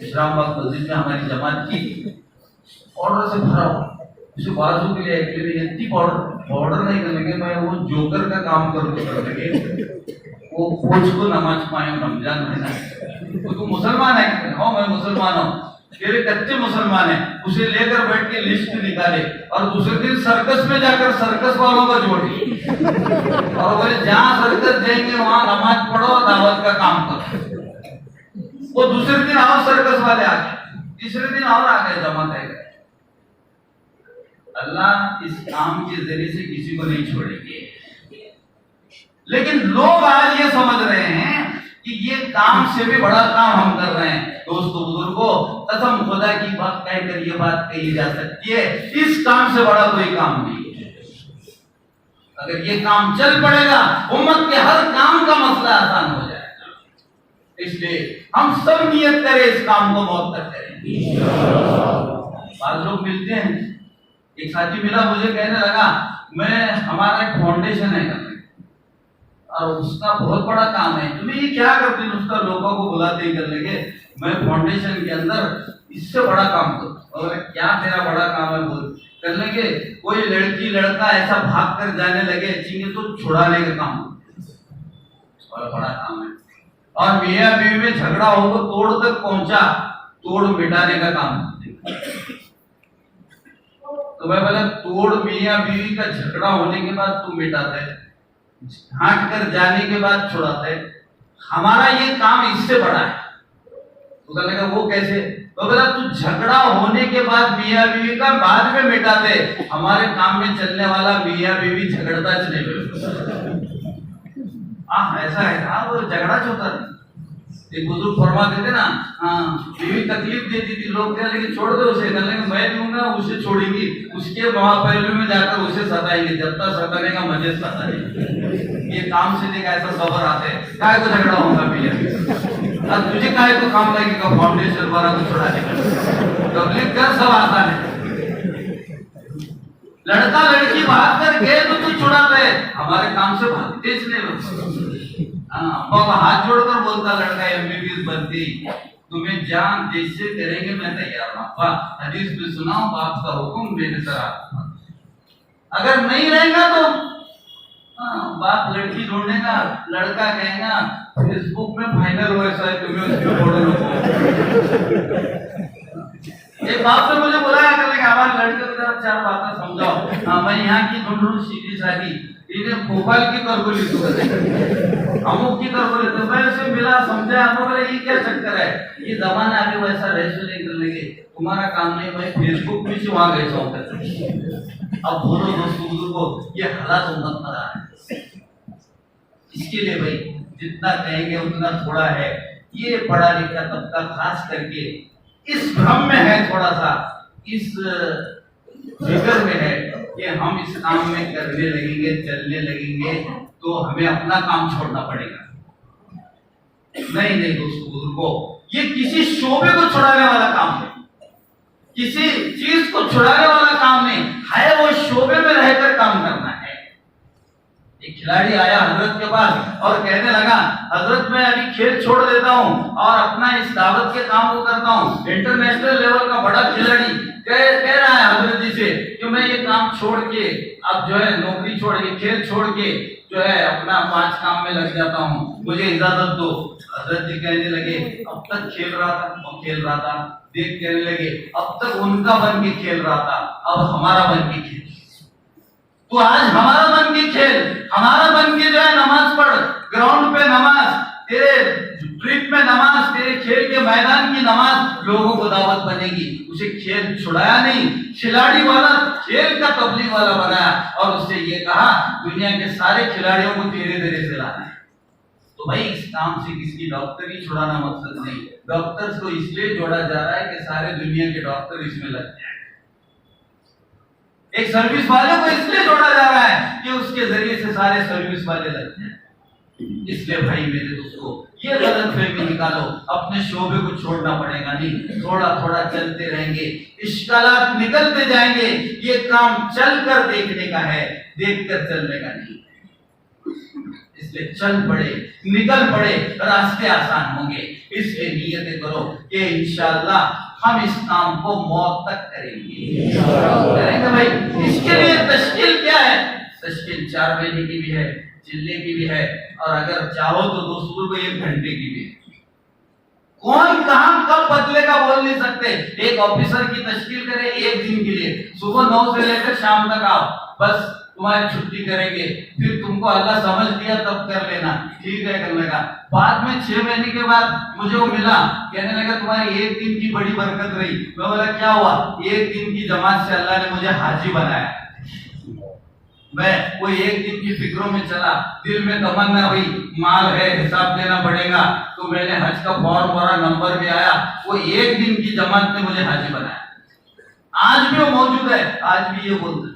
इस्लामाबाद मस्जिद में हमारी जमात की पाउडर से भरा हुआ। उसे बाजू के लिए इतनी पाउडर नहीं कर लगे, मैं वो जोकर का काम कर लगे, वो खोज को नमाज पाए रमजान महीना। तो तू मुसलमान है? हाँ मैं मुसलमान हूँ। तेरे कच्चे मुसलमान है, उसे लेकर बैठ के लिस्ट निकाले और दूसरे दिन सर्कस में जाकर सर्कस वालों का जोड़ और बोले जहाँ सर्कस जाएंगे वहां नमाज पढ़ो और दावत का काम करो। वो दूसरे दिन और सर्कस वाले आ गए, तीसरे दिन और आ गए, जमा है। अल्लाह इस काम के जरिए से किसी को नहीं छोड़ेंगे। लेकिन लोग आज ये समझ रहे हैं कि ये काम से भी बड़ा काम हम कर रहे हैं। दोस्तों बुजुर्गों, कसम खुदा की बात कहकर ये बात कही जा सकती है, इस काम से बड़ा कोई काम नहीं है। अगर ये काम चल पड़ेगा, उम्मत के हर काम का मसला आसान हो जाएगा। इसलिए हम सब नियत करें इस काम को मौत तक करेंगे। बाद लोग मिलते हैं, एक साथी मिला, मुझे कहने लगा मैं हमारा एक फाउंडेशन है और उसका बहुत बड़ा काम है, तुम्हें ये क्या करते हैं? उसका लोगों को बुलाते कर लेंगे, मैं फाउंडेशन के अंदर इससे बड़ा काम करूँ। और क्या तेरा बड़ा काम है? बोल कर लेंगे कोई लड़की लड़का ऐसा भाग कर जाने लगे चींगे तो छुड़ाने का काम, और बड़ा काम है। और मियां बीवी में झगड़ा हो तो तोड़ तक पहुंचा, तोड़ मिटाने का काम। तो मैं बोला तोड़ मियां बीवी का झगड़ा होने के बाद तू मिटाता है, हाँट कर जाने के बाद छुड़ाते, हमारा ये काम इससे बड़ा है। तो कहने वो कैसे? तो बोला तू झगड़ा होने के बाद मियां बीवी का बाद में मिटाते, हमारे काम में चलने वाला मियां बीवी झगड़ता चले गए। ऐसा है। हाँ वो झगड़ा होता है। एक बुजुर्ग फरमाते थे ना, हाँ बीवी तकलीफ देती थी, लोग कहने लगे छोड़ दो उसे, कहने लगे मैं दूंगा उसे छोड़ेंगी, उसके पहलू में जाकर उसे सताएंगे, जब तक सताने का मजे सताएंगे। ये काम से देखा ऐसा खबर आते हैं, काय को झगड़ा होगा भैया, अब तुझे काय को काम लगेगा फाउंडेशन वाला को छुड़ाने का, तकलीफ कर सब आसान है। लड़का लड़की भाग कर गए तो तू छुड़ा दे, हमारे काम से भागते इसलिए लोग। अब्बा हाथ जोड़कर बोलता लड़का एमबीबीएस बनती, तुम्हें जान जैसे करेंगे मैं तैयार हूं। अब्बा हदीस में सुनाओ, बाप का हुक्म मेरे तरह। अगर नहीं रहेगा तो बाप लड़की ढूंढेगा, लड़का कहेगा फेसबुक में फाइनल हो ऐसा है, तुम्हें उसमें फोटो लो। एक बाप ने मुझे बुलाया कर लेगा हमारे लड़के को 4 बातें समझाओ। मैं यहाँ की ढूंढ सीधी सादी, इन्हें भोपाल की करगोली तो अमुक की तरफ, तो मैं उसे मिला समझा, बोले ये क्या चक्कर है, ये जमाना आगे वैसा रेशो नहीं कर लेंगे, तुम्हारा काम नहीं, मैं फेसबुक में से वहां गए सौ। अब बोलो दोस्तों बुजुर्गों, ये हालात उम्मत में रहा है। इसके लिए भाई जितना कहेंगे उतना थोड़ा है। ये पढ़ा लिखा तबका खास करके इस भ्रम में है, थोड़ा सा इस फिक्र में है कि हम इस काम में करने लगेंगे, चलने लगेंगे तो हमें अपना काम छोड़ना पड़ेगा। नहीं दोस्तों बुजुर्गों, ये किसी शोबे को छुड़ाने वाला काम नहीं, किसी चीज को छुड़ाने वाला काम नहीं है, वो शोबे में रहकर काम करना है। एक खिलाड़ी आया हजरत के पास और कहने लगा, हजरत मैं अभी खेल छोड़ देता हूँ और अपना इस दावत के काम को करता हूँ। इंटरनेशनल लेवल का बड़ा खिलाड़ी कह रहा है हजरत जी से कि मैं ये काम छोड़ के, अब जो है नौकरी छोड़ के, खेल छोड़ के जो है अपना 5 काम में लग जाता हूँ, मुझे इजाजत दो। हजरत जी कहने लगे, अब तक खेल रहा था और खेल रहा था, देख कहने लगे अब तक उनका बन के खेल रहा था, अब हमारा बन के खेल। तो आज हमारा बन के खेल, हमारा बन के जो है नमाज पढ़, ग्राउंड पे नमाज, तेरे ट्रिप में नमाज, तेरे खेल के मैदान की नमाज लोगों को दावत बनेगी। उसे खेल छुड़ाया नहीं, खिलाड़ी वाला खेल का तबलीग वाला बनाया और उससे ये कहा दुनिया के सारे खिलाड़ियों को तेरे तेरे से लाना है। तो भाई इस काम से किसकी डॉक्टरी छुड़ाना मकसद नहीं, डॉक्टर्स को इसलिए जोड़ा जा रहा है कि सारे दुनिया के डॉक्टर इसमें लग जाए। एक सर्विस वाले को इसलिए जोड़ा जा रहा है कि उसके जरिए से सारे सर्विस वाले लग जाए। इसलिए भाई मेरे दोस्तों, ये गलतफहमी निकालो, अपने शोबे को छोड़ना पड़ेगा नहीं, थोड़ा थोड़ा चलते रहेंगे, इश्कालात निकलते जाएंगे। ये काम चलकर देखने का है, देखकर चलने का नहीं। इसलिए चल पड़े, निकल पड़े, रास्ते आसान होंगे। इसलिए नियत करो कि इंशाअल्लाह हम इस काम को मौत तक करेंगे भाई। इसके लिए तश्कील क्या है? तश्कील 4 महीने की भी है, जिले की भी है, और अगर चाहो तो दोस्तों को 1 घंटे की भी है। कौन काम कब बदलेगा बोल नहीं सकते। एक ऑफिसर की तश्कील करे 1 दिन के लिए, सुबह 9 से लेकर शाम तक आओ, बस तुम्हारी छुट्टी करेंगे, फिर तुमको अल्लाह समझ दिया तब कर लेना, ठीक है कर लेगा। बाद में 6 महीने के बाद मुझे वो मिला, कहने लगा तुम्हारी 1 दिन की बड़ी बरकत रही। मैं बोला क्या हुआ? 1 दिन की जमात से अल्लाह ने मुझे हाजी बनाया। मैं वो 1 दिन की फिक्रों में चला, दिल में तमन्ना हुई माल है, हिसाब देना पड़ेगा, तो मैंने हज का फॉर्म भरा, नंबर भी आया, वो 1 दिन की जमात ने मुझे हाजी बनाया। आज भी वो मौजूद है, आज भी ये बोलता है।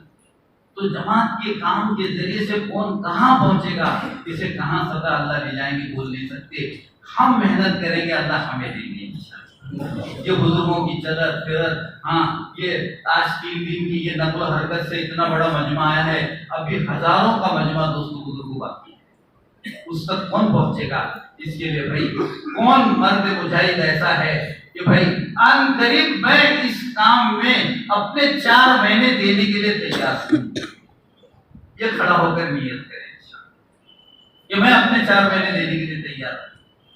तो जमात के काम के जरिए से कौन कहां पहुंचेगा, इसे कहां सदा अल्लाह ले जाएंगे बोल नहीं सकते। हम मेहनत करेंगे, अल्लाह हमें देंगे। ये बुजुर्गों की चलत फिरत, हाँ ये आज 3 दिन की ये नकल हरकत से इतना बड़ा मजमा आया है, अभी हजारों का मजमा दोस्तों बुजुर्गों बाकी है, उस तक कौन पहुंचेगा? इसके लिए भाई कौन मर्द मुजाहिद ऐसा है कि भाई अन करीब मैं इस काम में अपने 4 महीने देने के लिए तैयार हूं। ये खड़ा होकर नियत करें कि मैं अपने 4 महीने देने के लिए तैयार हूं,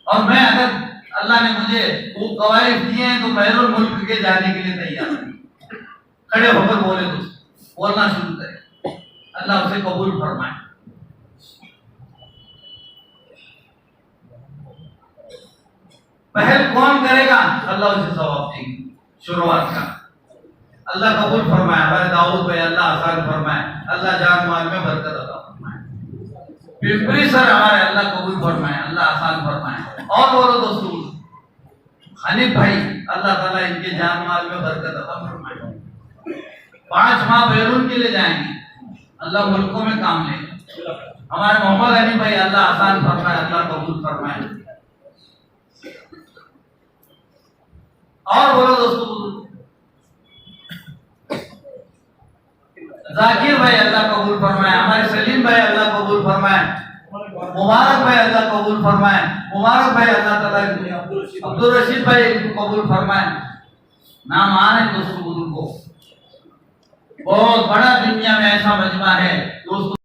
और मैं अगर अल्लाह ने मुझे वो कवायद दिए हैं तो बैरुल मुल्क के जाने के लिए तैयार हूं। खड़े होकर बोले, दोस्त बोलना शुरू करें, अल्लाह उसे कबूल फरमाए। पहल कौन करेगा? अल्लाह उसे सवाब देंगे शुरुआत का। अल्लाह कबूल फरमाए, हमारे दाऊद भाई अल्लाह आसान फरमाए, अल्लाह जान माल में बरकत अता फरमाए। पिंपरी सर हमारे अल्लाह कबूल फरमाए, अल्लाह आसान फरमाए। और बोलो दोस्तों, हनीफ भाई अल्लाह ताला इनके जान माल में बरकत अता फरमाए। 5 माह बैरून के लिए जाएंगे, अल्लाह मुल्कों में काम ले। हमारे मोहम्मद अली भाई अल्लाह आसान फरमाए, अल्लाह कबूल फरमाए। और बोलो दोस्तों, जाकिर भाई अल्लाह कबूल फरमाए, हमारे सलीम भाई अल्लाह कबूल फरमाए, मुबारक भाई अल्लाह कबूल फरमाए, मुबारक भाई अल्लाह ताला अब्दुल रशीद भाई कबूल फरमाए। नाम आ रहे दोस्तों बुजुर्गों, बहुत बड़ा दुनिया में ऐसा मजमा है दोस्तों।